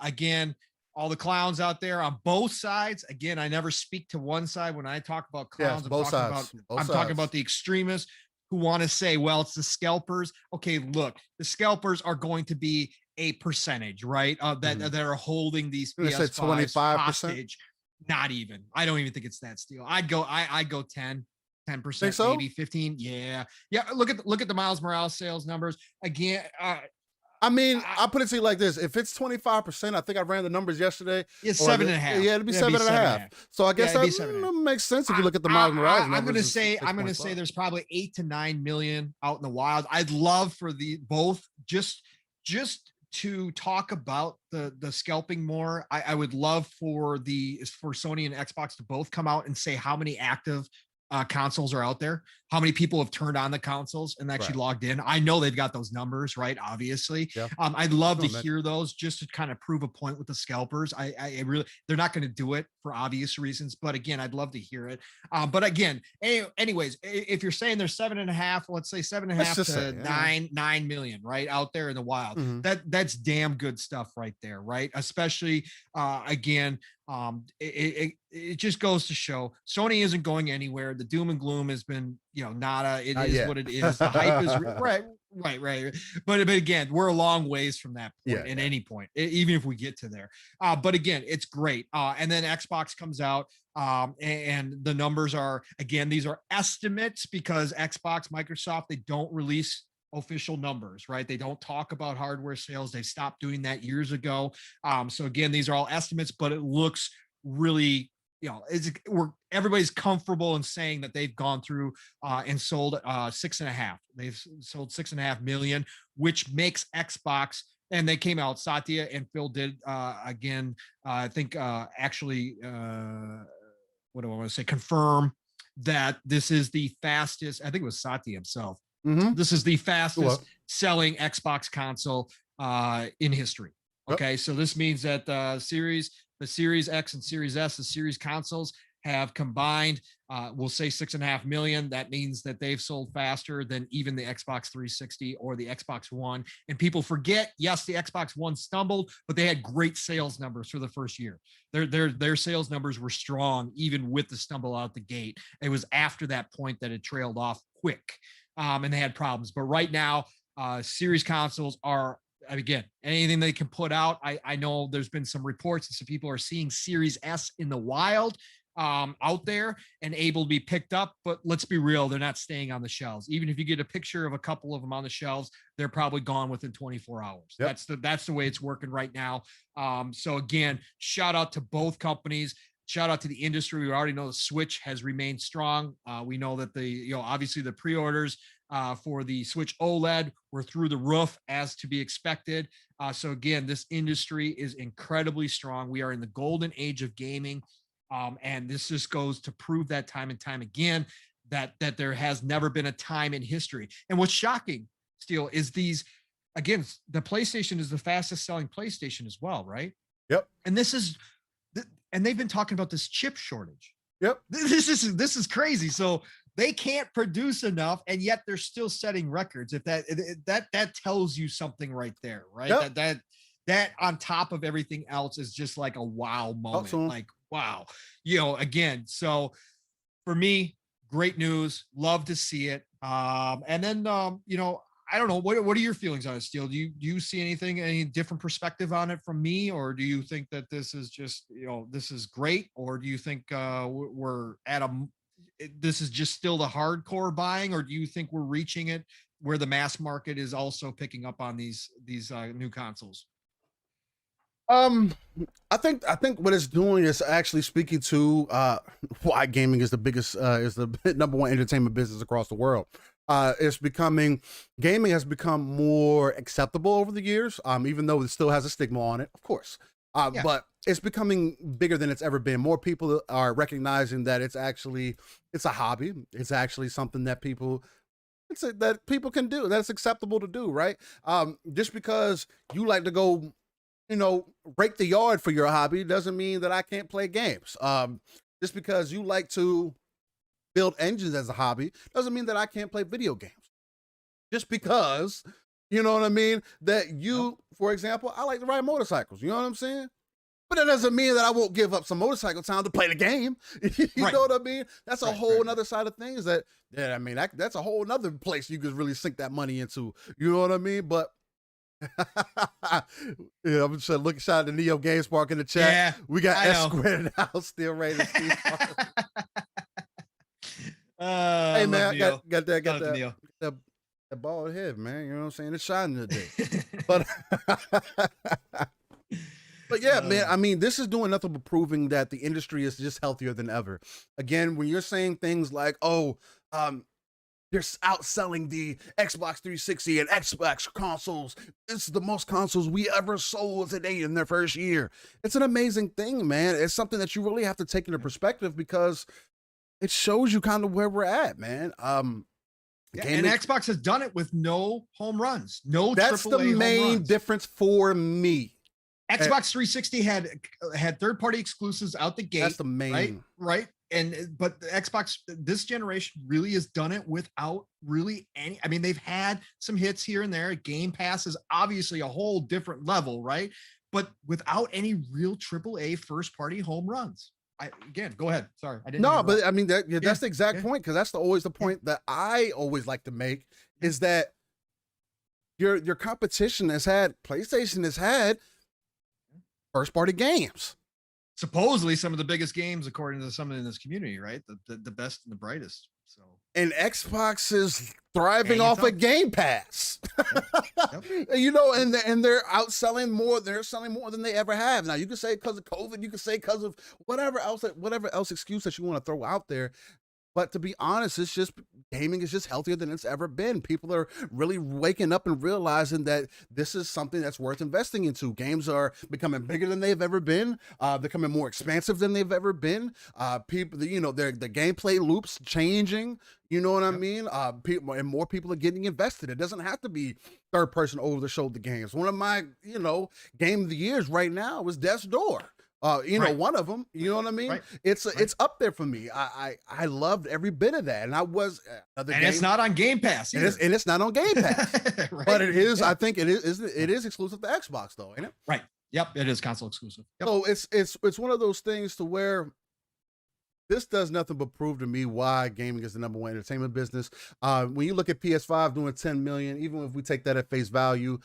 Again, all the clowns out there on both sides. Again, I never speak to one side when I talk about clowns. I'm talking about the extremists who want to say, well, it's the scalpers. Okay, look, the scalpers are going to be a percentage, right? That are holding these PS5s hostage. Not even. I don't even think it's that steal. I'd go 10%, so? maybe 15. Yeah. Look at the Miles Morales sales numbers again. I mean, I'll put it to you like this. If it's 25%, I think I ran the numbers yesterday. It's 7.5. Yeah, it'd be 7.5. So I guess that makes sense if you look at the Miles Morales numbers. I'm gonna say there's probably 8 to 9 million out in the wild. I'd love for both just to talk about the scalping more. I would love for Sony and Xbox to both come out and say how many active consoles are out there, how many people have turned on the consoles and actually logged in. I know they've got those numbers, right? Obviously. I'd love to hear those just to kind of prove a point with the scalpers. I really, they're not going to do it for obvious reasons, but again, I'd love to hear it. But again, anyways, if you're saying there's 7.5, let's say 7.5 to 9 million, right, out there in the wild, that's damn good stuff right there, right? Especially again, it just goes to show Sony isn't going anywhere. The doom and gloom has been, nada. It is what it is. The hype is right. But again, we're a long ways from that point at any point, even if we get to there. But again, it's great. And then Xbox comes out and the numbers are, again, these are estimates because Xbox, Microsoft, they don't release official numbers, right? They don't talk about hardware sales. They stopped doing that years ago. So again, these are all estimates, but it looks really, everybody's comfortable in saying that they've gone through and sold 6.5. They've sold 6.5 million, which makes Xbox, and they came out, Satya and Phil did again, I think actually, what do I want to say? Confirm that this is the fastest, I think it was Satya himself. This is the fastest selling Xbox console in history. Okay, so this means that the Series X and Series S, the Series consoles have combined, we'll say 6.5 million. That means that they've sold faster than even the Xbox 360 or the Xbox One. And people forget, yes, the Xbox One stumbled, but they had great sales numbers for the first year. Their sales numbers were strong, even with the stumble out the gate. It was after that point that it trailed off quick. And they had problems. But right now, series consoles are, again, anything they can put out. I know there's been some reports and some people are seeing Series S in the wild out there and able to be picked up. But let's be real, they're not staying on the shelves. Even if you get a picture of a couple of them on the shelves, they're probably gone within 24 hours. That's the way it's working right now. So again, shout out to both companies. Shout out to the industry. We already know the Switch has remained strong. We know that obviously the pre-orders for the Switch OLED were through the roof as to be expected. So again, this industry is incredibly strong. We are in the golden age of gaming. And this just goes to prove that time and time again that there has never been a time in history. And what's shocking, Steele, is again, the PlayStation is the fastest selling PlayStation as well, right? Yep. And and they've been talking about this chip shortage. Yep. This is crazy. So they can't produce enough, and yet they're still setting records. If that tells you something right there, right? Yep. That on top of everything else is just like a wow moment. Soon. Like, wow, again. So for me, great news. Love to see it. And then I don't know. What are your feelings on it, Steele? Do you see any different perspective on it from me, or do you think that this is just this is great, or do you think we're at this is just still the hardcore buying, or do you think we're reaching it where the mass market is also picking up on these new consoles? Um, I think what it's doing is actually speaking to why gaming is the biggest is the number one entertainment business across the world. It's becoming Gaming has become more acceptable over the years. Even though it still has a stigma on it, of course. Yeah. But it's becoming bigger than it's ever been. More people are recognizing that it's a hobby. It's actually something that that people can do. That's acceptable to do, right? Just because you like to go rake the yard for your hobby doesn't mean that I can't play games. Just because you like to build engines as a hobby doesn't mean that I can't play video games. Just because, you know what I mean, that for example, I like to ride motorcycles. You know what I'm saying? But that doesn't mean that I won't give up some motorcycle time to play the game. You know what I mean? That's a whole nother side of things that's a whole nother place you could really sink that money into. You know what I mean? But yeah, I'm just looking shout out to Neo Games Park in the chat. Yeah, we got S squared out still ready to see. Hey man, I got that bald head, man. You know what I'm saying? It's shining today. But but yeah, man, I mean, this is doing nothing but proving that the industry is just healthier than ever. Again, when you're saying things like, they're outselling the Xbox 360 and Xbox consoles. This is the most consoles we ever sold today in their first year. It's an amazing thing, man. It's something that you really have to take into perspective because it shows you kind of where we're at, man. And Xbox has done it with no home runs, no That's AAA the main difference for me. Xbox 360 had third-party exclusives out the gate. That's the main right. But the Xbox this generation really has done it without really any. I mean, they've had some hits here and there. Game Pass is obviously a whole different level, right? But without any real AAA first-party home runs. Again, go ahead. Sorry, I didn't. No, but I mean that's the exact point, because that's always the point that I always like to make is that your competition PlayStation has had first party games. Supposedly some of the biggest games, according to someone in this community, right? The best and the brightest. So, and Xbox is thriving off of Game Pass. Yep. And they're outselling more. They're selling more than they ever have. Now you can say because of COVID, you can say because of whatever else excuse that you want to throw out there. But to be honest, it's just gaming is just healthier than it's ever been. People are really waking up and realizing that this is something that's worth investing into. Games are becoming bigger than they've ever been, becoming more expansive than they've ever been. People, the gameplay loops changing. You know what I mean? People and more people are getting invested. It doesn't have to be third person over the shoulder games. One of my, game of the years right now was Death's Door. One of them, you know what I mean? Right. It's up there for me. I loved every bit of that. And I was, it's not on Game Pass either. And it's not on Game Pass, right? But it is, I think it is exclusive to Xbox though, ain't it? Right. Yep. It is console exclusive. Yep. So it's one of those things to where this does nothing but prove to me why gaming is the number one entertainment business. When you look at PS5 doing 10 million, even if we take that at face value,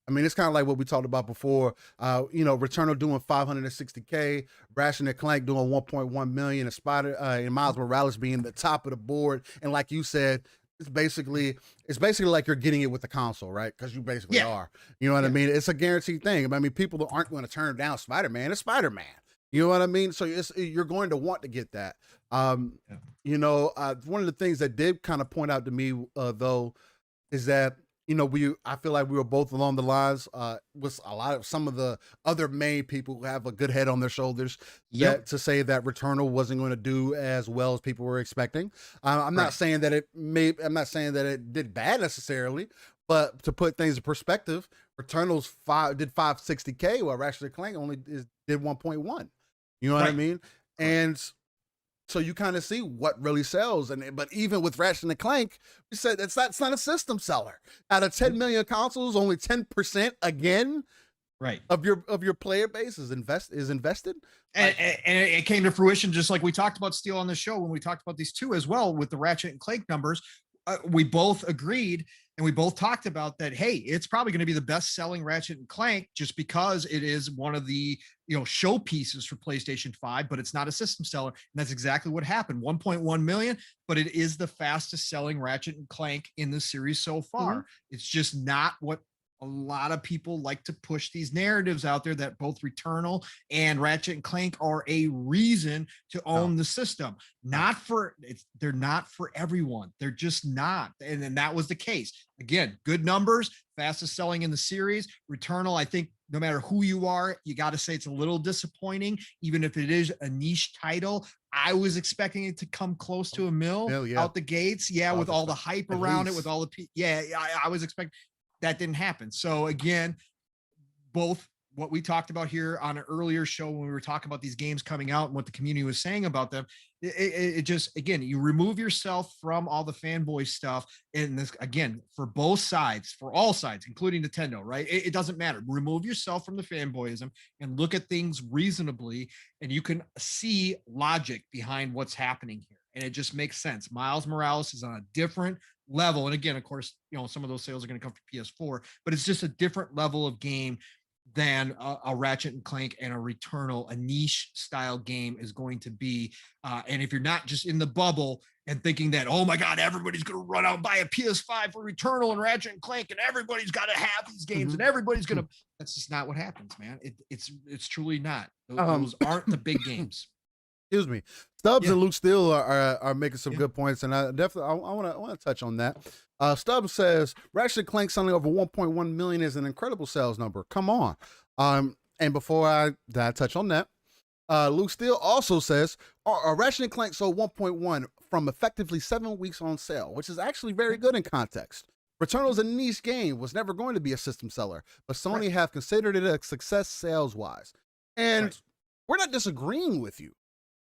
I mean, it's kind of like what we talked about before. Returnal doing 560K, Ratchet and Clank doing 1.1 million, and Miles Morales being the top of the board. And like you said, it's basically like you're getting it with the console, right? Because you basically are. You know what I mean? It's a guaranteed thing. I mean, people aren't going to turn down Spider-Man. It's Spider-Man. You know what I mean? So you're going to want to get that. One of the things that did kind of point out to me, though, is that I feel like we were both along the lines with some of the other main people who have a good head on their shoulders to say that Returnal wasn't going to do as well as people were expecting. I'm not saying that it did bad necessarily, but to put things in perspective, Returnal's did 560K while Ratchet and Clank only did 1.1. You know what I mean? And so you kind of see what really sells. But even with Ratchet and Clank, we said it's not a system seller. Out of 10 million consoles, only 10% again of your player base is invested. And it came to fruition, just like we talked about Steel on the show when we talked about these two as well with the Ratchet and Clank numbers. We both agreed and we both talked about that. Hey, it's probably going to be the best selling Ratchet and Clank just because it is one of the showpieces for PlayStation 5, but it's not a system seller. And that's exactly what happened. 1.1 million, but it is the fastest selling Ratchet and Clank in the series so far. It's just not what a lot of people like to push these narratives out there that both Returnal and Ratchet and Clank are a reason to own the system. They're not for everyone. They're just not. And then that was the case. Again, good numbers, fastest selling in the series. Returnal, I think no matter who you are, you got to say it's a little disappointing, even if it is a niche title. I was expecting it to come close to a mil out the gates. Yeah, with all the hype around it, with all the I was expecting. That didn't happen. So again, both what we talked about here on an earlier show when we were talking about these games coming out and what the community was saying about them, it just, again, you remove yourself from all the fanboy stuff. And this, again, for both sides, for all sides, including Nintendo, right? It doesn't matter. Remove yourself from the fanboyism and look at things reasonably, and you can see logic behind what's happening here. And it just makes sense. Miles Morales is on a different level. And again, of course, some of those sales are going to come from PS4, but it's just a different level of game than a Ratchet and Clank and a Returnal, a niche style game is going to be. And if you're not just in the bubble and thinking that, oh my God, everybody's going to run out and buy a PS5 for Returnal and Ratchet and Clank, and everybody's got to have these games and everybody's going to, that's just not what happens, man. It's truly not. Those aren't the big games. Excuse me. Stubbs and Luke Steele are making some good points, and I definitely I want to touch on that. Stubbs says Ratchet & Clank selling over 1.1 million is an incredible sales number. Come on. And before I touch on that, Luke Steele also says Ratchet & Clank sold 1.1 from effectively 7 weeks on sale, which is actually very good in context. Returnal is a niche game, was never going to be a system seller, but Sony have considered it a success sales-wise. And we're not disagreeing with you.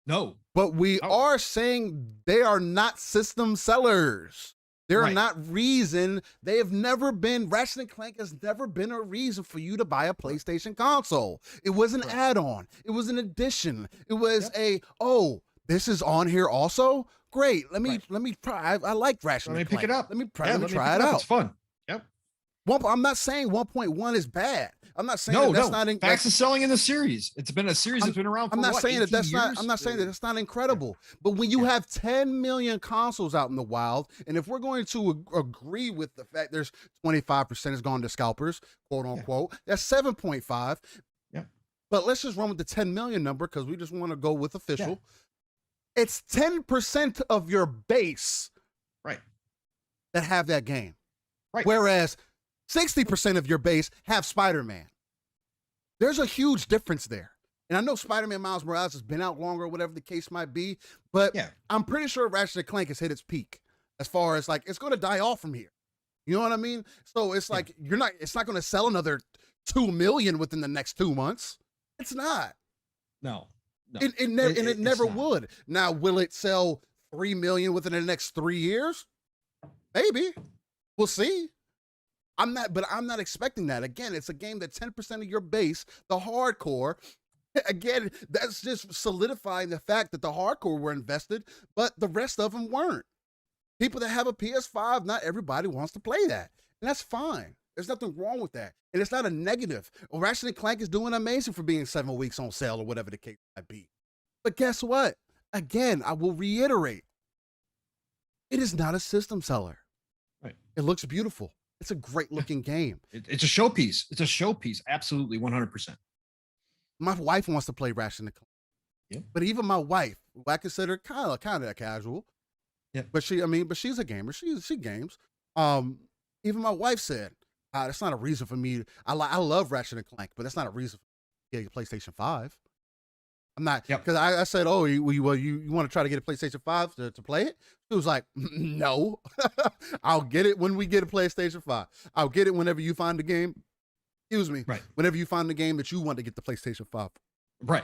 No. But we are saying they are not system sellers. They're not reason. They have never been, Ratchet & Clank has never been a reason for you to buy a PlayStation console. It was an add-on. It was an addition. It was this is on here also? Great. Let me try. I like Ratchet & Clank. Let me pick it up. Let me try it out. It's fun. Yep. I'm not saying 1.1 is bad. I'm not saying that's not fastest selling in the series. It's been a series that's been around for I'm not saying that's not. I'm not saying that that's not incredible. But when you have 10 million consoles out in the wild, and if we're going to agree with the fact there's 25% has gone to scalpers, quote unquote, that's 7.5. Yeah. But let's just run with the 10 million number because we just want to go with official. Yeah. It's 10% of your base, that have that game. Right. Whereas 60% of your base have Spider-Man. There's a huge difference there. And I know Spider-Man Miles Morales has been out longer, whatever the case might be, but I'm pretty sure Ratchet & Clank has hit its peak as far as like, it's going to die off from here. You know what I mean? So it's like, it's not going to sell another 2 million within the next 2 months. It's not. No. It never would. Now, will it sell 3 million within the next 3 years? Maybe. We'll see. I'm not expecting that. Again, it's a game that 10% of your base, the hardcore, again, that's just solidifying the fact that the hardcore were invested, but the rest of them weren't. People that have a PS5, not everybody wants to play that. And that's fine. There's nothing wrong with that. And it's not a negative. Ratchet & Clank is doing amazing for being 7 weeks on sale or whatever the case might be. But guess what? Again, I will reiterate. It is not a system seller. Right. It looks beautiful. It's a great looking game. It's a showpiece. It's a showpiece. Absolutely. 100%. My wife wants to play Ratchet & Clank. Yeah. But even my wife, who I consider kind of casual. Yeah. But she's a gamer. She games. Even my wife said, that's not a reason for me. I love Ratchet & Clank, but that's not a reason for me to get a PlayStation 5. I'm not, because I said, oh, you want to try to get a PlayStation 5 to play it? It was like, no, I'll get it when we get a PlayStation 5. I'll get it whenever you find the game. Excuse me. Right. Whenever you find the game that you want to get the PlayStation 5. Right.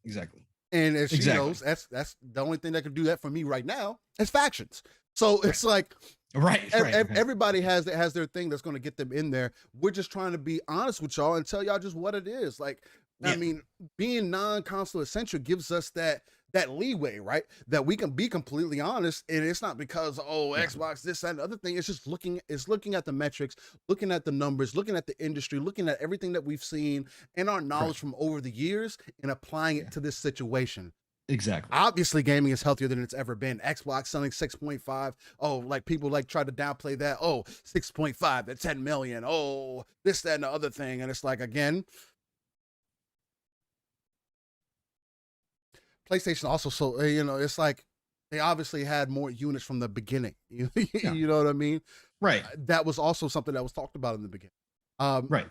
Exactly. And as she Exactly. knows, that's the only thing that can do that for me right now is factions. So it's like Right. everybody has their thing that's going to get them in there. We're just trying to be honest with y'all and tell y'all just what it is. Like, I Yeah. mean, being non-console essential gives us that leeway, right? That we can be completely honest, and it's not because Yeah. Xbox this that, and the other thing. It's just looking at the metrics, looking at the numbers, looking at the industry, looking at everything that we've seen and our knowledge Correct. from over the years, and applying Yeah. it to this situation. Exactly. Obviously, gaming is healthier than it's ever been. Xbox selling 6.5. Oh, like people like try to downplay that. Oh, 6.5 to 10 million. Oh, this, that, and the other thing. And it's like, again, PlayStation also, so it's like they obviously had more units from the beginning. You Yeah. know what I mean? Right. That was also something that was talked about in the beginning. Um, Right.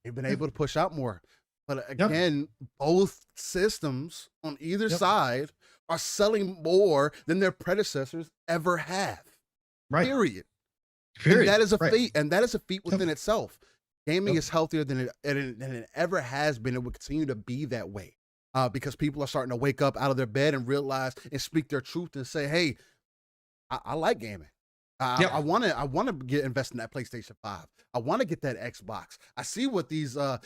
they've been Yep. able to push out more. But Yep. again, both systems on either Yep. side are selling more than their predecessors ever have. Right. Period. Period. And that is a Right. feat, and that is a feat within itself. Gaming Yep. is healthier than it ever has been. It will continue to be that way because people are starting to wake up out of their bed and realize and speak their truth and say, "Hey, I like gaming. Yep. I want to get invest in that PlayStation 5. I want to get that Xbox. I see what these I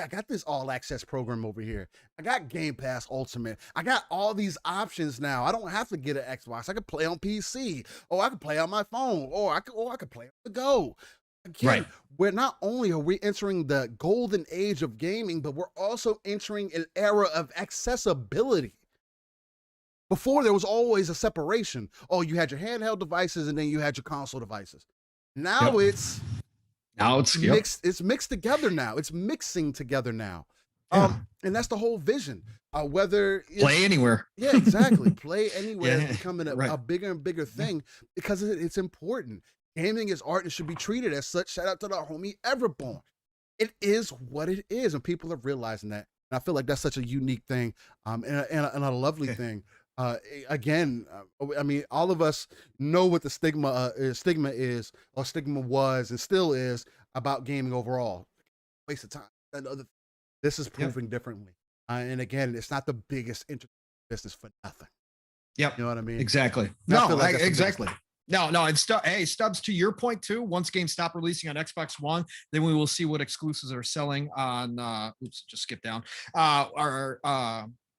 got this all access program over here. I got Game Pass Ultimate. I got all these options now. I don't have to get an Xbox. I can play on PC. Or I can play on my phone. Or I could play on the go." Again, Right. we're not only are we entering the golden age of gaming, but we're also entering an era of accessibility. Before there was always a separation. Oh, you had your handheld devices and then you had your console devices. Now Yep. it's Now it's yep. mixed. It's mixed together now. It's mixing together now. Yeah. And that's the whole vision. Whether it's, Play anywhere. yeah, exactly. Play anywhere Yeah, is becoming right. a bigger and bigger thing because it's important. Gaming is art and should be treated as such. Shout out to the homie Everborn. It is what it is, and people are realizing that. And I feel like that's such a unique thing, and a lovely thing. Again, I mean, all of us know what the stigma is, or stigma was, and still is about gaming overall. Waste of time and other. This is proving differently, and again, it's not the biggest business for nothing. Yep. You know what I mean? Exactly. No, exactly. No, and hey, Stubbs, to your point too, once games stop releasing on Xbox One, then we will see what exclusives are selling on just skip down.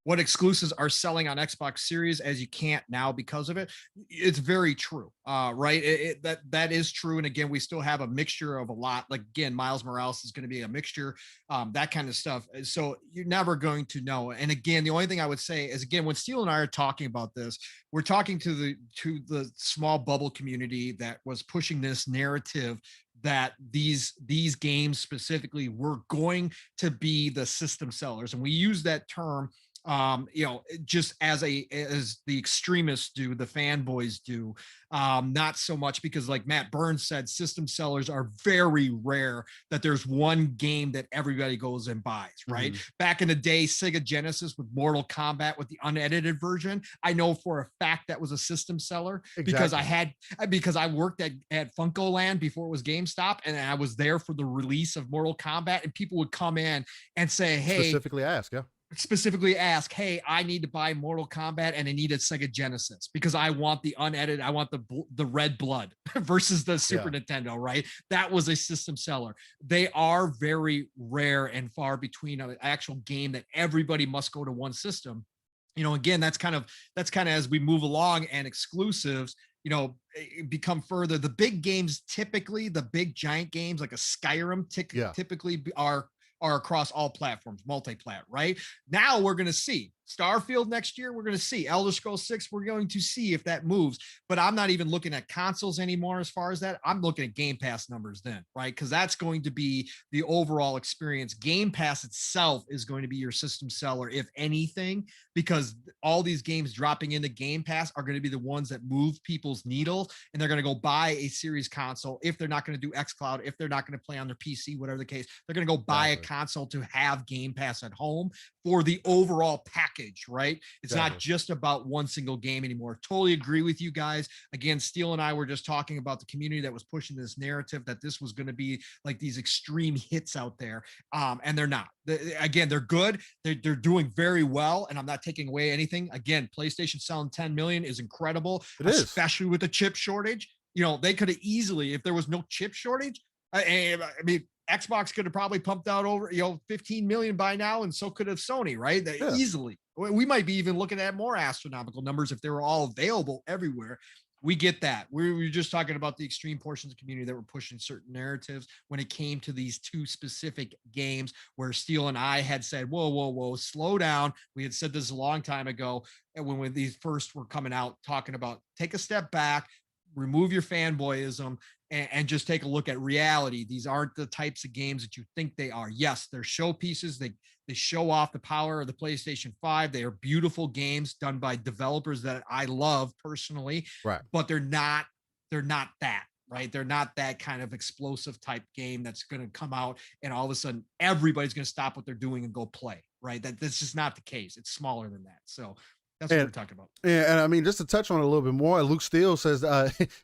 What exclusives are selling on Xbox Series as you can't now because of it. It's very true. Right. That is true. And again, we still have a mixture of a lot. Like again, Miles Morales is going to be a mixture, that kind of stuff. So you're never going to know. And again, the only thing I would say is again, when Steele and I are talking about this, we're talking to the small bubble community that was pushing this narrative that these games specifically were going to be the system sellers. And we use that term just as the extremists do, the fanboys do, not so much because like Matt Burns said, system sellers are very rare that there's one game that everybody goes and buys, right? Back in the day, Sega Genesis with Mortal Kombat with the unedited version, I know for a fact that was a system seller because I worked at Funko Land before it was GameStop, and I was there for the release of Mortal Kombat, and people would come in and say, hey, specifically ask, hey, I need to buy Mortal Kombat and I need a Sega Genesis because I want the unedited, I want the red blood versus the Super Nintendo, right? That was a system seller. They are very rare and far between an actual game that everybody must go to one system. Again, that's kind of as we move along and exclusives, become further. The big games, typically the big giant games like a Skyrim typically are across all platforms, multi-plat, right? Now we're going to see Starfield next year. We're going to see Elder Scrolls 6. We're going to see if that moves, but I'm not even looking at consoles anymore. As far as that, I'm looking at Game Pass numbers then, right? Because that's going to be the overall experience. Game Pass itself is going to be your system seller, if anything, because all these games dropping into Game Pass are going to be the ones that move people's needle, and they're going to go buy a series console. If they're not going to do xCloud, if they're not going to play on their PC, whatever the case, they're going to go buy a console to have Game Pass at home for the overall package package, right? It's not Exactly. just about one single game anymore. Totally agree with you guys. Again, Steele and I were just talking about the community that was pushing this narrative that this was going to be like these extreme hits out there. And they're not. Again, they're good. They're doing very well. And I'm not taking away anything. Again, PlayStation selling 10 million is incredible, It is. especially with the chip shortage. You know, they could have easily, if there was no chip shortage, I mean, Xbox could have probably pumped out over 15 million by now, and so could have Sony, right? Yeah. Easily. We might be even looking at more astronomical numbers if they were all available everywhere. We get that. We were just talking about the extreme portions of the community that were pushing certain narratives when it came to these two specific games where Steele and I had said, whoa, slow down. We had said this a long time ago. And when these first were coming out, talking about take a step back, remove your fanboyism, and just take a look at reality. These aren't the types of games that you think they are. Yes, they're showpieces. They show off the power of the PlayStation 5. They are beautiful games done by developers that I love personally, Right. but they're not that, right? They're not that kind of explosive type game that's going to come out and all of a sudden everybody's going to stop what they're doing and go play, right? That's just not the case. It's smaller than that. So that's what we're talking about. And I mean, just to touch on it a little bit more, Luke Steele says,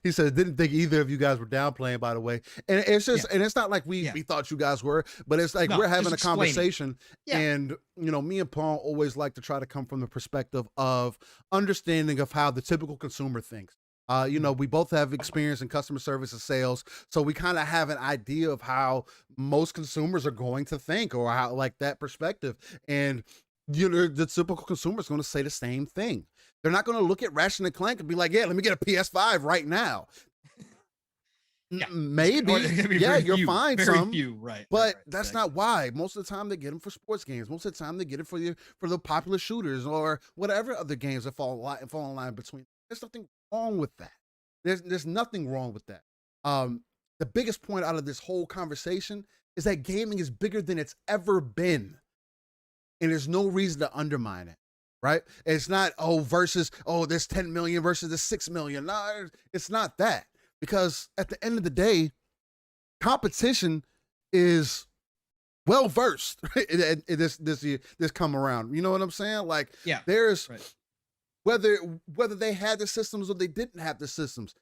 he said, didn't think either of you guys were downplaying, by the way. And it's just, and it's not like we thought you guys were, but it's like we're having a conversation. And, me and Paul always like to try to come from the perspective of understanding of how the typical consumer thinks. We both have experience in customer service and sales, so we kind of have an idea of how most consumers are going to think, or how, like, that perspective. And the typical consumer is going to say the same thing. They're not going to look at Ratchet and Clank and be like, yeah, let me get a PS5 right now. Maybe, you'll find some, but that's not why. Most of the time they get them for sports games. Most of the time they get it for the popular shooters or whatever other games that fall in line between. There's nothing wrong with that. There's nothing wrong with that. The biggest point out of this whole conversation is that gaming is bigger than it's ever been. And there's no reason to undermine it, right? It's not, there's 10 million versus the 6 million. No, it's not that. Because at the end of the day, competition is well-versed in this come around. You know what I'm saying? Like, there's, whether they had the systems or they didn't have the systems,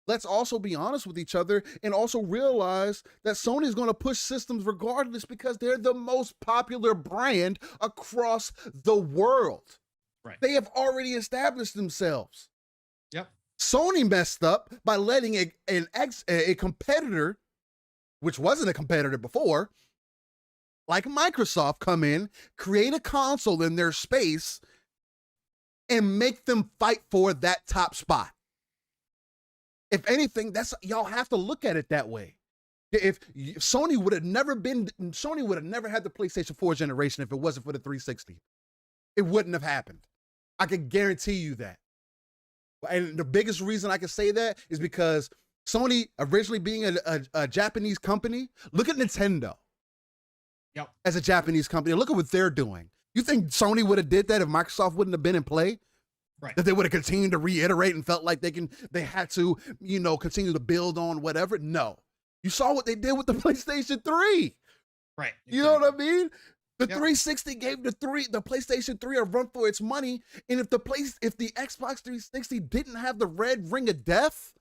let's also be honest with each other and also realize that Sony's going to push systems regardless because they're the most popular brand across the world. Right. They have already established themselves. Yep. Sony messed up by letting a competitor, which wasn't a competitor before, like Microsoft, come in, create a console in their space, and make them fight for that top spot. If anything, y'all have to look at it that way. If Sony would have never had the PlayStation 4 generation if it wasn't for the 360. It wouldn't have happened. I can guarantee you that. And the biggest reason I can say that is because Sony, originally being a Japanese company, look at Nintendo. Yep. As a Japanese company, look at what they're doing. You think Sony would have did that if Microsoft wouldn't have been in play? Right. That they would have continued to reiterate and felt like they had to, continue to build on whatever? No. You saw what they did with the PlayStation 3. Right. Exactly. You know what I mean? The 360 gave the PlayStation 3 a run for its money. And if the Xbox 360 didn't have the red ring of death,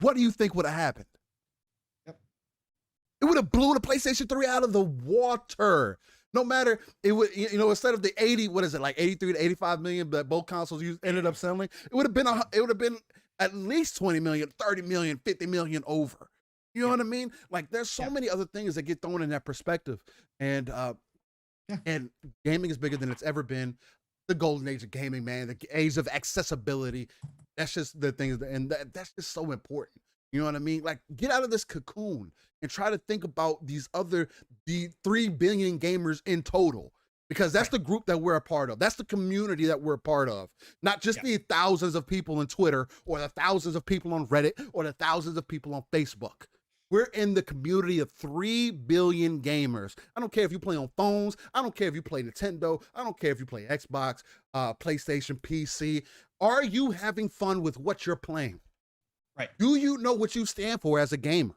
what do you think would have happened? It would have blown the PlayStation 3 out of the water. No matter, it would, instead of the 83 to 85 million that both consoles ended up selling, it would have been at least 20 million, 30 million, 50 million over. You know what I mean? Like, there's so many other things that get thrown in that perspective. And and gaming is bigger than it's ever been. The golden age of gaming, man, the age of accessibility. That's just the thing, and that's just so important. You know what I mean? Like, get out of this cocoon and try to think about the 3 billion gamers in total, because that's the group that we're a part of. That's the community that we're a part of. Not just the thousands of people on Twitter or the thousands of people on Reddit or the thousands of people on Facebook. We're in the community of 3 billion gamers. I don't care if you play on phones. I don't care if you play Nintendo. I don't care if you play Xbox, PlayStation, PC. Are you having fun with what you're playing? Right. Do you know what you stand for as a gamer?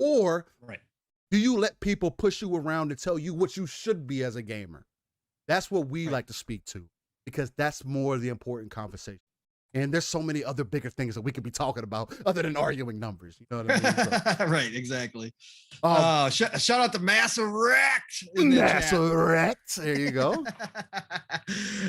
Or do you let people push you around and tell you what you should be as a gamer? That's what we Right. like to speak to, because that's more the important conversation. And there's so many other bigger things that we could be talking about other than arguing numbers. You know what I mean? So, Right, exactly. um, Shout out to Massive Wrecked in the that's chat. correct. There you go.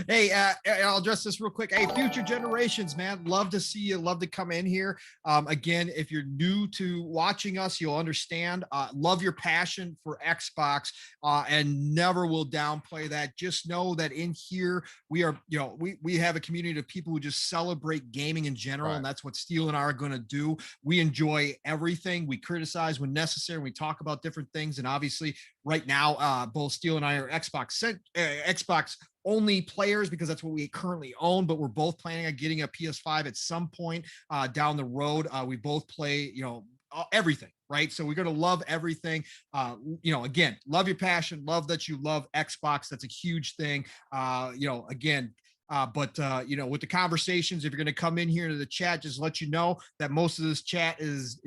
Hey, I'll address this real quick. Hey, future generations, man, love to see you. Love to come in here. Again, if you're new to watching us, you'll understand. Love your passion for Xbox, and never will downplay that. Just know that in here we are, we have a community of people who just celebrate gaming in general, Right. and that's what Steele and I are going to do. We enjoy everything. We criticize when necessary. We talk about different things, and obviously, right now, both Steele and I are Xbox only players because that's what we currently own, but we're both planning on getting a PS5 at some point down the road. We both play, everything, right? So we're going to love everything. Again, love your passion, love that you love Xbox. That's a huge thing. Again, with the conversations, if you're going to come in here to the chat, just let you know that most of this chat is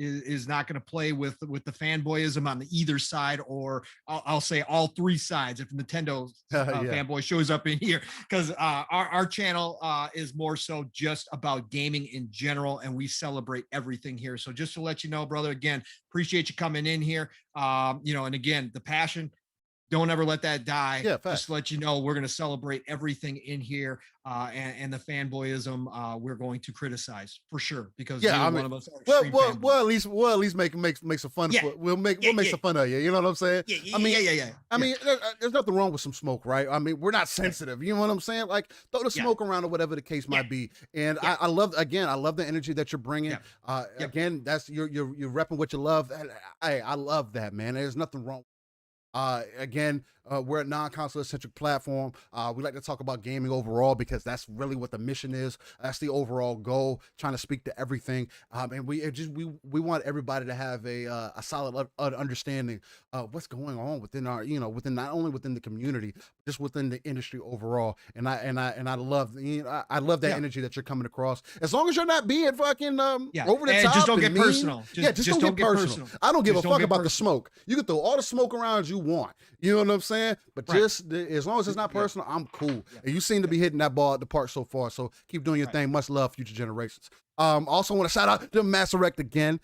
not going to play with the fanboyism on the either side, or I'll say all three sides if Nintendo fanboy shows up in here, because our channel is more so just about gaming in general, and we celebrate everything here. So just to let you know, brother, again, appreciate you coming in here. And again, the passion, don't ever let that die. Yeah, just to let you know, we're going to celebrate everything in here, and the fanboyism we're going to criticize for sure, because one of us are extreme fanboys. Well, at least make some fun. Yeah. We'll make some fun of you. You know what I'm saying? I mean, there's nothing wrong with some smoke, right? I mean, we're not sensitive. You know what I'm saying? Like, throw the smoke around, or whatever the case might be. And I love the energy that you're bringing. Again, that's you're repping what you love. I love that, man. There's nothing wrong. Again, we're a non-console centric platform. We like to talk about gaming overall, because that's really what the mission is. That's the overall goal, trying to speak to everything. And we want everybody to have a solid understanding of what's going on within our, within, not only within the community, but just within the industry overall. And I love, I love that energy that you're coming across. As long as you're not being fucking over the top. Just don't get personal. Just don't get personal. I don't give a fuck about the smoke. You can throw all the smoke around you want. You know what I'm saying? But just as long as it's not personal, I'm cool. And you seem to be hitting that ball at the park so far. So keep doing your thing. Much love, future generations. Also want to shout out to Master Rect again.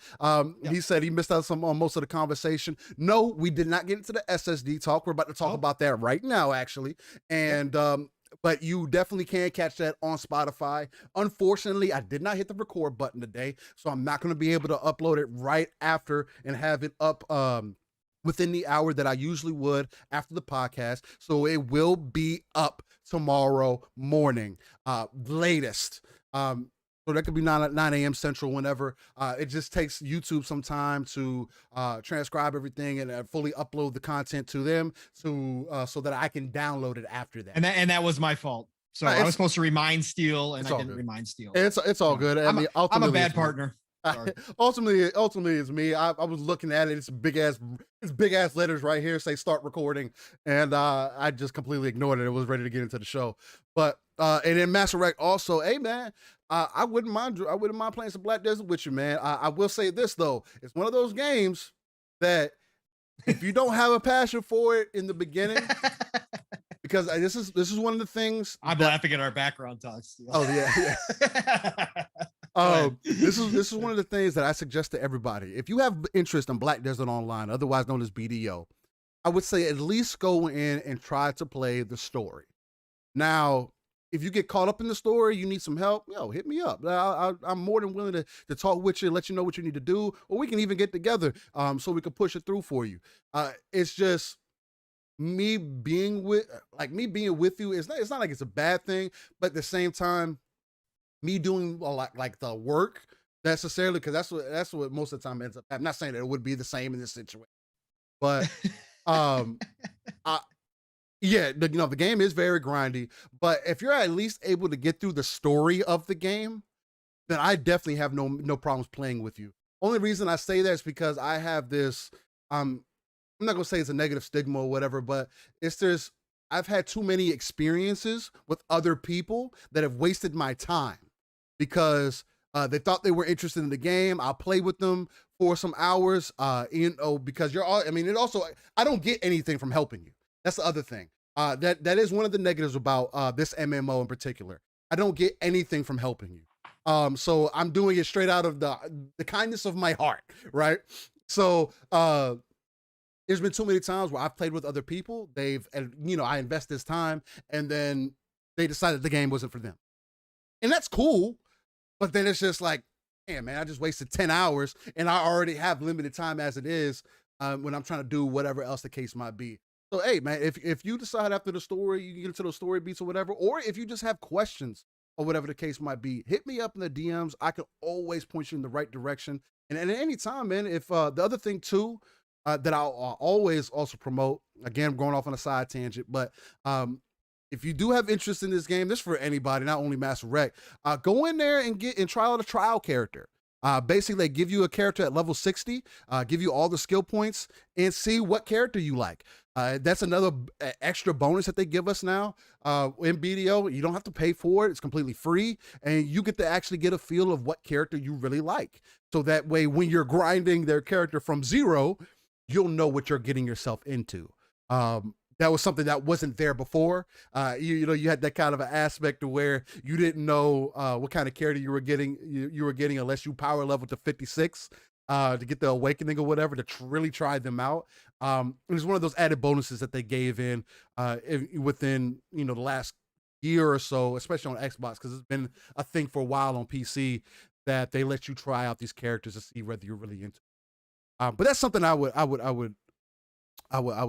He said he missed out on most of the conversation. No, we did not get into the SSD talk. We're about to talk about that right now, actually. And but you definitely can catch that on Spotify. Unfortunately, I did not hit the record button today, so I'm not going to be able to upload it right after and have it up within the hour that I usually would after the podcast. So it will be up tomorrow morning, latest. So that could be 9 a.m. Central, whenever. It just takes YouTube some time to transcribe everything and fully upload the content to them, so that I can download it after that. And that was my fault. So I was supposed to remind Steele, and I didn't remind Steele. It's all good. I'm a bad partner. Ultimately, it's me. I was looking at it. It's big ass letters right here say start recording, and I just completely ignored it. I was ready to get into the show, but and then Master Rec also, hey man, I wouldn't mind playing some Black Desert with you, man. I will say this though, it's one of those games that if you don't have a passion for it in the beginning, because this is one of the things. I'm laughing at our background talks. Oh yeah. This is one of the things that I suggest to everybody. If you have interest in Black Desert Online, otherwise known as BDO, I would say at least go in and try to play the story. Now, if you get caught up in the story, you need some help, hit me up. I'm more than willing to talk with you, let you know what you need to do, or we can even get together so we can push it through for you. It's just me being with you. It's not like it's a bad thing, but at the same time, me doing like the work necessarily, because that's what most of the time ends up. I'm not saying that it would be the same in this situation, but the game is very grindy. But if you're at least able to get through the story of the game, then I definitely have no problems playing with you. Only reason I say that is because I have this. I'm not gonna say it's a negative stigma or whatever, but I've had too many experiences with other people that have wasted my time because they thought they were interested in the game. I'll play with them for some hours, because I don't get anything from helping you. That's the other thing. That is one of the negatives about this MMO in particular. I don't get anything from helping you. So I'm doing it straight out of the kindness of my heart, right? So there's been too many times where I've played with other people. I invest this time, and then they decided the game wasn't for them, and that's cool. But then it's just like, damn, man, I just wasted 10 hours, and I already have limited time as it is when I'm trying to do whatever else the case might be. So, hey, man, if you decide after the story, you get into those story beats or whatever, or if you just have questions or whatever the case might be, hit me up in the DMs. I can always point you in the right direction. And at any time, man, if the other thing too, that I'll always also promote, again, I'm going off on a side tangent, but if you do have interest in this game, this is for anybody, not only Master Rec, go in there and try out a trial character. Basically, they give you a character at level 60, give you all the skill points, and see what character you like. That's another extra bonus that they give us now in BDO. You don't have to pay for it. It's completely free, and you get to actually get a feel of what character you really like. So that way, when you're grinding their character from zero, you'll know what you're getting yourself into. That was something that wasn't there before. You had that kind of an aspect to where you didn't know what kind of character you were getting. You were getting unless you power level to 56 to get the awakening or whatever, to really try them out. It was one of those added bonuses that they gave in within the last year or so, especially on Xbox, because it's been a thing for a while on PC that they let you try out these characters to see whether you're really into. But that's something I would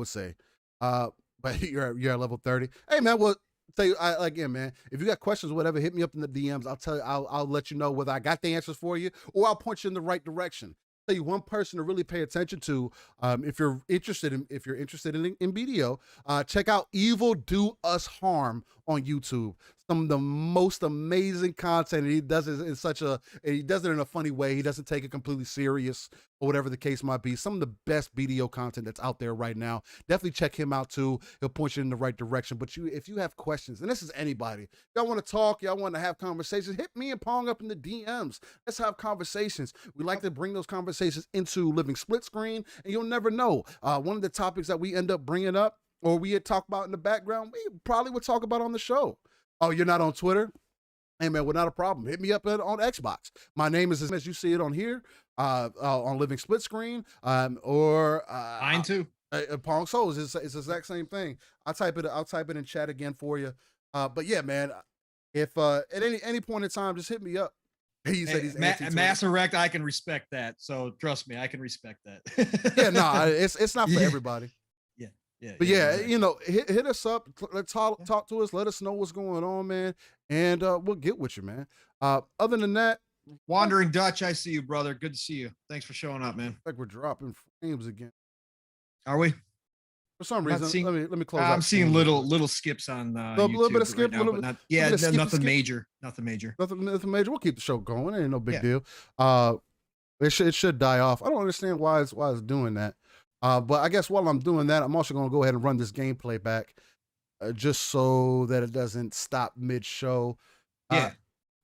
say. But you're at level 30. Hey man, well, tell you again, man, if you got questions or whatever, hit me up in the DMs. I'll tell you, I'll let you know whether I got the answers for you, or I'll point you in the right direction. Tell you one person to really pay attention to, if you're interested in BDO, check out Evil Do Us Harm on YouTube. Some of the most amazing content, and he does it in a funny way. He doesn't take it completely serious or whatever the case might be. Some of the best BDO content that's out there right now. Definitely check him out too. He'll point you in the right direction. But if you have questions, and this is anybody, y'all want to talk, y'all want to have conversations, hit me and Pong up in the DMs. Let's have conversations. We like to bring those conversations into Living Split Screen, and you'll never know. One of the topics that we end up bringing up, or we had talked about in the background, we probably would talk about on the show. Oh, you're not on Twitter? Hey man, well, not a problem. Hit me up on Xbox. My name is as you see it on here, on Living Split Screen, or mine too. Pong Souls. It's the exact same thing. I'll type it in chat again for you. But yeah, man, if at any point in time, just hit me up. He said he's Master Rec. I can respect that. So trust me, I can respect that. Yeah, no, it's not for everybody. Yeah, but hit us up. Let's talk to us. Let us know what's going on, man, and we'll get with you, man. Other than that, Wandering Dutch, I see you, brother. Good to see you. Thanks for showing up, man. Like we're dropping frames again. Are we? For some reason, let me close. I'm seeing little skips on a little bit of skip, right now, nothing major. Nothing major. We'll keep the show going. It ain't no big deal. It should die off. I don't understand why it's doing that. But I guess while I'm doing that, I'm also going to go ahead and run this gameplay back, just so that it doesn't stop mid-show. Yeah.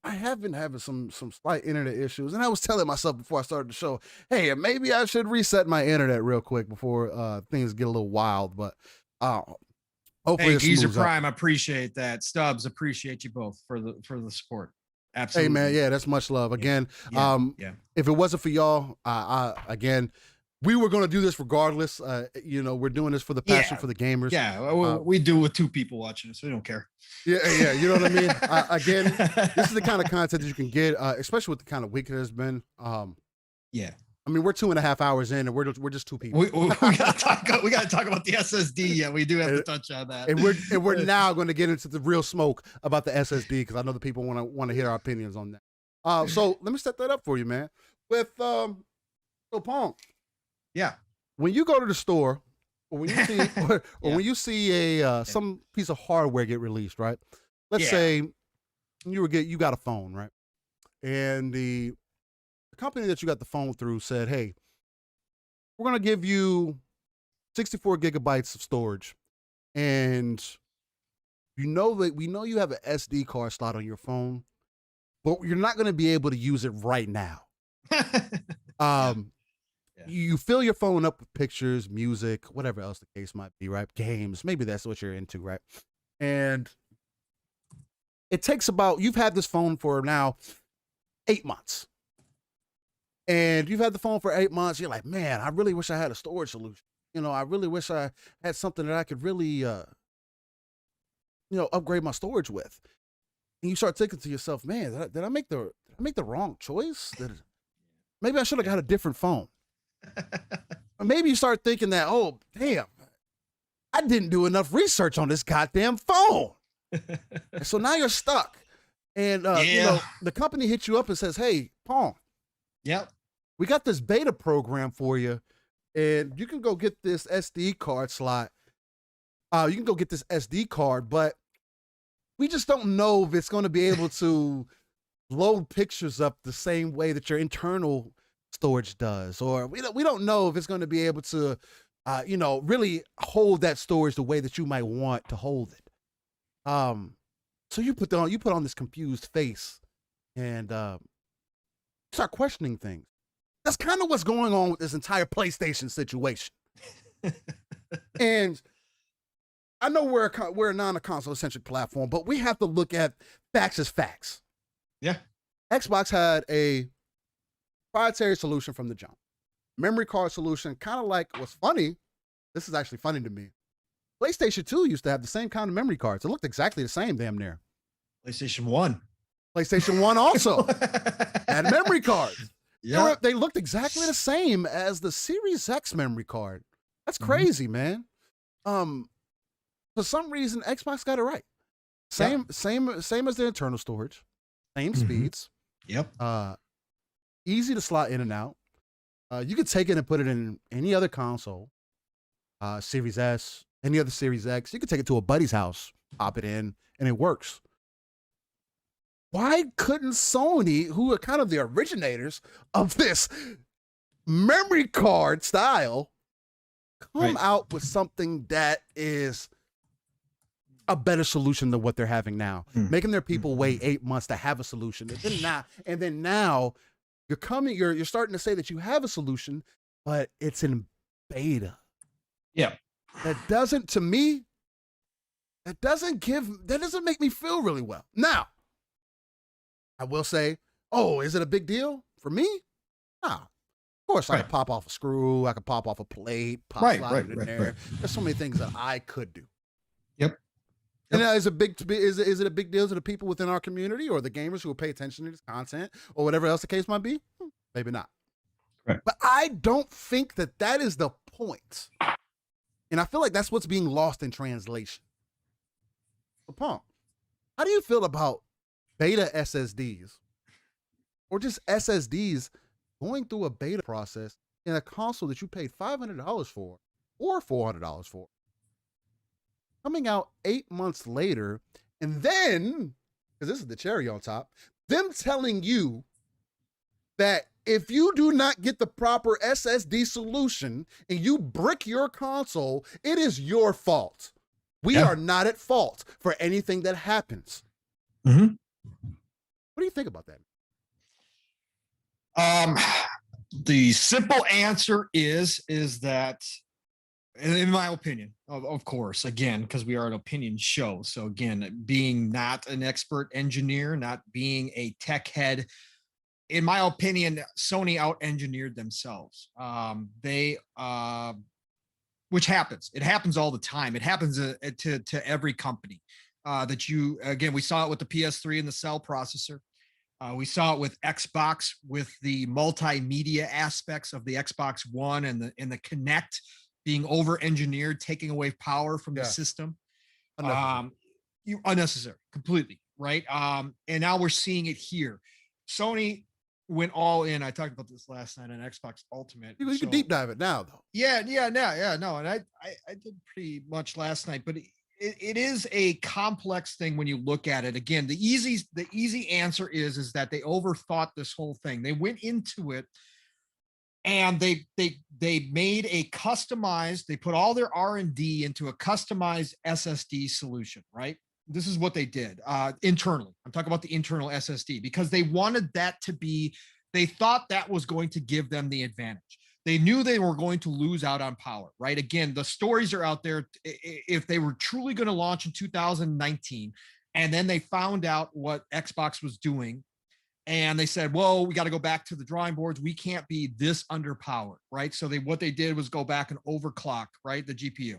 I have been having some slight internet issues, and I was telling myself before I started the show, hey, maybe I should reset my internet real quick before things get a little wild. But hopefully, hey, Geezer Prime, appreciate that. Stubbs, appreciate you both for the support. Absolutely. Hey man, yeah, that's much love. Again, if it wasn't for y'all, again, we were going to do this regardless. We're doing this for the passion for the gamers. Yeah, we do with two people watching us. We don't care. Yeah, you know what I mean? Again, this is the kind of content that you can get, especially with the kind of week it has been. Yeah. I mean, we're 2.5 hours in, and we're just two people. We got to talk about the SSD. Yeah, we do have to touch on that. And we're now going to get into the real smoke about the SSD, because I know the people want to hear our opinions on that. So let me set that up for you, man. With so Pong. Yeah. When you go to the store, or when you see, when you see some piece of hardware get released, right? Let's say you got a phone, right? And the company that you got the phone through said, "Hey, we're gonna give you 64 gigabytes of storage, and we know you have an SD card slot on your phone, but you're not gonna be able to use it right now." Yeah. you fill your phone up with pictures, music, whatever else the case might be, right? Games, maybe that's what you're into, right? And it takes about, you've had this phone for now 8 months. And you've had the phone for 8 months. You're like, man, I really wish I had a storage solution. I really wish I had something that I could really, upgrade my storage with. And you start thinking to yourself, man, did I make the wrong choice? Maybe I should have got a different phone. Or maybe you start thinking that, oh, damn, I didn't do enough research on this goddamn phone. And so now you're stuck. And, the company hits you up and says, hey, Pong. Yep. We got this beta program for you, and you can go get this SD card slot. You can go get this SD card, but we just don't know if it's going to be able to load pictures up the same way that your internal storage does, or we don't know if it's going to be able to, really hold that storage the way that you might want to hold it. So you put on this confused face, and start questioning things. That's kind of what's going on with this entire PlayStation situation. And I know we're a non-console centric platform, but we have to look at facts as facts. Yeah. Xbox had a proprietary solution from the jump. Memory card solution, kind of like, what's funny, this is actually funny to me. PlayStation 2 used to have the same kind of memory cards. It looked exactly the same, damn near. PlayStation 1. PlayStation 1 also had memory cards. Yeah. They looked exactly the same as the Series X memory card. That's crazy, man. For some reason, Xbox got it right. Same as the internal storage. Same speeds. Yep. Easy to slot in and out. You could take it and put it in any other console. Series S, any other Series X. You could take it to a buddy's house, pop it in, and it works. Why couldn't Sony, who are kind of the originators of this memory card style, come out with something that is a better solution than what they're having now, making their people wait 8 months to have a solution, and then now you're starting to say that you have a solution, but it's in beta. Yeah, that doesn't make me feel really well. Now, I will say, oh, is it a big deal for me? Nah. Of course, I could pop off a screw, I could pop off a plate, slide it in there. There's so many things that I could do. Yep. And is it a big deal to the people within our community or the gamers who will pay attention to this content or whatever else the case might be? Maybe not. Right. But I don't think that is the point. And I feel like that's what's being lost in translation. So, Pong, how do you feel about beta SSDs or just SSDs going through a beta process in a console that you paid $500 for or $400 for, coming out 8 months later, and then, because this is the cherry on top, them telling you that if you do not get the proper SSD solution and you brick your console, it is your fault. We are not at fault for anything that happens. Mm-hmm. What do you think about that? The simple answer is that, in my opinion, of course, again, because we are an opinion show. So again, being not an expert engineer, not being a tech head, in my opinion, Sony out-engineered themselves. Which happens. It happens all the time. It happens to every company. We saw it with the PS3 and the cell processor. We saw it with Xbox with the multimedia aspects of the Xbox One and the Kinect being over-engineered, taking away power from the system. Unnecessary, completely, right? And now we're seeing it here. Sony went all in. I talked about this last night on Xbox Ultimate. You can deep dive it now, though. No, and I did pretty much last night, but it is a complex thing when you look at it. Again, the easy answer is that they overthought this whole thing. They went into it and they made a customized, they put all their R&D into a customized SSD solution, right? This is what they did internally. I'm talking about the internal SSD because they wanted that to be, they thought that was going to give them the advantage. They knew they were going to lose out on power, right? Again, the stories are out there. If they were truly going to launch in 2019, and then they found out what Xbox was doing, and they said, well, we got to go back to the drawing boards. We can't be this underpowered, right? So what they did was go back and overclock, right, the GPU.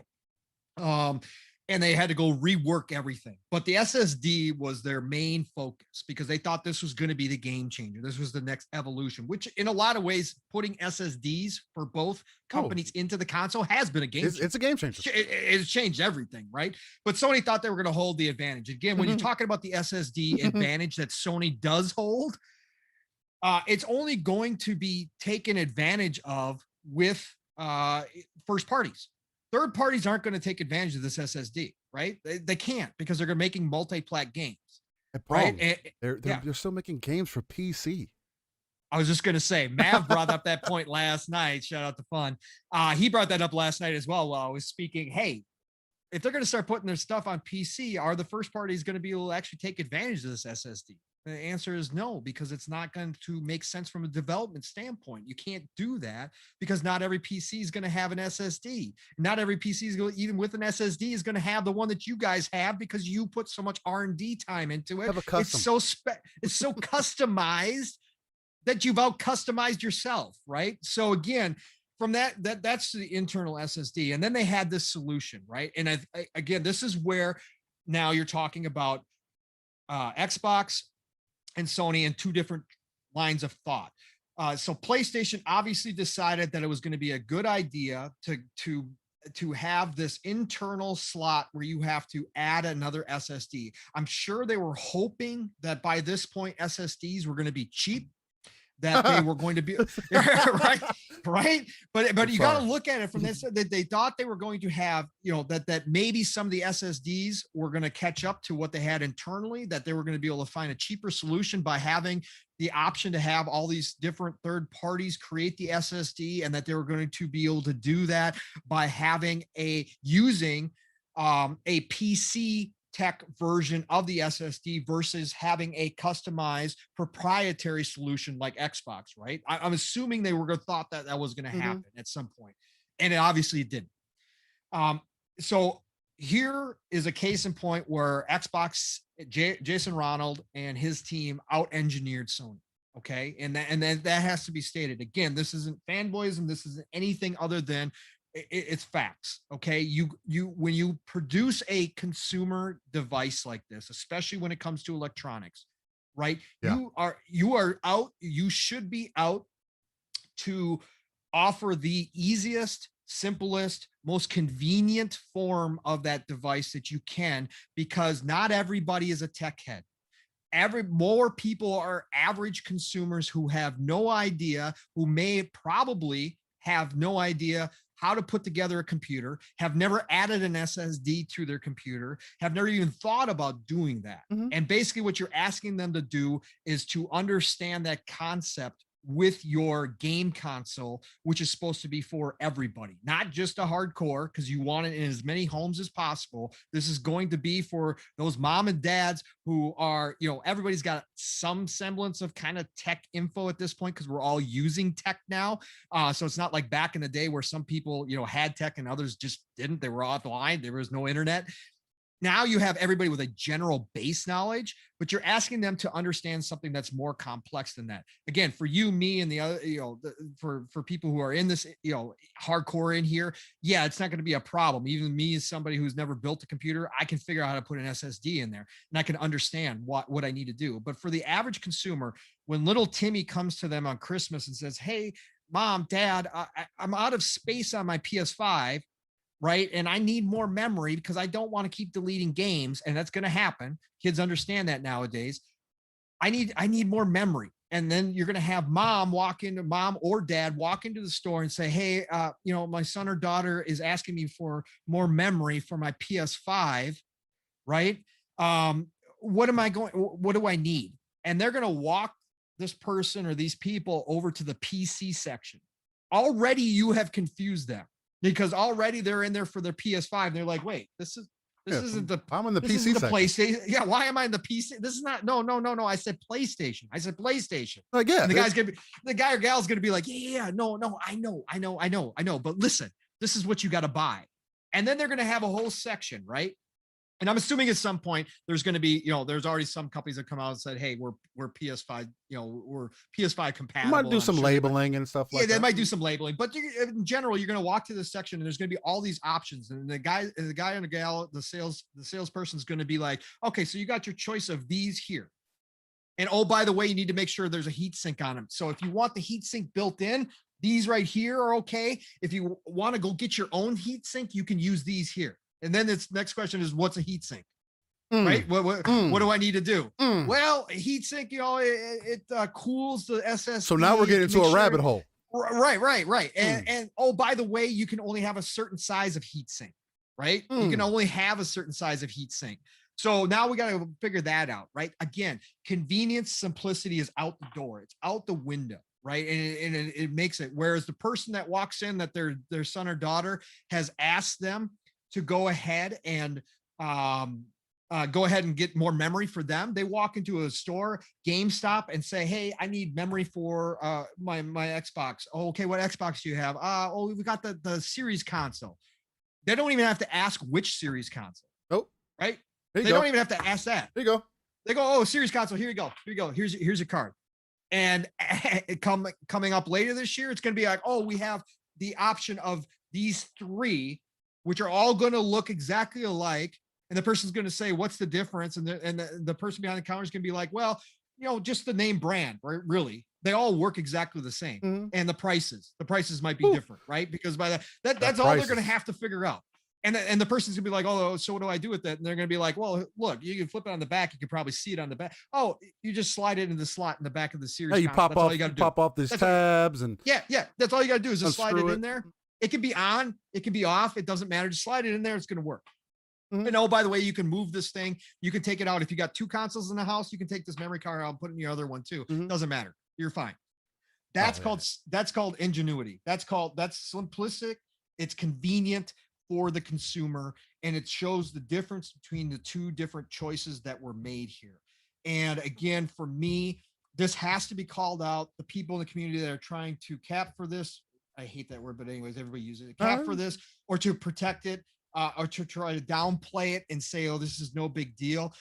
And they had to go rework everything. But the SSD was their main focus because they thought this was going to be the game changer. This was the next evolution, which in a lot of ways, putting SSDs for both companies into the console has been a game changer. It's a game changer. It's changed everything, right? But Sony thought they were going to hold the advantage. Again, when you're talking about the SSD advantage that Sony does hold, it's only going to be taken advantage of with first parties. Third parties aren't going to take advantage of this SSD, right? They can't because they're making multi-plat games, right? They're still making games for PC. I was just going to say, Mav brought up that point last night. Shout out to Fun. He brought that up last night as well while I was speaking. Hey, if they're going to start putting their stuff on PC, are the first parties going to be able to actually take advantage of this SSD? The answer is no, because it's not going to make sense from a development standpoint. You can't do that because not every PC is going to have an SSD. Not every PC is going, even with an SSD, is going to have the one that you guys have because you put so much R&D time into it. It's so customized that you've out customized yourself, right? So again, from that's the internal SSD, and then they had this solution, right? And again, this is where now you're talking about Xbox and Sony in two different lines of thought. So PlayStation obviously decided that it was going to be a good idea to have this internal slot where you have to add another SSD. I'm sure they were hoping that by this point SSDs were going to be cheap, that they were going to be right. But you got to look at it from this, that they thought they were going to have, that maybe some of the SSDs were going to catch up to what they had internally, that they were going to be able to find a cheaper solution by having the option to have all these different third parties create the SSD, and that they were going to be able to do that by having using a PC tech version of the SSD versus having a customized proprietary solution like Xbox, right? I'm assuming they were going to thought that was going to happen at some point, and it obviously didn't. So here is a case in point where Xbox, Jason Ronald and his team out-engineered Sony. Okay, and that has to be stated. Again, this isn't fanboyism. This isn't anything other than it's facts. Okay, you when you produce a consumer device like this, especially when it comes to electronics, right? Yeah. You are out. You should be out to offer the easiest, simplest, most convenient form of that device that you can, because not everybody is a tech head. More people are average consumers who have no idea, who may probably have no idea how to put together a computer, have never added an SSD to their computer, have never even thought about doing that. And basically what you're asking them to do is to understand that concept with your game console, which is supposed to be for everybody, not just a hardcore, because you want it in as many homes as possible. This is going to be for those mom and dads who are, everybody's got some semblance of kind of tech info at this point, because we're all using tech now. So it's not like back in the day where some people, had tech and others just didn't. They were offline. There was no internet. Now you have everybody with a general base knowledge, but you're asking them to understand something that's more complex than that. Again, for you, me, and the other, for people who are in this, hardcore in here, yeah, it's not going to be a problem. Even me as somebody who's never built a computer, I can figure out how to put an SSD in there, and I can understand what I need to do. But for the average consumer, when little Timmy comes to them on Christmas and says, "Hey, Mom, Dad, I'm out of space on my PS5. Right. And I need more memory because I don't want to keep deleting games." And that's going to happen. Kids understand that nowadays. I need more memory. And then you're going to have mom or dad walk into the store and say, "Hey, my son or daughter is asking me for more memory for my PS5. Right. What do I need?" And they're going to walk this person or these people over to the PC section. Already you have confused them, because already they're in there for their PS5. They're like, "Wait, this is This Yeah, isn't the I'm in the this PC isn't the section. PlayStation. Yeah, why am I in the PC? This is not no. I said PlayStation. I said PlayStation. Like, yeah, And the guy or gal's gonna be like, yeah, no, I know. But listen, this is what you got to buy. And then they're gonna have a whole section, right? And I'm assuming at some point there's going to be, there's already some companies that come out and said, "Hey, we're PS5, we're PS5 you compatible." might do some labeling and stuff Yeah, like they that. might do some labeling, but in general, you're going to walk to this section and there's going to be all these options. And the guy and the gal, the salesperson is going to be like, "Okay, so you got your choice of these here. And oh, by the way, you need to make sure there's a heat sink on them. So if you want the heat sink built in, these right here are okay. If you want to go get your own heat sink, you can use these here." And then its next question is, what's a heat sink? Right? What do I need to do? Well, a heat sink, it cools the SSD. So now we're getting into a rabbit hole. Right. And oh, by the way, you can only have a certain size of heat sink, right? You can only have a certain size of heat sink. So now we got to figure that out, right? Again, convenience, simplicity is out the door. It's out the window. Right. And it makes it. Whereas the person that walks in that their son or daughter has asked them to go ahead and get more memory for them. They walk into a store, GameStop, and say, "Hey, I need memory for my Xbox." "Oh, okay, what Xbox do you have?" "Oh, we got the Series console." They don't even have to ask which Series console. Oh, right. They don't even have to ask that. There you go. They go, "Oh, Series console. Here you go. Here's your card." And coming up later this year, it's going to be like, "Oh, we have the option of these three, which are all going to look exactly alike." And the person's going to say, "What's the difference?" And the person behind the counter is going to be like, "Well, just the name brand, right? Really, they all work exactly the same. And the prices might be different, right? Because by that's all they're going to have to figure out." And the person's gonna be like, "Oh, so what do I do with that?" And they're gonna be like, "Well, look, you can flip it on the back. You can probably see it on the back. Oh, you just slide it in the slot in the back of the Series. Hey, you pop off, pop off these tabs, and yeah. That's all you gotta do is just slide it in there. It can be on, it can be off. It doesn't matter. Just slide it in there. It's gonna work. And oh, by the way, you can move this thing. You can take it out. If you got two consoles in the house, you can take this memory card out and put it in your other one too. Doesn't matter. You're fine. That's called ingenuity. That's simplistic. It's convenient for the consumer, and it shows the difference between the two different choices that were made here. And again, for me, this has to be called out. The people in the community that are trying to cap for this, I hate that word, but anyways, everybody uses it, cap for this, or to protect it, or to try to downplay it and say, "Oh, this is no big deal."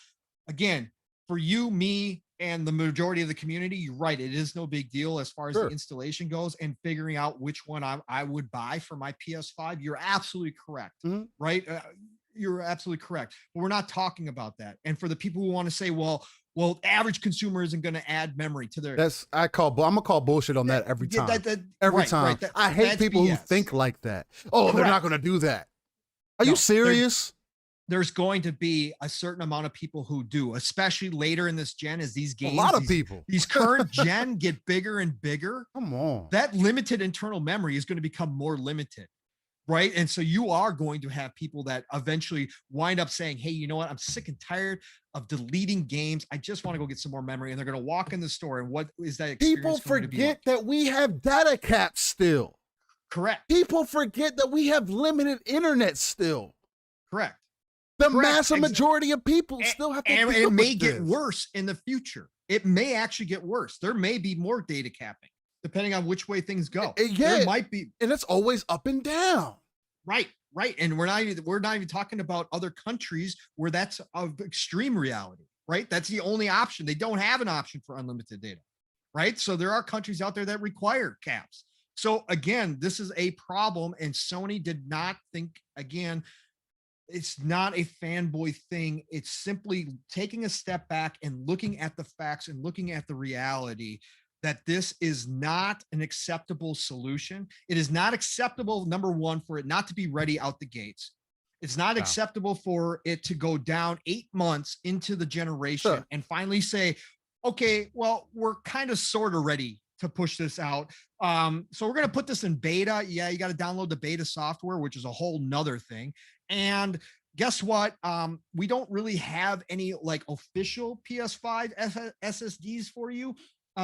Again, for you, me, and the majority of the community, you're right. It is no big deal as far as the installation goes and figuring out which one I would buy for my PS5. You're absolutely correct, right? You're absolutely correct. But we're not talking about that. And for the people who want to say, well, average consumer isn't going to add memory to their. I'm gonna call bullshit on that every time. Every time. I hate people who think like that. Oh, they're not going to do that. Are you serious? There's going to be a certain amount of people who do, especially later in this gen, as these games, a lot of people, these current gen get bigger and bigger. Come on. That limited internal memory is going to become more limited, right? And so you are going to have people that eventually wind up saying, "Hey, you know what? I'm sick and tired of deleting games. I just want to go get some more memory." And they're going to walk in the store. And what is that experience? People forget that we have data caps still. Correct. People forget that we have limited internet still. Correct. The massive majority of people still have to deal with it may get worse in the future. It may actually get worse. There may be more data capping, depending on which way things go. There might be, and it's always up and down. Right. And we're not even talking about other countries where that's of extreme reality, right? That's the only option. They don't have an option for unlimited data, right? So there are countries out there that require caps. So again, this is a problem, and Sony did not think, again, it's not a fanboy thing. It's simply taking a step back and looking at the facts and looking at the reality that this is not an acceptable solution. It is not acceptable, number one, for it not to be ready out the gates. It's not acceptable for it to go down 8 months into the generation and finally say, "Okay, well, we're kind of sort of ready to push this out. So we're going to put this in beta." Yeah, you got to download the beta software, which is a whole nother thing. And guess what? We don't really have any like official PS5 SSDs for you.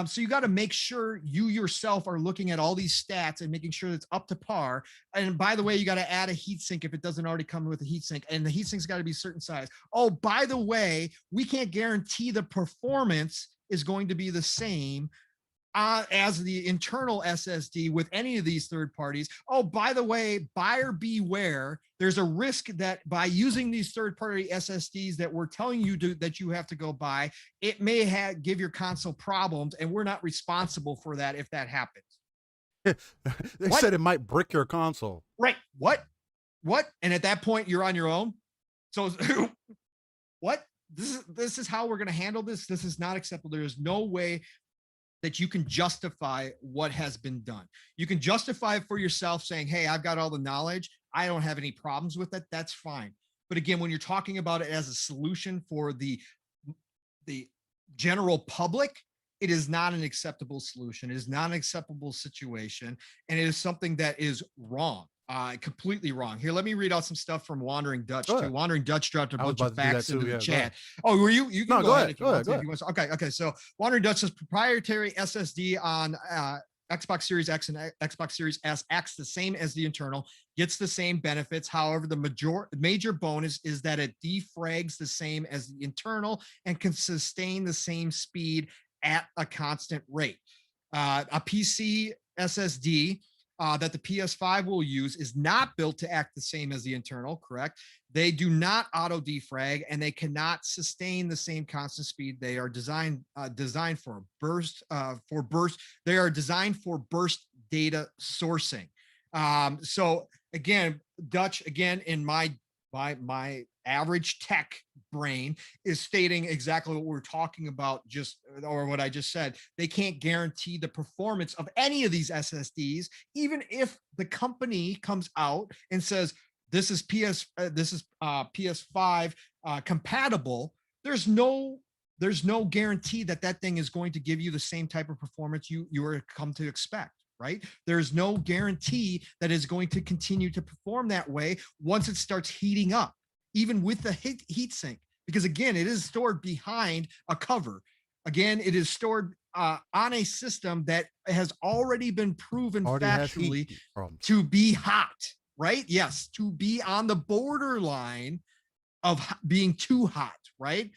So you got to make sure you yourself are looking at all these stats and making sure that it's up to par. And by the way, you got to add a heatsink if it doesn't already come with a heatsink, and the heatsink's got to be a certain size. Oh, by the way, we can't guarantee the performance is going to be the same as the internal SSD with any of these third parties. Oh, by the way, buyer beware. There's a risk that by using these third party SSDs that we're telling you that you have to go buy, it may give your console problems, and we're not responsible for that if that happens. They said it might brick your console. Right. What? And at that point, you're on your own. So what? This is how we're going to handle this. This is not acceptable. There is no way that you can justify what has been done. You can justify it for yourself saying, hey, I've got all the knowledge. I don't have any problems with it. That's fine. But again, when you're talking about it as a solution for the general public, it is not an acceptable solution. It is not an acceptable situation. And it is something that is wrong. Completely wrong. Here, let me read out some stuff from Wandering Dutch too. Wandering Dutch dropped a bunch of facts into the chat. Oh, were you? You can go ahead if you want to. Okay. So Wandering Dutch says proprietary SSD on Xbox Series X and Xbox Series S acts the same as the internal, gets the same benefits. However, the major bonus is that it defrags the same as the internal and can sustain the same speed at a constant rate. A PC SSD that the PS5 will use is not built to act the same as the internal, correct? They do not auto defrag, and they cannot sustain the same constant speed. They are designed for burst. They are designed for burst data sourcing. So again, Dutch, in my average tech brain is stating exactly what we're talking about, or what I just said. They can't guarantee the performance of any of these SSDs, even if the company comes out and says this is PS5 compatible. There's no guarantee that thing is going to give you the same type of performance you are come to expect. Right? There's no guarantee that it's going to continue to perform that way once it starts heating up, even with the heat sink, because again, it is stored behind a cover. Again, it is stored on a system that has already been proven factually to be hot, right? Yes, to be on the borderline of being too hot, right?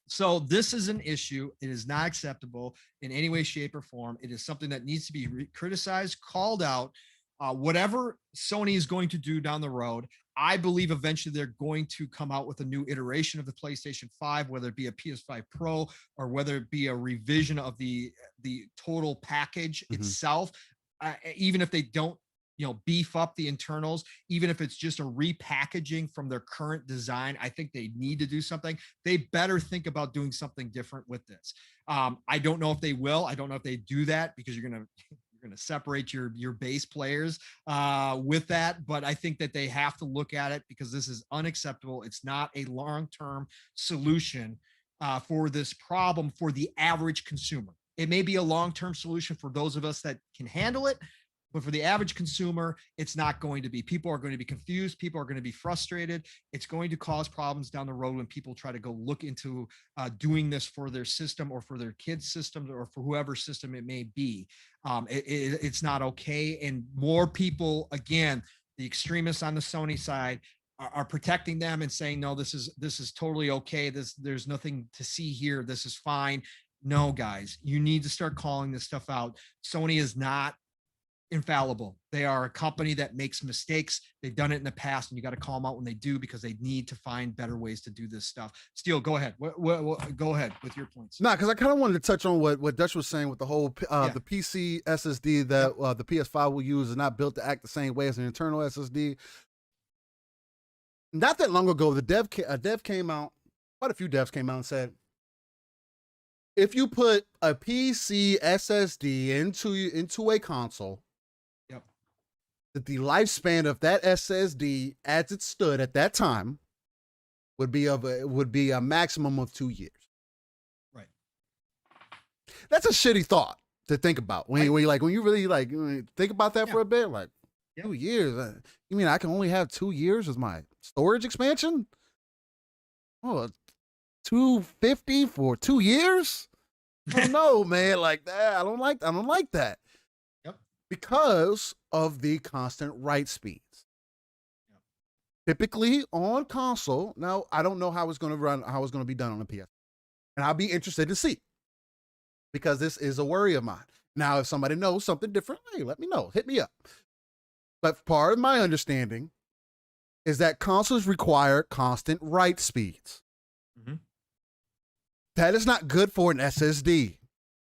So this is an issue. It is not acceptable in any way, shape, or form. It is something that needs to be criticized, called out. Whatever Sony is going to do down the road, I believe eventually they're going to come out with a new iteration of the PlayStation 5, whether it be a PS5 Pro or whether it be a revision of the total package itself. Even if they don't beef up the internals, even if it's just a repackaging from their current design, I think they need to do something. They better think about doing something different with this. I don't know if they will. I don't know if they do that, because you're going to separate your base players with that. But I think that they have to look at it, because this is unacceptable. It's not a long-term solution for this problem for the average consumer. It may be a long-term solution for those of us that can handle it, but for the average consumer, it's not going to be. People are going to be confused. People are going to be frustrated. It's going to cause problems down the road when people try to go look into doing this for their system or for their kids' systems or for whoever system it may be. It's not okay. And more people, again, the extremists on the Sony side are protecting them and saying, no, this is totally okay. There's nothing to see here. This is fine. No, guys, you need to start calling this stuff out. Sony is not infallible. They are a company that makes mistakes. They've done it in the past, and you got to call them out when they do, because they need to find better ways to do this stuff. Steele, go ahead. Go ahead with your points. Nah, because I kind of wanted to touch on what Dutch was saying with the whole the PC SSD that the PS5 will use is not built to act the same way as an internal SSD. Not that long ago, a dev came out, quite a few devs came out and said, if you put a PC SSD into a console, that the lifespan of that SSD, as it stood at that time, would be a maximum of 2 years. Right. That's a shitty thought to think about when you really think about that for a bit. 2 years. You mean I can only have 2 years as my storage expansion? Oh, $250 for 2 years? I don't know, man. Like that, I don't like that Yep. because of the constant write speeds. Yep. Typically on console, now I don't know how it's going to run, how it's going to be done on the PS, and I'll be interested to see because this is a worry of mine. Now, if somebody knows something different, hey, let me know, hit me up. But part of my understanding is that consoles require constant write speeds. Mm-hmm. That is not good for an SSD.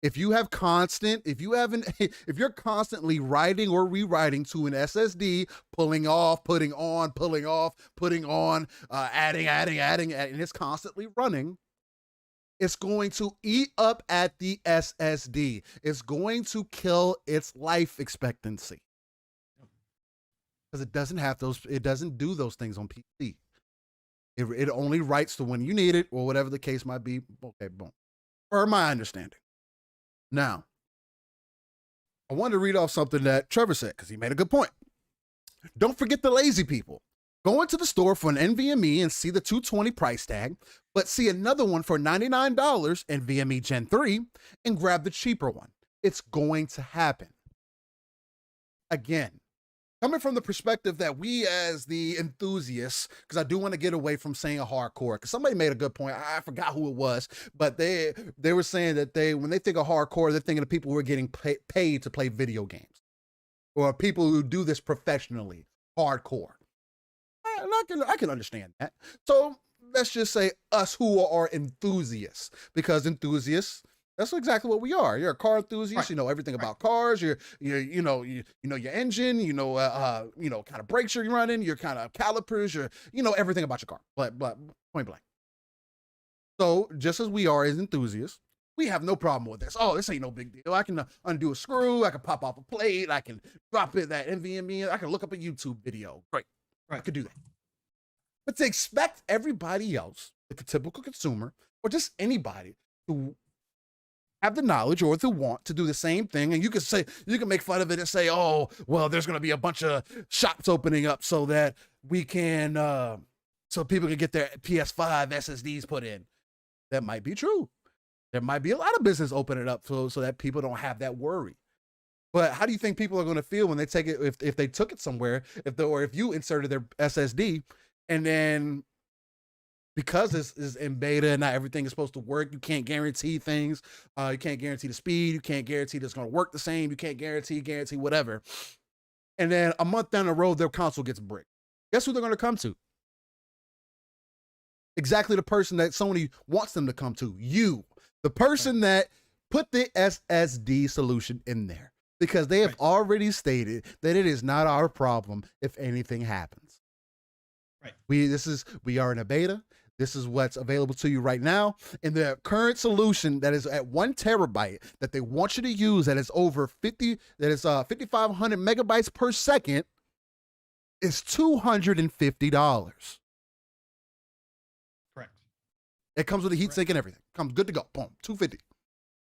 If you have constant, if you're constantly writing or rewriting to an SSD, pulling off, putting on, pulling off, putting on, adding, and it's constantly running, it's going to eat up at the SSD. It's going to kill its life expectancy. Because it doesn't have those, it doesn't do those things on PC. It only writes to when you need it or whatever the case might be. Okay, boom. For my understanding. Now, I wanted to read off something that Trevor said because he made a good point. Don't forget the lazy people. Go into the store for an NVMe and see the 220 price tag, but see another one for $99 NVMe Gen 3 and grab the cheaper one. It's going to happen. Again, coming from the perspective that we as the enthusiasts, because I do want to get away from saying a hardcore, because somebody made a good point. I forgot who it was, but they were saying that when they think of hardcore, they're thinking of people who are getting paid to play video games or people who do this professionally, hardcore. And I can understand that. So let's just say us who are enthusiasts, because enthusiasts, that's exactly what we are. You're a car enthusiast. Right. You know everything about cars. You know your engine. You know kind of brakes you're running. Your kind of calipers. You know everything about your car. But point blank. So just as we are as enthusiasts, we have no problem with this. Oh, this ain't no big deal. I can undo a screw. I can pop off a plate. I can drop it that NVMe. I can look up a YouTube video. Great. Right. I could do that. But to expect everybody else, like a typical consumer, or just anybody, to have the knowledge or the want to do the same thing, and you can make fun of it and say, oh, well, there's going to be a bunch of shops opening up so that we can, so people can get their PS5 SSDs put in. That might be true. There might be a lot of business opening up so that people don't have that worry. But how do you think people are going to feel when they take it, if they took it somewhere, if you inserted their SSD, and then because this is in beta and not everything is supposed to work, you can't guarantee things. You can't guarantee the speed. You can't guarantee that it's going to work the same. You can't guarantee whatever. And then a month down the road, their console gets bricked. Guess who they're going to come to? Exactly the person that Sony wants them to come to. You, the person that put the SSD solution in there, because they have already stated that it is not our problem if anything happens. Right. We are in a beta. This is what's available to you right now. And the current solution that is at 1 terabyte that they want you to use, that is over 5,500 megabytes per second, is $250. Correct. It comes with a heatsink and everything. Comes good to go. Boom.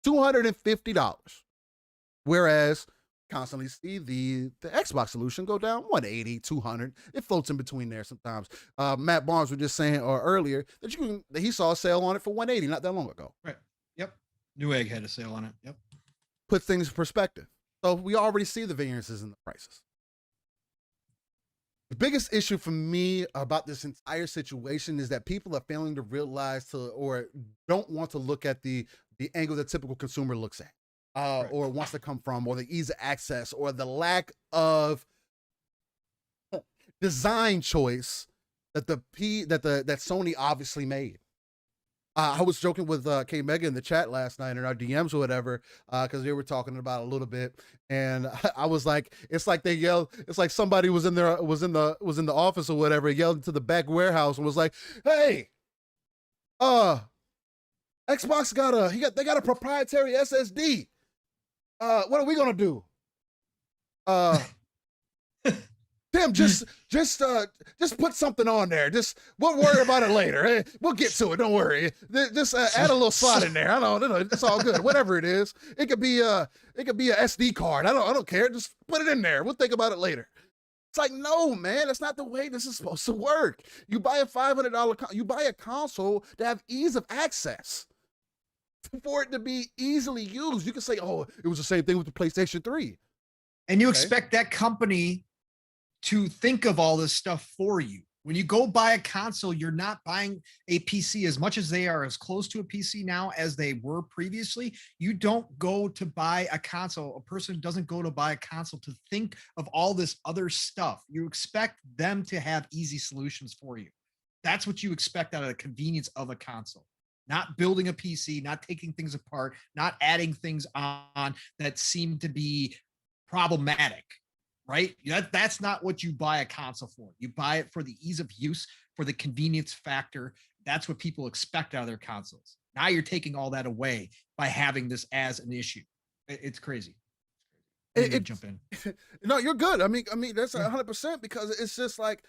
$250. Whereas constantly see the Xbox solution go down 180, 200. It floats in between there sometimes. Matt Barnes was just saying earlier that he saw a sale on it for 180 not that long ago. Right. Yep. Newegg had a sale on it. Yep. Put things in perspective. So we already see the variances in the prices. The biggest issue for me about this entire situation is that people are failing to realize or don't want to look at the angle that typical consumer looks at. Or wants to come from, or the ease of access, or the lack of design choice that Sony obviously made. I was joking with K Mega in the chat last night in our DMs or whatever, because they were talking about it a little bit, and I was like, it's like they yelled, it's like somebody was in the office or whatever, yelled into the back warehouse and was like, "Hey, Xbox they got a proprietary SSD. What are we gonna do? Tim, just put something on there. We'll worry about it later. Hey, we'll get to it. Don't worry. Just add a little slot in there. I don't know. It's all good. Whatever it is, it could be a SD card. I don't care. Just put it in there. We'll think about it later." It's like, no, man, that's not the way this is supposed to work. You buy a $500 you buy a console to have ease of access. for it to be easily used. You can say, oh, it was the same thing with the PlayStation 3. And you expect that company to think of all this stuff for you. When you go buy a console, you're not buying a PC. As much as they are as close to a PC now as they were previously, you don't go to buy a console. A person doesn't go to buy a console to think of all this other stuff. You expect them to have easy solutions for you. That's what you expect out of the convenience of a console. Not building a PC, not taking things apart, not adding things on that seem to be problematic. Right? That's not what you buy a console for. You buy it for the ease of use, for the convenience factor. That's what people expect out of their consoles. Now you're taking all that away by having this as an issue. It's crazy. Jump in. No, you're good. I mean, that's 100% because it's just like,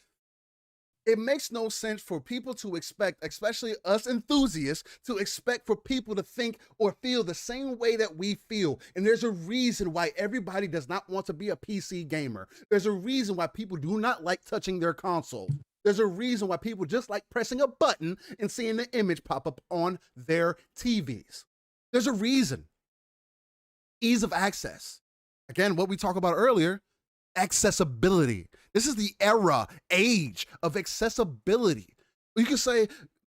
it makes no sense for people to expect, especially us enthusiasts, to expect for people to think or feel the same way that we feel. And there's a reason why everybody does not want to be a PC gamer. There's a reason why people do not like touching their console. There's a reason why people just like pressing a button and seeing the image pop up on their TVs. There's a reason. Ease of access. Again, what we talked about earlier, accessibility. This is the age of accessibility. You can say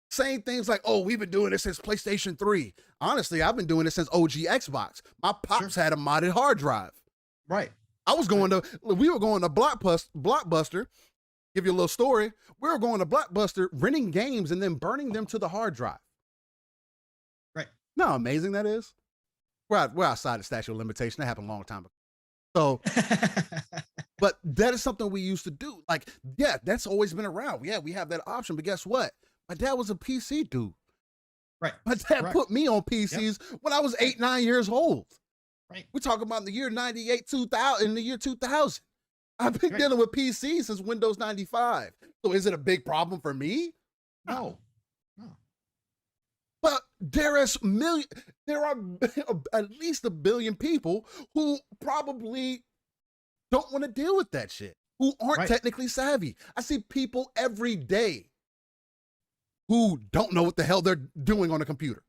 saying things like, oh, we've been doing this since PlayStation 3. Honestly, I've been doing this since OG Xbox. My pops had a modded hard drive. Right. We were going to Blockbuster. Give you a little story. We were going to Blockbuster, renting games and then burning them to the hard drive. Right. You know how amazing that is? We're outside the statute of limitation. That happened a long time ago. So, but that is something we used to do. Like, yeah, that's always been around. Yeah, we have that option. But guess what? My dad was a PC dude. Right. My dad put me on PCs when I was 8, 9 years old. Right. We're talking about in the year 98, 2000, in the year 2000. I've been dealing with PCs since Windows 95. So is it a big problem for me? No. But there are at least a billion people who probably don't want to deal with that shit, who aren't technically savvy. I see people every day who don't know what the hell they're doing on a computer.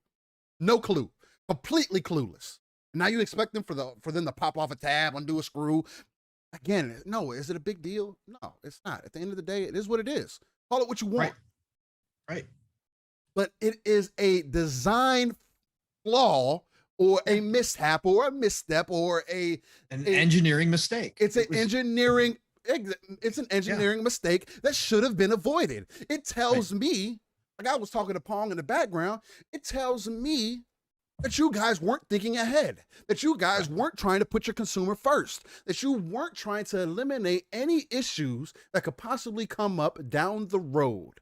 No clue, completely clueless. Now you expect them for them to pop off a tab, undo a screw. Again, no, is it a big deal? No, it's not. At the end of the day, it is what it is. Call it what you want. Right. But it is a design flaw or a mishap or a misstep or an engineering mistake. It's an engineering mistake that should have been avoided. It tells me, like I was talking to Pong in the background, it tells me that you guys weren't thinking ahead, that you guys weren't trying to put your consumer first, that you weren't trying to eliminate any issues that could possibly come up down the road.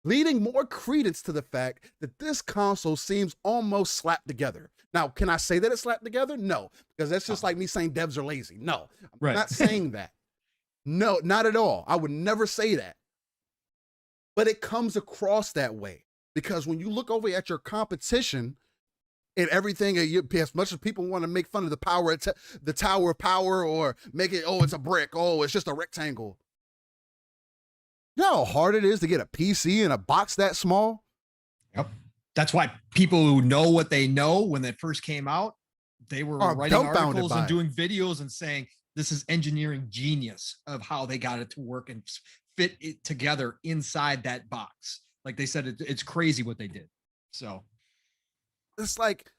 Leading more credence to the fact that this console seems almost slapped together. Now, can I say that it's slapped together? No, because that's just like me saying devs are lazy. No, I'm not saying that. No, not at all. I would never say that. But it comes across that way because when you look over at your competition and everything, as much as people want to make fun of the Tower of Power or make it, oh, it's a brick, oh, it's just a rectangle. You know how hard it is to get a PC in a box that small? Yep. That's why people who know what they know when it first came out, they were writing articles and doing videos and saying, this is engineering genius of how they got it to work and fit it together inside that box. Like they said, it's crazy what they did. So it's like,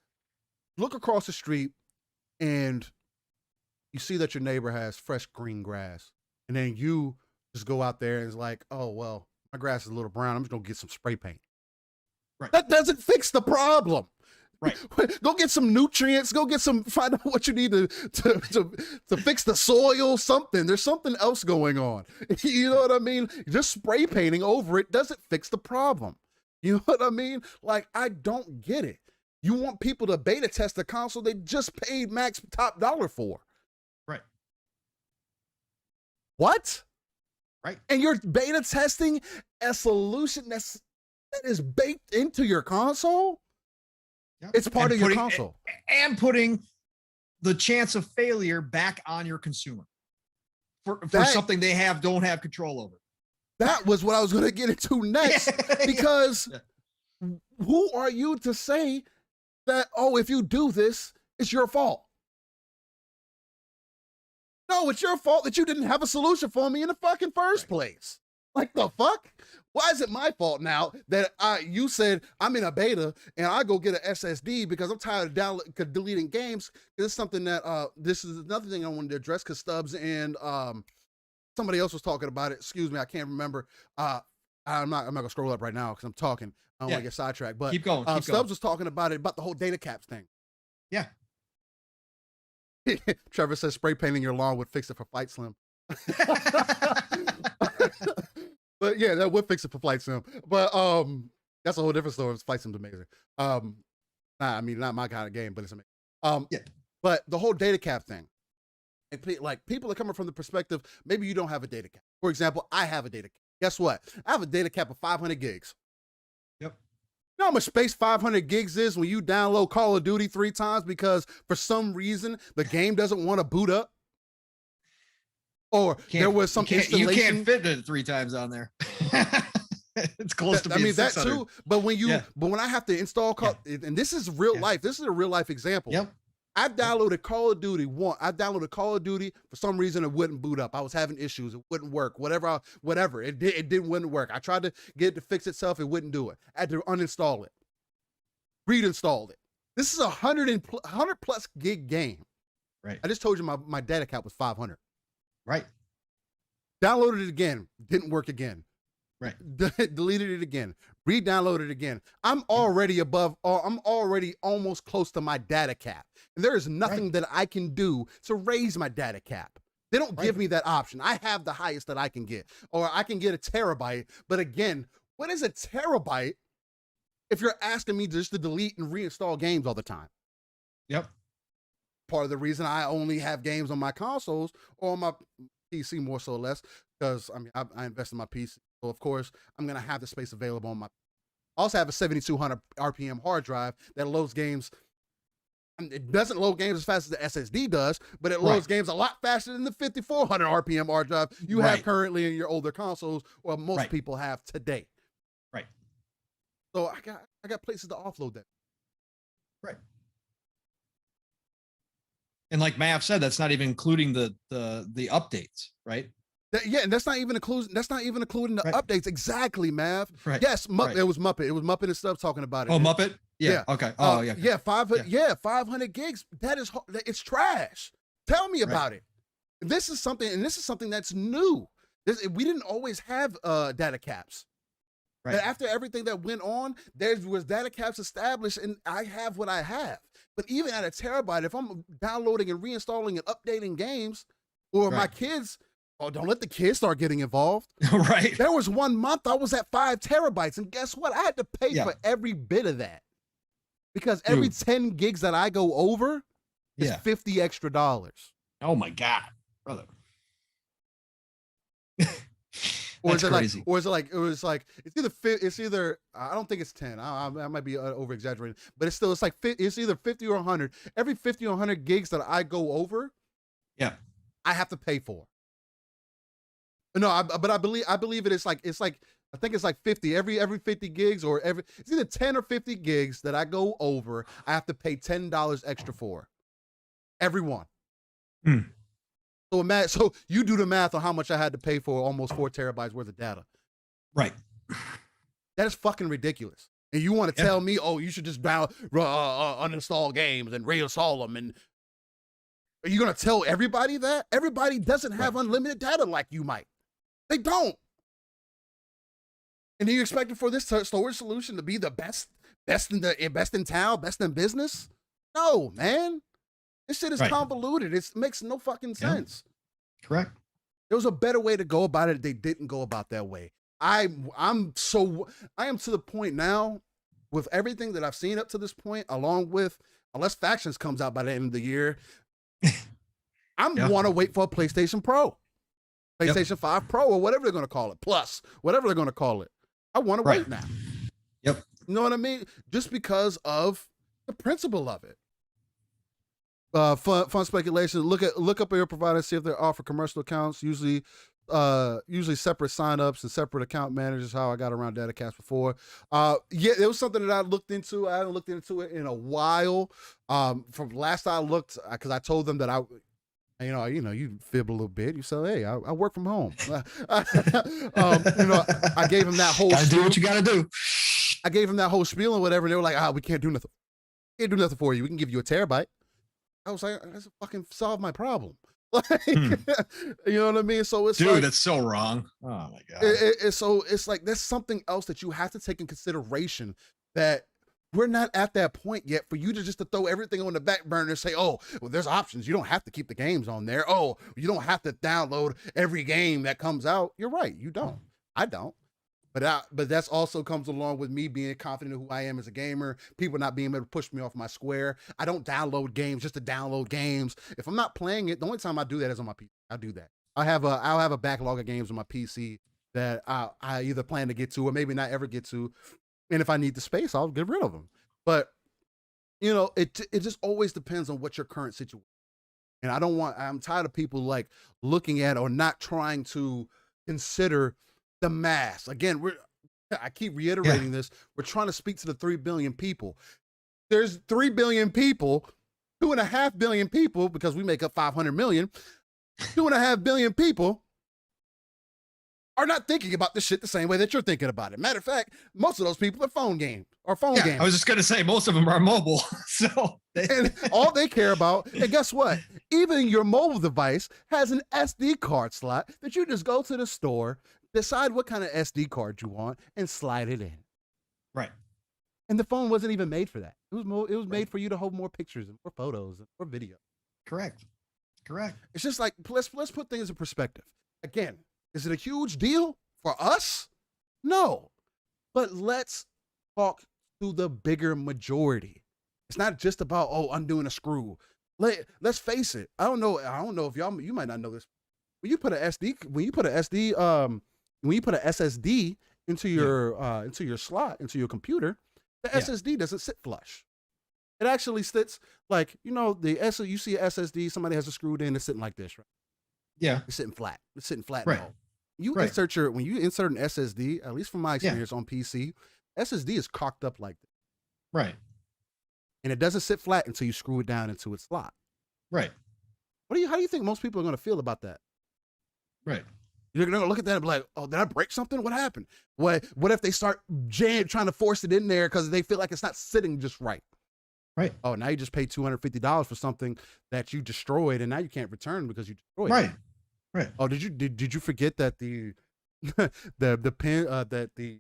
look across the street and you see that your neighbor has fresh green grass. And then you just go out there and it's like, oh, well, my grass is a little brown. I'm just going to get some spray paint. Right. That doesn't fix the problem. Right. Go get some nutrients. Go get find out what you need to fix the soil, something. There's something else going on. You know what I mean? Just spray painting over it doesn't fix the problem. You know what I mean? Like, I don't get it. You want people to beta test the console they just paid max top dollar for. Right. What? Right. And you're beta testing a solution that is baked into your console? Yep. It's part of your console. And putting the chance of failure back on your consumer for something they don't have control over. That was what I was going to get into next because who are you to say that, oh, if you do this, it's your fault? No, it's your fault that you didn't have a solution for me in the fucking first place. Like, the fuck? Why is it my fault now that you said I'm in a beta and I go get an SSD because I'm tired of deleting games? This is something that this is another thing I wanted to address, because Stubbs and somebody else was talking about it. Excuse me, I can't remember. I'm not gonna scroll up right now because I'm talking. I don't want to get sidetracked. But keep going. Stubbs was talking about it, about the whole data caps thing. Yeah. Trevor says spray painting your lawn would fix it for Flight Slim. But yeah, that would fix it for Flight Sim. But that's a whole different story. Flight Sim's amazing. I mean, not my kind of game, but it's amazing. Yeah. But the whole data cap thing, like, people are coming from the perspective, maybe you don't have a data cap. For example, I have a data cap. Guess what? I have a data cap of 500 gigs. Yep. You know how much space 500 gigs is when you download Call of Duty 3 times because for some reason the game doesn't want to boot up? Or there was some installation. You can't fit it 3 times on there. It's close to being, I mean, that too. But when you, but when I have to install, and this is real life. This is a real life example. Yep. I downloaded Call of Duty I downloaded Call of Duty. For some reason, it wouldn't boot up. I was having issues. It wouldn't work. Whatever. It wouldn't work. I tried to get it to fix itself. It wouldn't do it. I had to uninstall it. Reinstall it. This is a 100 plus gig game. Right. I just told you my data cap was 500. Right. Downloaded it again. Didn't work again. Right. Deleted it again. Re-downloaded it again. I'm already I'm already almost close to my data cap. And there is nothing that I can do to raise my data cap. They don't give me that option. I have the highest that I can get. Or I can get a terabyte. But again, what is a terabyte if you're asking me just to delete and reinstall games all the time? Yep. Part of the reason I only have games on my consoles or on my PC, more so or less, because I mean I invest in my PC, so of course I'm gonna have the space available on my. I also have a 7200 RPM hard drive that loads games. It doesn't load games as fast as the SSD does, but it loads games a lot faster than the 5400 RPM hard drive you have currently in your older consoles, or most people have today. Right. So I got places to offload that. Right. And like Mav said, that's not even including the updates, right? Yeah, and that's not even including the updates. Exactly, Mav. Right. Yes, it was Muppet. It was Muppet and stuff talking about it. Oh, Muppet. Yeah. Okay. Oh, yeah. Yeah, 500 gigs. It's trash. Tell me about it. This is something that's new. We didn't always have data caps. Right. And after everything that went on, there was data caps established, and I have what I have. But even at a terabyte, if I'm downloading and reinstalling and updating games, or my kids, don't let the kids start getting involved. Right. There was 1 month I was at 5 terabytes, and guess what? I had to pay for every bit of that, because every 10 gigs that I go over is $50 extra. Oh my God, brother. Or is it crazy. It's either I don't think it's 10. I might be over exaggerating, but it's either 50 or 100. Every 50 or 100 gigs that I go over, I have to pay for. No, but I believe it is I think it's like 50 every 50 gigs, or it's either 10 or 50 gigs that I go over, I have to pay $10 extra for every one. So you do the math on how much I had to pay for almost 4 terabytes worth of data. Right. That is fucking ridiculous. And you want to tell me, oh, you should just uninstall games and reinstall them? And are you going to tell everybody that? Everybody doesn't have unlimited data like you might. They don't. And you expect for this storage solution to be the best in town, best in business? No, man. This shit is convoluted. It makes no fucking sense. Correct. There was a better way to go about it. They didn't go about that way. I am to the point now, with everything that I've seen up to this point, along with, unless Factions comes out by the end of the year, want to wait for a PlayStation Pro, PlayStation 5 Pro, or whatever they're going to call it, Plus, whatever they're going to call it. I want to wait now. Yep. You know what I mean? Just because of the principle of it. Fun speculation. Look up your provider, see if they offer commercial accounts. Usually usually separate signups and separate account managers. How I got around Datacast before. Yeah, it was something that I looked into. I haven't looked into it in a while. From last I looked, because I told them that you fib a little bit. You say, hey, I work from home. I gave him that whole. Gotta do what you gotta do. I gave him that whole spiel and whatever. And they were like, we can't do nothing. Can't do nothing for you. We can give you a terabyte. I was like, that's fucking solve my problem. Like, you know what I mean? So it's dude, that's so wrong. Oh my god. So it's like there's something else that you have to take in consideration, that we're not at that point yet for you to just to throw everything on the back burner and say, oh, well, there's options. You don't have to keep the games on there. Oh, you don't have to download every game that comes out. You're right. You don't. I don't. But that's also comes along with me being confident in who I am as a gamer, people not being able to push me off my square. I don't download games just to download games. If I'm not playing it, the only time I do that is on my PC. I do that. I'll have a backlog of games on my PC that I either plan to get to or maybe not ever get to. And if I need the space, I'll get rid of them. But it just always depends on what your current situation. And I'm tired of people like looking at or not trying to consider the mass. Again, I keep reiterating this. We're trying to speak to the 3 billion people. There's 3 billion people, 2.5 billion people, because we make up 500 million. 2.5 billion people are not thinking about this shit the same way that you're thinking about it. Matter of fact, most of those people are phone games. I was just gonna say most of them are mobile. And all they care about, and guess what? Even your mobile device has an SD card slot that you just go to the store, decide what kind of SD card you want, and slide it in. Right. And the phone wasn't even made for that. It was made for you to hold more pictures and more photos and more video. Correct. It's just like, let's put things in perspective. Again, is it a huge deal for us? No. But let's talk to the bigger majority. It's not just about, undoing a screw. Let's face it. I don't know if you might not know this. When you put an SSD into your slot, into your computer, the SSD doesn't sit flush. It actually sits like, you see a SSD, somebody has it screwed in, it's sitting like this, right? Yeah. It's sitting flat. Right. When you insert an SSD, at least from my experience on PC, SSD is cocked up like this. Right. And it doesn't sit flat until you screw it down into its slot. Right. How do you think most people are going to feel about that? Right. You're going to look at that and be like, oh, did I break something? What happened? What if they start trying to force it in there because they feel like it's not sitting just right? Right. Oh, now you just paid $250 for something that you destroyed, and now you can't return because you destroyed it. Right. Oh, did you forget that the pin that the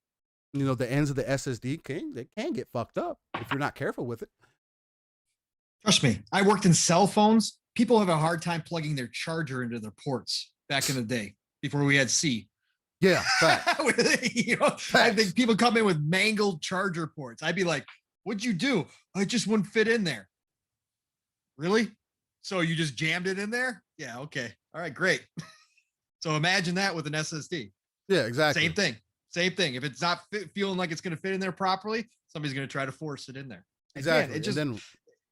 ends of the SSD can get fucked up if you're not careful with it. Trust me, I worked in cell phones. People have a hard time plugging their charger into their ports back in the day before we had C. Yeah, I think people come in with mangled charger ports. I'd be like, what'd you do? I just wouldn't fit in there. Really? So you just jammed it in there? Yeah, okay. All right, great. So imagine that with an SSD. Yeah, exactly. Same thing. If it's not feeling like it's going to fit in there properly, somebody's going to try to force it in there. Exactly. Again,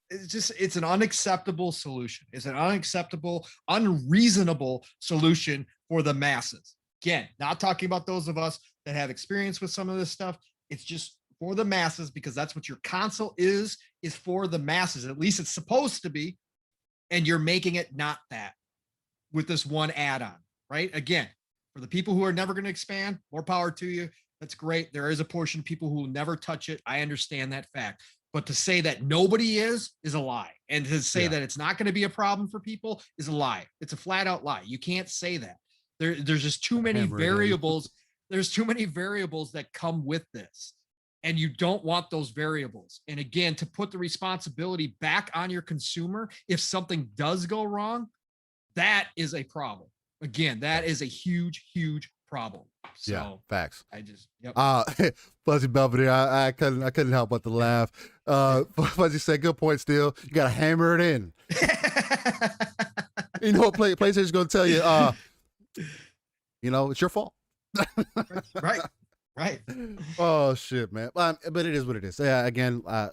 it's an unacceptable solution. It's an unacceptable, unreasonable solution for the masses. Again, not talking about those of us that have experience with some of this stuff. It's just for the masses, because that's what your console is for the masses. At least it's supposed to be. And you're making it not that with this one add-on, right? Again, for the people who are never going to expand, more power to you. That's great. There is a portion of people who will never touch it. I understand that fact. But to say that nobody is a lie. And to say that it's not going to be a problem for people is a lie. It's a flat out lie. You can't say that. There's just too many variables. There's too many variables that come with this. And you don't want those variables. And again, to put the responsibility back on your consumer, if something does go wrong, that is a problem. Again, that is a huge, huge problem. So yeah, facts. I just, Fuzzy Belvedere, I couldn't help but to laugh. Fuzzy said, good point, still. You got to hammer it in. You know what PlayStation's going to tell you? It's your fault. Right. Oh shit, man. But it is what it is. Yeah. Again, the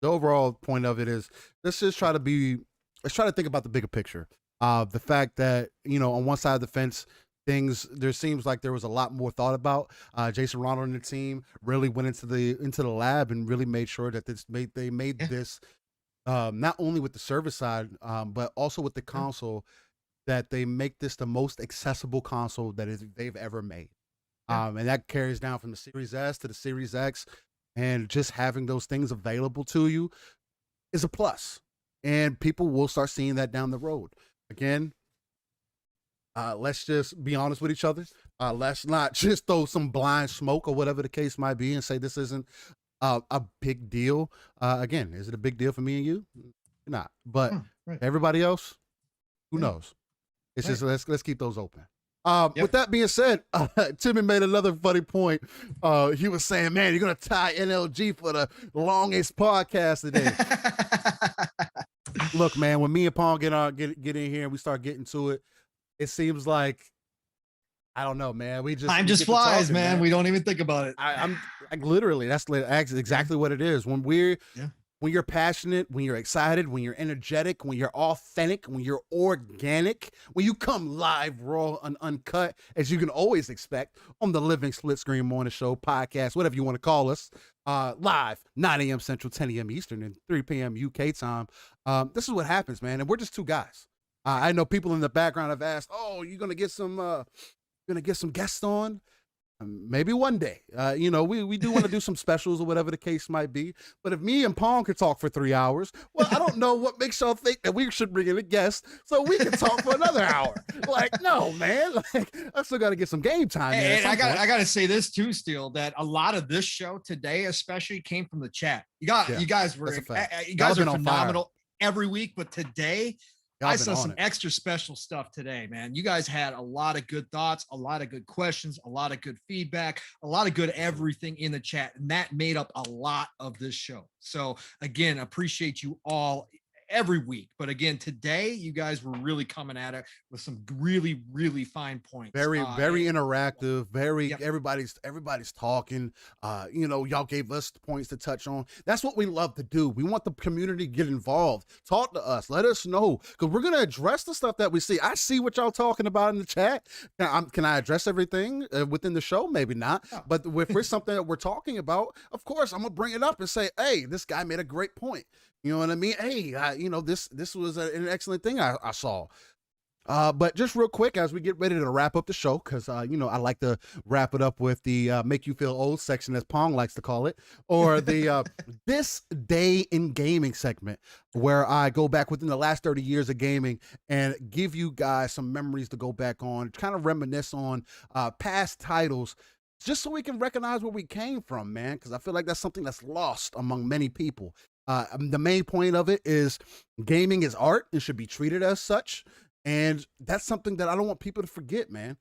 overall point of it is let's try to think about the bigger picture. The fact that on one side of the fence, there seems like there was a lot more thought about. Jason Ronald and the team really went into the lab and really made sure that they made this not only with the server side, but also with the console, that they make this the most accessible console they've ever made. And that carries down from the Series S to the Series X, and just having those things available to you is a plus. And people will start seeing that down the road. Again, let's just be honest with each other. Let's not just throw some blind smoke or whatever the case might be and say this isn't a big deal. Again, is it a big deal for me and you? Not. But everybody else, who knows? It's just let's keep those open. With that being said, Timmy made another funny point. He was saying, man, you're going to tie NLG for the longest podcast today. Look, man, when me and Pong get in here and we start getting to it, it seems like, I don't know, man. Time just flies, talking, man. We don't even think about it. I'm like, literally, that's exactly what it is. When you're passionate, when you're excited, when you're energetic, when you're authentic, when you're organic, when you come live, raw, and uncut, as you can always expect on the Living Split Screen Morning Show podcast, whatever you want to call us, live, 9 a.m. Central, 10 a.m. Eastern, and 3 p.m. UK time. This is what happens, man. And we're just two guys. I know people in the background have asked, oh, you're going to get some guests on? Maybe one day. We do want to do some specials or whatever the case might be. But if me and Pong could talk for 3 hours, well, I don't know what makes y'all think that we should bring in a guest so we can talk for another hour. Like, no, man. Like, I still got to get some game time. And I got to say this too, Steele, that a lot of this show today, especially, came from the chat. You guys are phenomenal every week, but today, I saw some extra special stuff today, man. You guys had a lot of good thoughts, a lot of good questions, a lot of good feedback, a lot of good everything in the chat. And that made up a lot of this show. So again, appreciate you all every week. But again, today, you guys were really coming at it with some really, really fine points. Very interactive. Everybody's talking. Y'all gave us points to touch on. That's what we love to do. We want the community to get involved. Talk to us. Let us know, because we're going to address the stuff that we see. I see what y'all talking about in the chat. Can I address everything within the show? Maybe not. No. But if there's something that we're talking about, of course, I'm going to bring it up and say, hey, this guy made a great point. You know what I mean? Hey, this was an excellent thing I saw. But just real quick, as we get ready to wrap up the show, because, I like to wrap it up with the make you feel old section, as Pong likes to call it, or the this day in gaming segment, where I go back within the last 30 years of gaming and give you guys some memories to go back on, kind of reminisce on past titles, just so we can recognize where we came from, man, because I feel like that's something that's lost among many people. The main point of it is gaming is art and should be treated as such. And that's something that I don't want people to forget, man.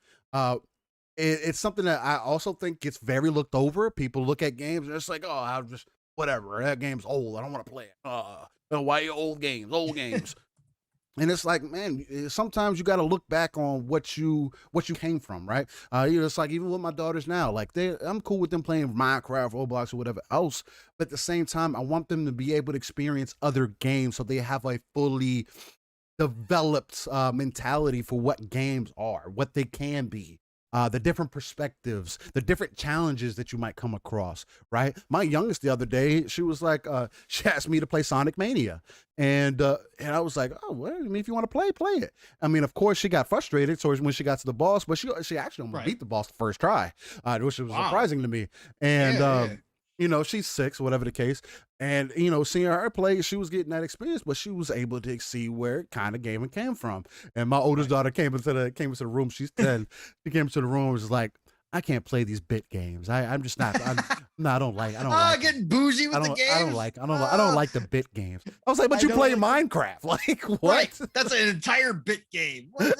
It's something that I also think gets very looked over. People look at games and it's like, oh, I'll just, whatever, that game's old. I don't want to play it. Why old games? And it's like, man, sometimes you got to look back on what you came from, right? It's like, even with my daughters now, like I'm cool with them playing Minecraft, Roblox, or whatever else. But at the same time, I want them to be able to experience other games so they have a fully developed mentality for what games are, what they can be. The different perspectives, the different challenges that you might come across, right? My youngest the other day, she was like, she asked me to play Sonic Mania. And I was like, oh, well, I mean, if you want to play it. I mean, of course, she got frustrated so when she got to the boss, but she actually almost beat the boss the first try, which was surprising to me. And, she's 6, whatever the case. And, seeing her play, she was getting that experience, but she was able to see where kind of gaming came from. And my oldest daughter came into the room. She's 10. She came into the room and was like, I can't play these bit games. I'm just not. I don't like. Getting bougie with the games. I don't like the bit games. I was like, but you play Minecraft. Like, what? Right. That's an entire bit game. What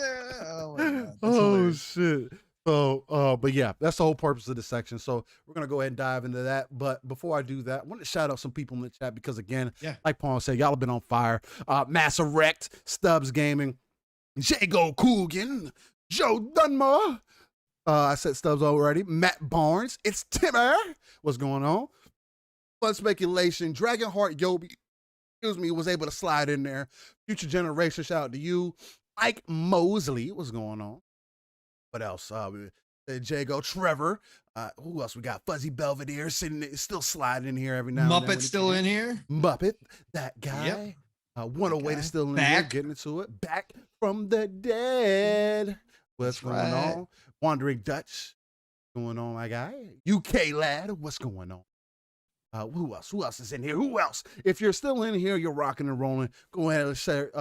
oh my God. Oh shit. So, but yeah, that's the whole purpose of this section. So we're going to go ahead and dive into that. But before I do that, I want to shout out some people in the chat because, again, like Paul said, y'all have been on fire. Mass Erect, Stubbs Gaming, Jago Coogan, Joe Dunmore. I said Stubbs already. Matt Barnes. It's Timmer. What's going on? Fun Speculation. Dragonheart Yobi, was able to slide in there. Future Generation, shout out to you. Ike Mosley. What's going on? What else? Jago, Trevor. Who else we got? Fuzzy Belvedere still sliding in here every now and then. Muppet's still in here. Muppet, that guy. Yep. 108 is still in here, getting into it. Back from the dead. What's going on? Wandering Dutch. What's going on, my guy? UK lad. What's going on? Who else? Who else is in here? Who else? If you're still in here, you're rocking and rolling. Go ahead and share.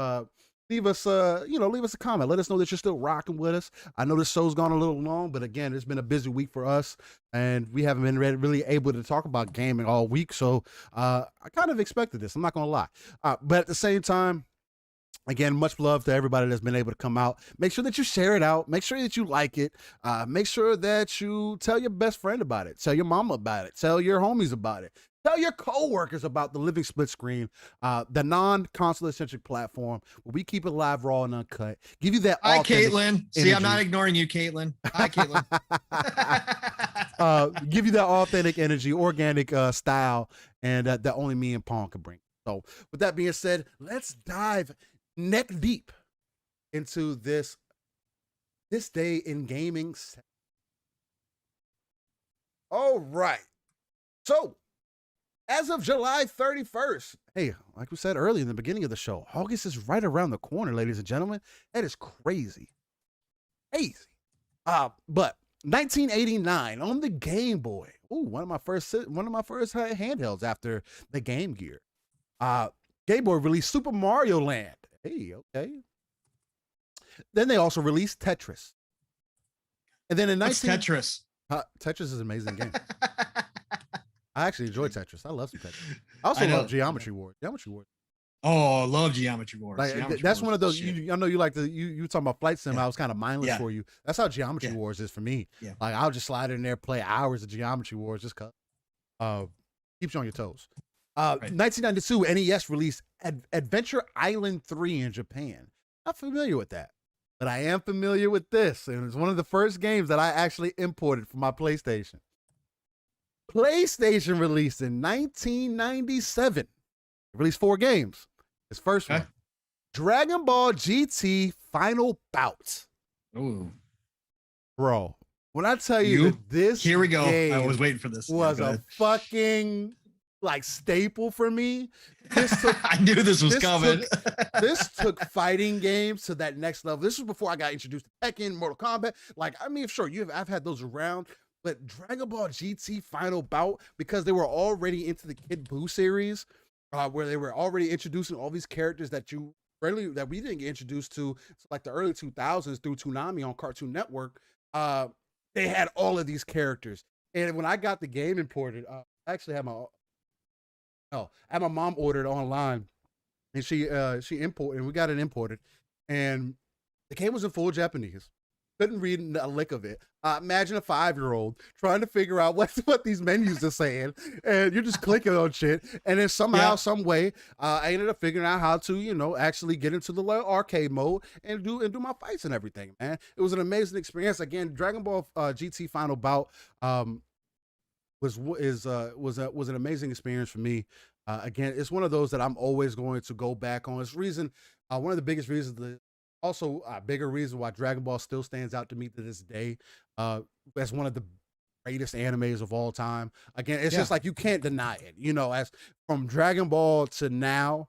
Leave us leave us a comment. Let us know that you're still rocking with us. I know this show's gone a little long, but again, it's been a busy week for us, and we haven't been really able to talk about gaming all week. So I kind of expected this. I'm not gonna lie, but at the same time, again, much love to everybody that's been able to come out. Make sure that you share it out. Make sure that you like it. Make sure that you tell your best friend about it. Tell your mama about it. Tell your homies about it. Tell your coworkers about the Living Split Screen, the non-console centric platform where we keep it live, raw, and uncut. Give you that. Hi, Caitlin. See, I'm not ignoring you, Caitlin. Hi, Caitlin. Give you that authentic energy, organic style, and that only me and Pawn can bring. So, with that being said, let's dive neck deep into this day in gaming. All right. So, as of July 31st, hey, like we said earlier in the beginning of the show, August is right around the corner, ladies and gentlemen. That is crazy. Crazy. But 1989 on the Game Boy. Ooh, one of my first handhelds after the Game Gear. Game Boy released Super Mario Land. Hey, okay. Then they also released Tetris. And then in Tetris. Tetris is an amazing game. I actually enjoy Tetris. I love some Tetris. I also love Geometry Wars. Geometry Wars. Oh, I love Geometry Wars. Like, Geometry that's Wars one of those. I know you like you talking about Flight Sim. I was kind of mindless for you. That's how Geometry Yeah. Wars is for me. Yeah. Like I'll just slide in there, play hours of Geometry Wars, just cause. Keeps you on your toes. 1992 NES released Adventure Island 3 in Japan. Not familiar with that, but I am familiar with this, and it's one of the first games that I actually imported for my PlayStation. PlayStation released in 1997. It released 4 games. Its first one, Dragon Ball GT Final Bout. Ooh, bro! When I tell you that this, here we go. Game I was waiting for this. Was a fucking staple for me. This took, I knew this was coming. This took fighting games to that next level. This was before I got introduced to Tekken, Mortal Kombat. Like, I mean, sure, I've had those around. But Dragon Ball GT Final Bout, because they were already into the Kid Buu series, where they were already introducing all these characters that we didn't get introduced to like the early 2000s through Toonami on Cartoon Network. They had all of these characters, and when I got the game imported, I actually had my mom ordered online, and she imported, and we got it imported, and the game was in full Japanese. Couldn't read a lick of it. Imagine a 5-year-old trying to figure out what these menus are saying, and you're just clicking on shit. And then somehow, some way, I ended up figuring out how to, actually get into the arcade mode and do my fights and everything. Man, it was an amazing experience. Again, Dragon Ball GT Final Bout was an amazing experience for me. Again, it's one of those that I'm always going to go back on. It's one of the biggest reasons. Also, a bigger reason why Dragon Ball still stands out to me to this day as one of the greatest animes of all time. Again, it's just like you can't deny it. As from Dragon Ball to now,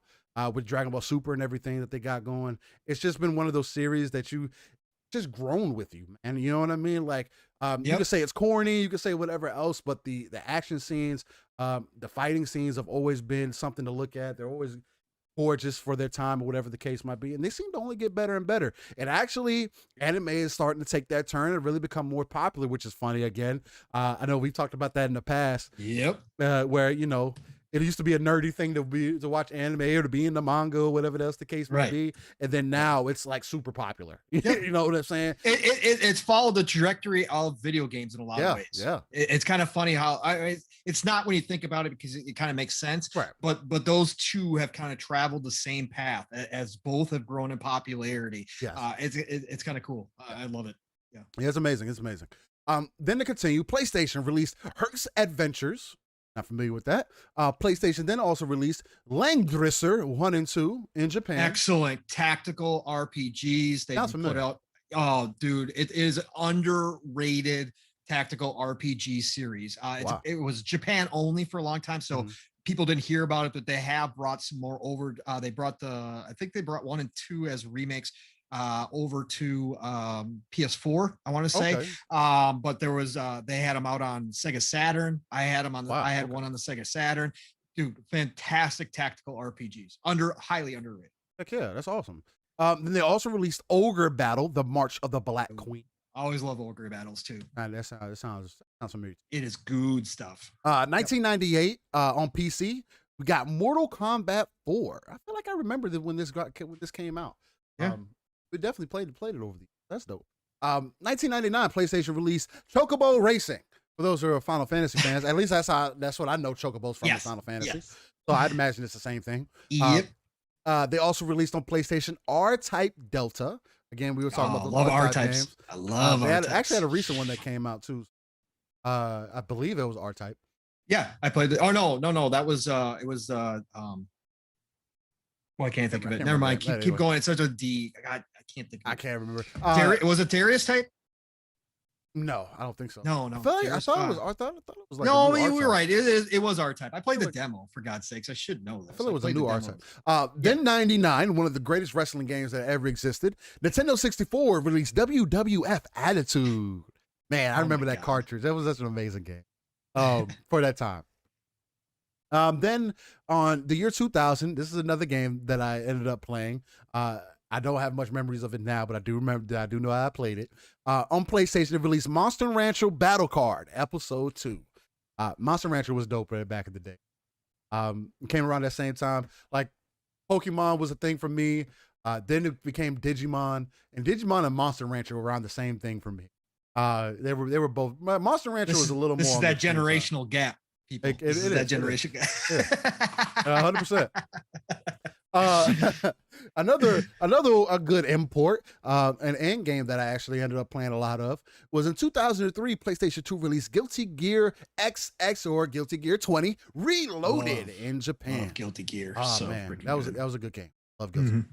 with Dragon Ball Super and everything that they got going, it's just been one of those series that you just grown with you, man. You know what I mean? Like, you can say it's corny, you can say whatever else, but the action scenes, the fighting scenes have always been something to look at. They're always gorgeous for their time or whatever the case might be, and they seem to only get better and better. And actually, anime is starting to take that turn and really become more popular, which is funny. Again, I know we talked about that in the past. Where it used to be a nerdy thing to watch anime or to be in the manga or whatever else the case might be, and then now it's like super popular. You know what I'm saying? It's followed the trajectory of video games in a lot of ways. Yeah, it's kind of funny how it's not when you think about it, because it kind of makes sense. Right. But those two have kind of traveled the same path as both have grown in popularity. Yeah. It's kind of cool. I love it. Yeah, it's amazing. It's amazing. Then to continue, PlayStation released Herc's Adventures. Not familiar with that. PlayStation then also released Langdrisser 1 and 2 in Japan. Excellent tactical RPGs. They put out Oh, dude, it is underrated tactical RPG series. Wow. It was Japan only for a long time, so Mhm. people didn't hear about it, but they have brought some more over. They brought I think they brought 1 and 2 as remakes over to PS4, I want to say. Okay. But there was they had them out on Sega Saturn. I Wow. had Okay. one on the Sega Saturn. Dude, fantastic tactical RPGs. Highly underrated. Heck yeah, that's awesome. Then they also released Ogre Battle: The March of the Black Queen. I always love Ogre battles too. That sounds familiar. It is good stuff. 1998 on PC, we got Mortal Kombat 4. I feel like I remember that when this came out. Yeah. We definitely played it over the years. That's dope. 1999 PlayStation released Chocobo Racing. For those who are Final Fantasy fans, at least that's what I know Chocobos from the Final Fantasy. Yes. So I'd imagine it's the same thing. Yep. They also released on PlayStation R-Type Delta. Again, we were talking about those love R-Type R-types. games. I love They R-types. actually had a recent one that came out too. I believe it was R-Type. Yeah, I played it. Oh no, that was it was well, I can't think of it. Never mind. Keep going. It's such a D. God, I can't think of it. I can't remember. Was it Darius type? No, I don't think so. No. I thought it was. I thought it was like no, you were right. It was R-Type. I played the demo, for God's sakes. I should know this. I feel it was a new R-Type. Then 99, one of the greatest wrestling games that ever existed. Nintendo 64 released WWF Attitude. Man, I remember that cartridge. That was such an amazing game for that time. Then on the year 2000, this is another game that I ended up playing. I don't have much memories of it now, but I do remember that I do know how I played it. On PlayStation, it released Monster Rancher Battle Card Episode 2. Monster Rancher was dope back in the day. It came around that same time. Like Pokemon was a thing for me. Then it became Digimon, and Digimon and Monster Rancher were around the same thing for me. They were both. Monster Rancher was a little more. This is that generational gap. People, it is that generation gap. 100%. Another a good import, an end game that I actually ended up playing a lot of was in 2003. PlayStation 2 released Guilty Gear XX or Guilty Gear 20 Reloaded in Japan. Love Guilty Gear. Oh man, that was a good game. Love Guilty Gear.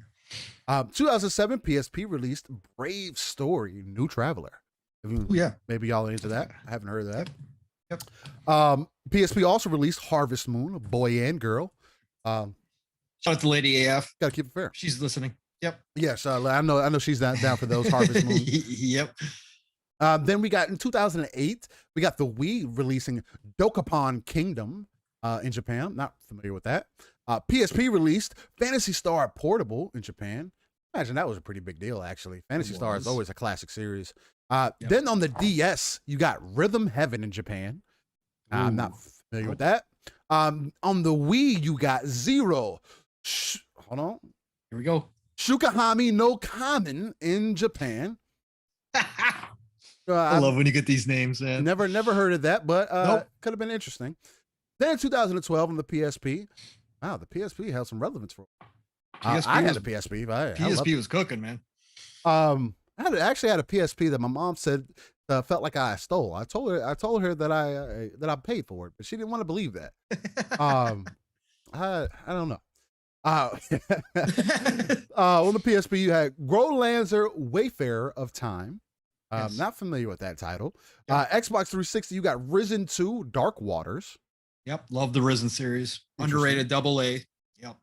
2007 PSP released Brave Story New Traveler. Maybe y'all are into that. I haven't heard of that. Yep. PSP also released Harvest Moon, a boy and girl. Shout out to Lady AF. Gotta keep it fair. She's listening. Yep. Yes, I know she's down for those Harvest Moon. Yep. Then we got in 2008, we got the Wii releasing Dokapon Kingdom in Japan. Not familiar with that. PSP released Phantasy Star Portable in Japan. Imagine that was a pretty big deal, actually. Phantasy Star is always a classic series. Then on the DS, you got Rhythm Heaven in Japan. I'm not familiar with that. On the Wii, you got Zero. Hold on. Here we go. Shukahami no Kamen in Japan. I love when you get these names, man. Never heard of that, but could have been interesting. Then in 2012 on the PSP, wow, the PSP had some relevance for. I had a PSP. PSP was cooking, man. I actually had a PSP that my mom said felt like I stole. I told her that I paid for it, but she didn't want to believe that. I don't know. On the PSP, you had Growlancer Wayfarer of Time. Not familiar with that title. Xbox 360, you got Risen 2 Dark Waters. Yep, love the Risen series. Underrated AA. Yep.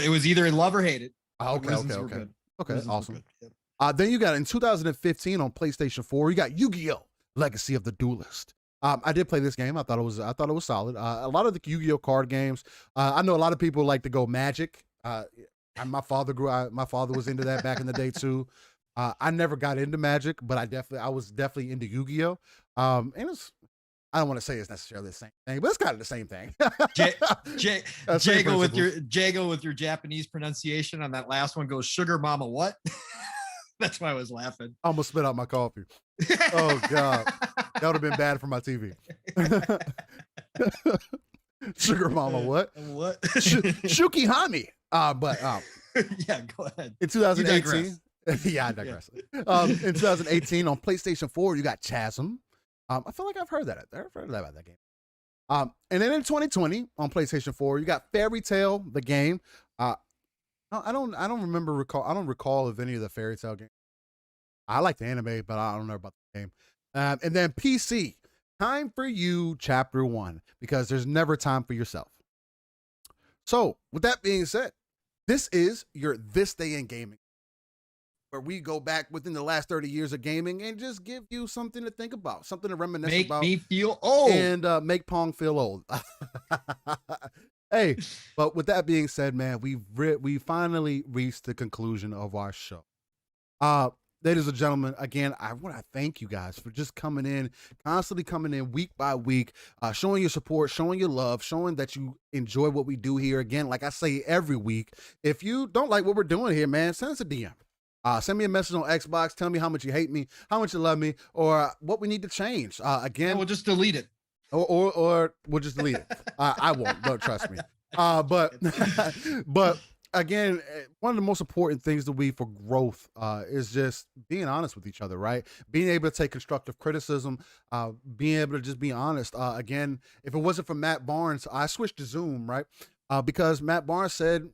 It was either love or hate it. Okay, awesome. Then you got in 2015 on PlayStation 4, you got Yu-Gi-Oh! Legacy of the Duelist. I did play this game. I thought it was solid. A lot of the Yu-Gi-Oh! Card games. I know a lot of people like to go Magic. My father was into that back in the day too. I never got into Magic, but I was definitely into Yu-Gi-Oh! And I don't want to say it's necessarily the same thing, but it's kind of the same thing. Jago with your Japanese pronunciation on that last one goes Sugar Mama what? That's why I was laughing. I almost spit out my coffee. Oh God, that would have been bad for my TV. Sugar Mama what? What? Shukihami. But yeah, go ahead. In 2018, yeah, I digress. In 2018 on PlayStation 4, you got Chasm. I feel like I've heard about that game. And then in 2020 on PlayStation 4, you got Fairy Tail, the game. I don't recall if any of the Fairy Tail games I like the anime, but I don't know about the game. And then PC, time for you, chapter 1, because there's never time for yourself. So, with that being said, this is your This Day in Gaming, where we go back within the last 30 years of gaming and just give you something to think about, something to reminisce Make about, me feel old. and make Pong feel old. Hey, but with that being said, man, we finally reached the conclusion of our show. Ladies and gentlemen, again, I want to thank you guys for just coming in, constantly coming in week by week, showing your support, showing your love, showing that you enjoy what we do here. Again, like I say every week, if you don't like what we're doing here, man, send us a DM. Send me a message on Xbox. Tell me how much you hate me, how much you love me, or what we need to change. Again, we'll just delete it. Or we'll just delete it. I won't. Don't trust me. But but again, one of the most important things to we for growth is just being honest with each other, right? Being able to take constructive criticism, being able to just be honest. Again, if it wasn't for Matt Barnes, I switched to Zoom, right? Because Matt Barnes said,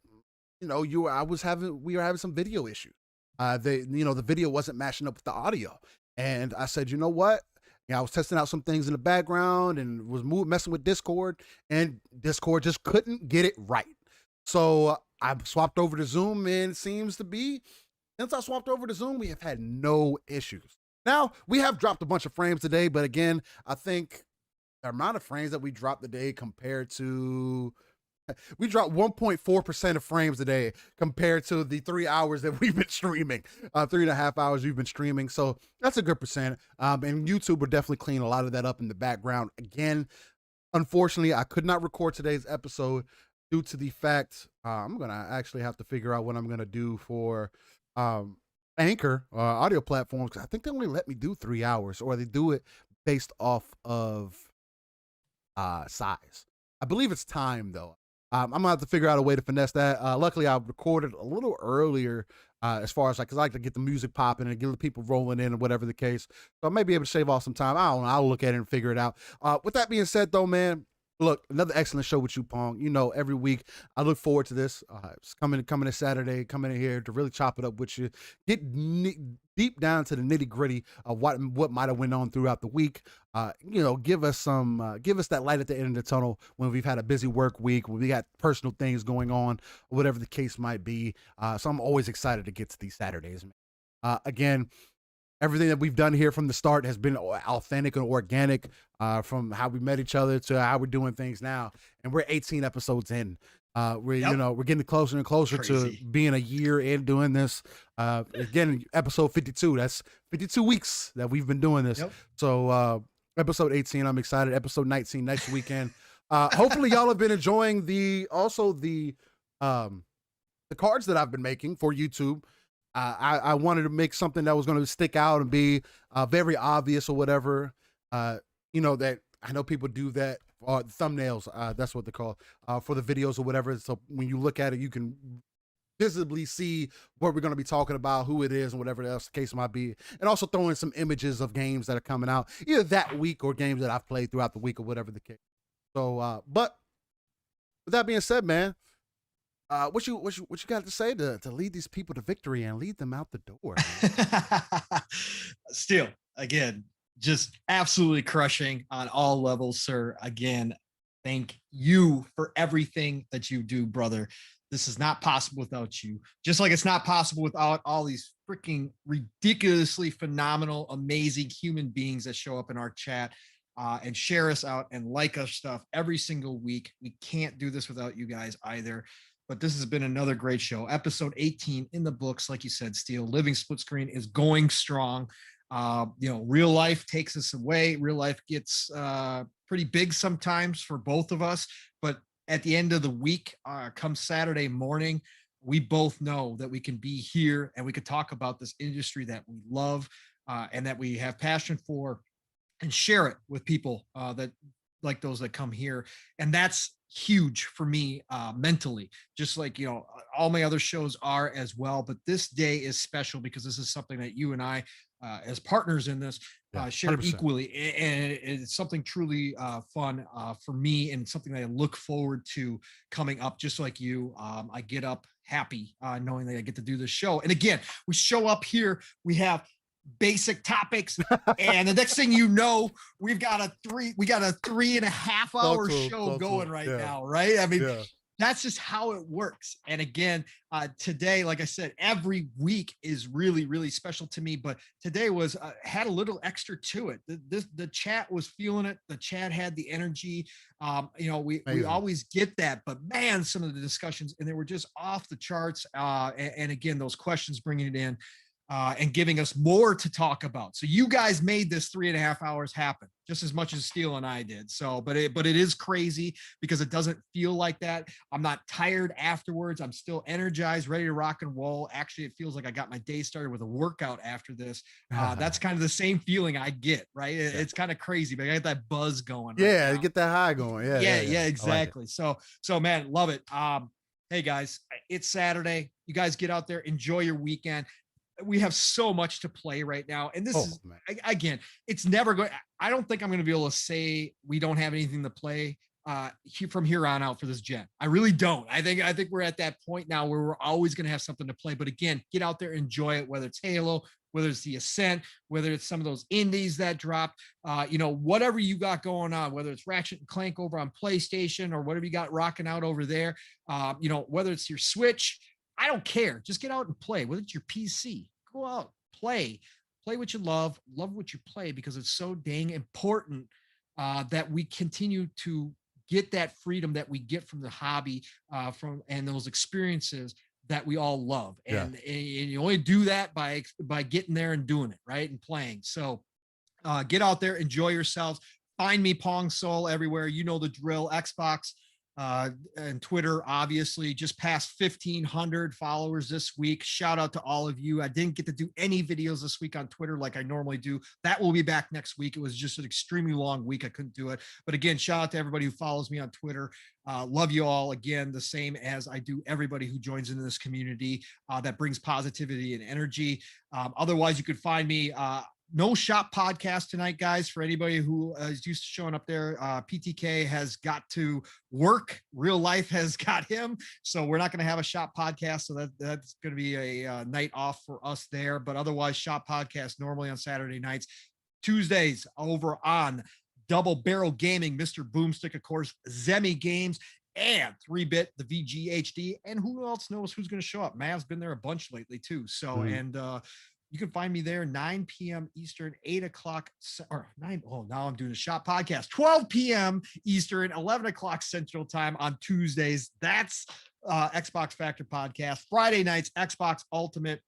we were having some video issues. The video wasn't matching up with the audio, and I said, you know what? I was testing out some things in the background and was messing with Discord, and Discord just couldn't get it right. So I swapped over to Zoom, and it seems to be, since I swapped over to Zoom, we have had no issues. Now, we have dropped a bunch of frames today, but again, I think the amount of frames that we dropped today compared to, we dropped 1.4% of frames a day compared to the 3 hours that we've been streaming, 3.5 hours we've been streaming. So that's a good percent. And YouTube will definitely clean a lot of that up in the background. Again, unfortunately, I could not record today's episode due to the fact I'm going to actually have to figure out what I'm going to do for Anchor audio platforms, because I think they only let me do 3 hours, or they do it based off of size. I believe it's time, though. I'm gonna have to figure out a way to finesse that. Luckily, I recorded a little earlier, as far as because I like to get the music popping and get the people rolling in, or whatever the case. So I may be able to shave off some time. I don't know. I'll look at it and figure it out. With that being said, though, man, look, another excellent show with you, Pong. Every week I look forward to this. It's coming this Saturday, coming in here to really chop it up with you, get deep down to the nitty gritty of what might have went on throughout the week. Give us that light at the end of the tunnel when we've had a busy work week, when we got personal things going on, or whatever the case might be. So I'm always excited to get to these Saturdays, man. Again, everything that we've done here from the start has been authentic and organic, from how we met each other to how we're doing things now. And we're 18 episodes in. We're getting closer and closer to being a year in doing this. Again, episode 52. That's 52 weeks that we've been doing this. Yep. So episode 18, I'm excited. Episode 19 next weekend. Hopefully y'all have been enjoying the cards that I've been making for YouTube. I wanted to make something that was going to stick out and be very obvious or whatever. That I know people do that. Thumbnails, that's what they're called, for the videos or whatever. So when you look at it, you can visibly see what we're going to be talking about, who it is, and whatever else the case might be. And also throw in some images of games that are coming out either that week or games that I've played throughout the week or whatever the case. So, but with that being said, man, what you got to say to lead these people to victory and lead them out the door? Still, again, just absolutely crushing on all levels, sir. Again, thank you for everything that you do, brother. This is not possible without you. Just like it's not possible without all these freaking ridiculously phenomenal, amazing human beings that show up in our chat and share us out and like our stuff every single week. We can't do this without you guys either. But this has been another great show. Episode 18 in the books, like you said, Steel. Living Split Screen is going strong. Real life takes us away. Real life gets pretty big sometimes for both of us. But at the end of the week, come Saturday morning, we both know that we can be here and we could talk about this industry that we love and that we have passion for, and share it with people that like those that come here. And that's huge for me mentally, just like all my other shows are as well. But this day is special because this is something that you and I as partners in this share 100%. Equally, and it's something truly fun for me, and something that I look forward to coming up. Just like you, I get up happy knowing that I get to do this show. And again, we show up here, we have basic topics. And the next thing you know, we got a 3.5 hour show going right now, right? I mean, that's just how it works. And again, today, like I said, every week is really, really special to me. But today was had a little extra to it. The chat was feeling it. The chat had the energy. We always get that, but man, some of the discussions and they were just off the charts. And again, those questions bringing it in. And giving us more to talk about. So you guys made this 3.5 hours happen just as much as Steele and I did. So, but it is crazy because it doesn't feel like that. I'm not tired afterwards. I'm still energized, ready to rock and roll. Actually, it feels like I got my day started with a workout after this. That's kind of the same feeling I get, right? It's kind of crazy, but I got that buzz going. Yeah, you get that high going. Yeah, exactly. Like so man, love it. Hey guys, it's Saturday. You guys get out there, enjoy your weekend. We have so much to play right now. And this is, again, it's never going, I don't think I'm going to be able to say we don't have anything to play from here on out for this gen. I really don't. I think we're at that point now where we're always going to have something to play. But again, get out there, enjoy it, whether it's Halo, whether it's the Ascent, whether it's some of those indies that dropped, whatever you got going on, whether it's Ratchet and Clank over on PlayStation or whatever you got rocking out over there, whether it's your Switch, I don't care. Just get out and play. Whether it's your PC, go out, play what you love what you play, because it's so dang important that we continue to get that freedom that we get from the hobby, and those experiences that we all love. And you only do that by getting there and doing it, right? And playing. So get out there, enjoy yourselves. Find me, Pong Soul, everywhere. You know the drill. Xbox and Twitter, obviously, just past 1,500 followers this week. Shout out to all of you. I didn't get to do any videos this week on Twitter like I normally do. That will be back next week. It was just an extremely long week. I couldn't do it. But again, shout out to everybody who follows me on Twitter. Love you all. Again, the same as I do everybody who joins into this community that brings positivity and energy. Otherwise, you could find me no shop podcast tonight, guys. For anybody who is used to showing up there, PTK has got to work. Real life has got him, so we're not going to have a shop podcast. So that's going to be a night off for us there. But otherwise, shop podcast normally on Saturday nights, Tuesdays over on Double Barrel Gaming, Mr. Boomstick, of course, Zemi Games, and 3-Bit, the VGHD, and who else knows who's going to show up. Mav's been there a bunch lately too. So and you can find me there 9 p.m. Eastern, 8 o'clock, or 9. Oh, now I'm doing a shop podcast, 12 p.m. Eastern, 11 o'clock Central Time on Tuesdays. That's Xbox Factor podcast. Friday nights, Xbox Ultimate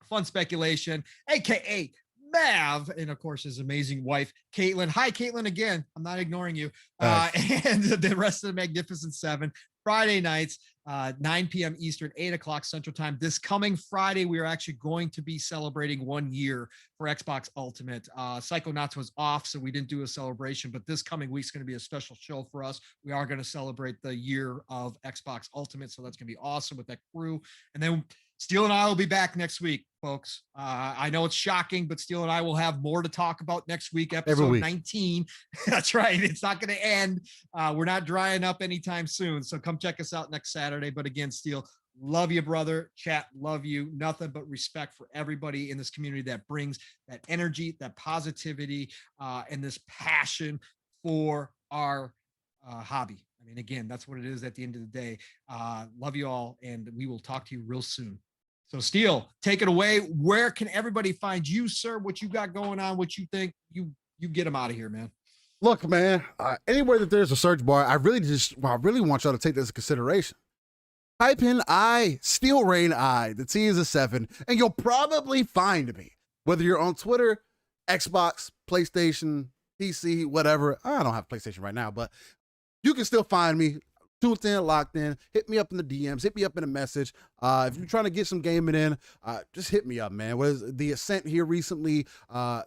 Fun Speculation, aka Mav, and of course his amazing wife, Caitlin. Hi, Caitlin, again. I'm not ignoring you. And the rest of the Magnificent Seven. Friday nights, 9 p.m. Eastern, 8 o'clock Central Time. This coming Friday, we are actually going to be celebrating 1 year for Xbox Ultimate. Psychonauts was off, so we didn't do a celebration, but this coming week's going to be a special show for us. We are going to celebrate the year of Xbox Ultimate, so that's going to be awesome with that crew. And then Steele and I will be back next week, folks. I know it's shocking, but Steele and I will have more to talk about next week, episode 19. That's right. It's not going to end. We're not drying up anytime soon. So come check us out next Saturday. But again, Steele, love you, brother. Chat, love you. Nothing but respect for everybody in this community that brings that energy, that positivity, and this passion for our hobby. I mean, again, that's what it is at the end of the day. Love you all, and we will talk to you real soon. So Steele, take it away. Where can everybody find you, sir? What you got going on? What you think? You get them out of here, man. Look, man, anywhere that there's a search bar, I really want y'all to take this into consideration. Type in Steele Rain the T is a 7, and you'll probably find me. Whether you're on Twitter, Xbox, PlayStation, PC, whatever. I don't have PlayStation right now, but you can still find me. Tuned in, locked in. Hit me up in the DMs. Hit me up in a message. If you're trying to get some gaming in, just hit me up, man. What is the Ascent here recently?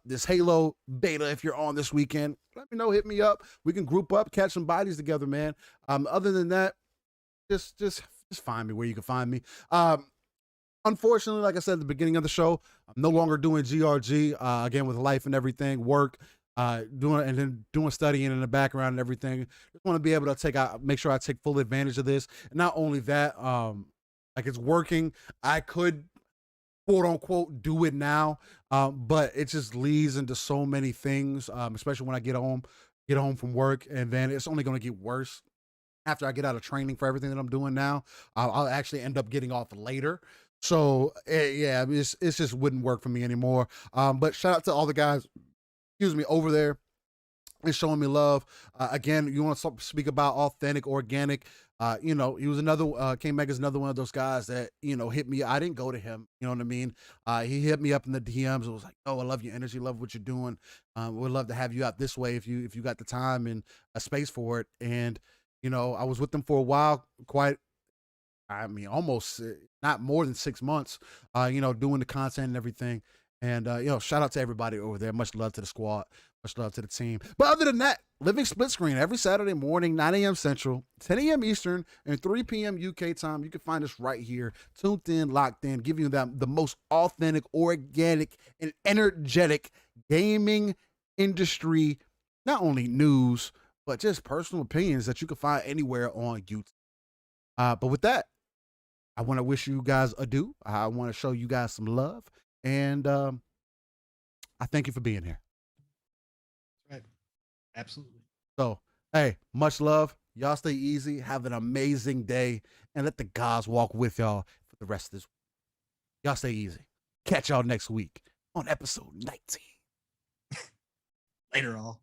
This Halo beta, if you're on this weekend, let me know. Hit me up. We can group up, catch some bodies together, man. Other than that, just find me where you can find me. Unfortunately, like I said at the beginning of the show, I'm no longer doing GRG, again, with life and everything, work. Doing studying in the background and everything. Just want to be able to make sure I take full advantage of this. And not only that, like it's working. I could quote unquote do it now. But it just leads into so many things, especially when I get home from work, and then it's only going to get worse after I get out of training for everything that I'm doing now. I'll actually end up getting off later. So yeah, it's just wouldn't work for me anymore. But shout out to all the guys, excuse me, over there is showing me love. Again, you want to speak about authentic, organic. He was another, King Mega's another one of those guys that, hit me. I didn't go to him. You know what I mean? He hit me up in the DMs. It was like, oh, I love your energy. Love what you're doing. Would love to have you out this way if you got the time and a space for it. And, I was with them for a while, almost not more than 6 months, doing the content and everything. And, shout out to everybody over there. Much love to the squad. Much love to the team. But other than that, living split screen every Saturday morning, 9 a.m. Central, 10 a.m. Eastern, and 3 p.m. UK time. You can find us right here, tuned in, locked in, giving you the most authentic, organic, and energetic gaming industry, not only news, but just personal opinions that you can find anywhere on YouTube. But with that, I want to wish you guys adieu. I want to show you guys some love. And I thank you for being here. Right. Absolutely. So, hey, much love. Y'all stay easy. Have an amazing day. And let the gods walk with y'all for the rest of this week. Y'all stay easy. Catch y'all next week on episode 19. Later, all.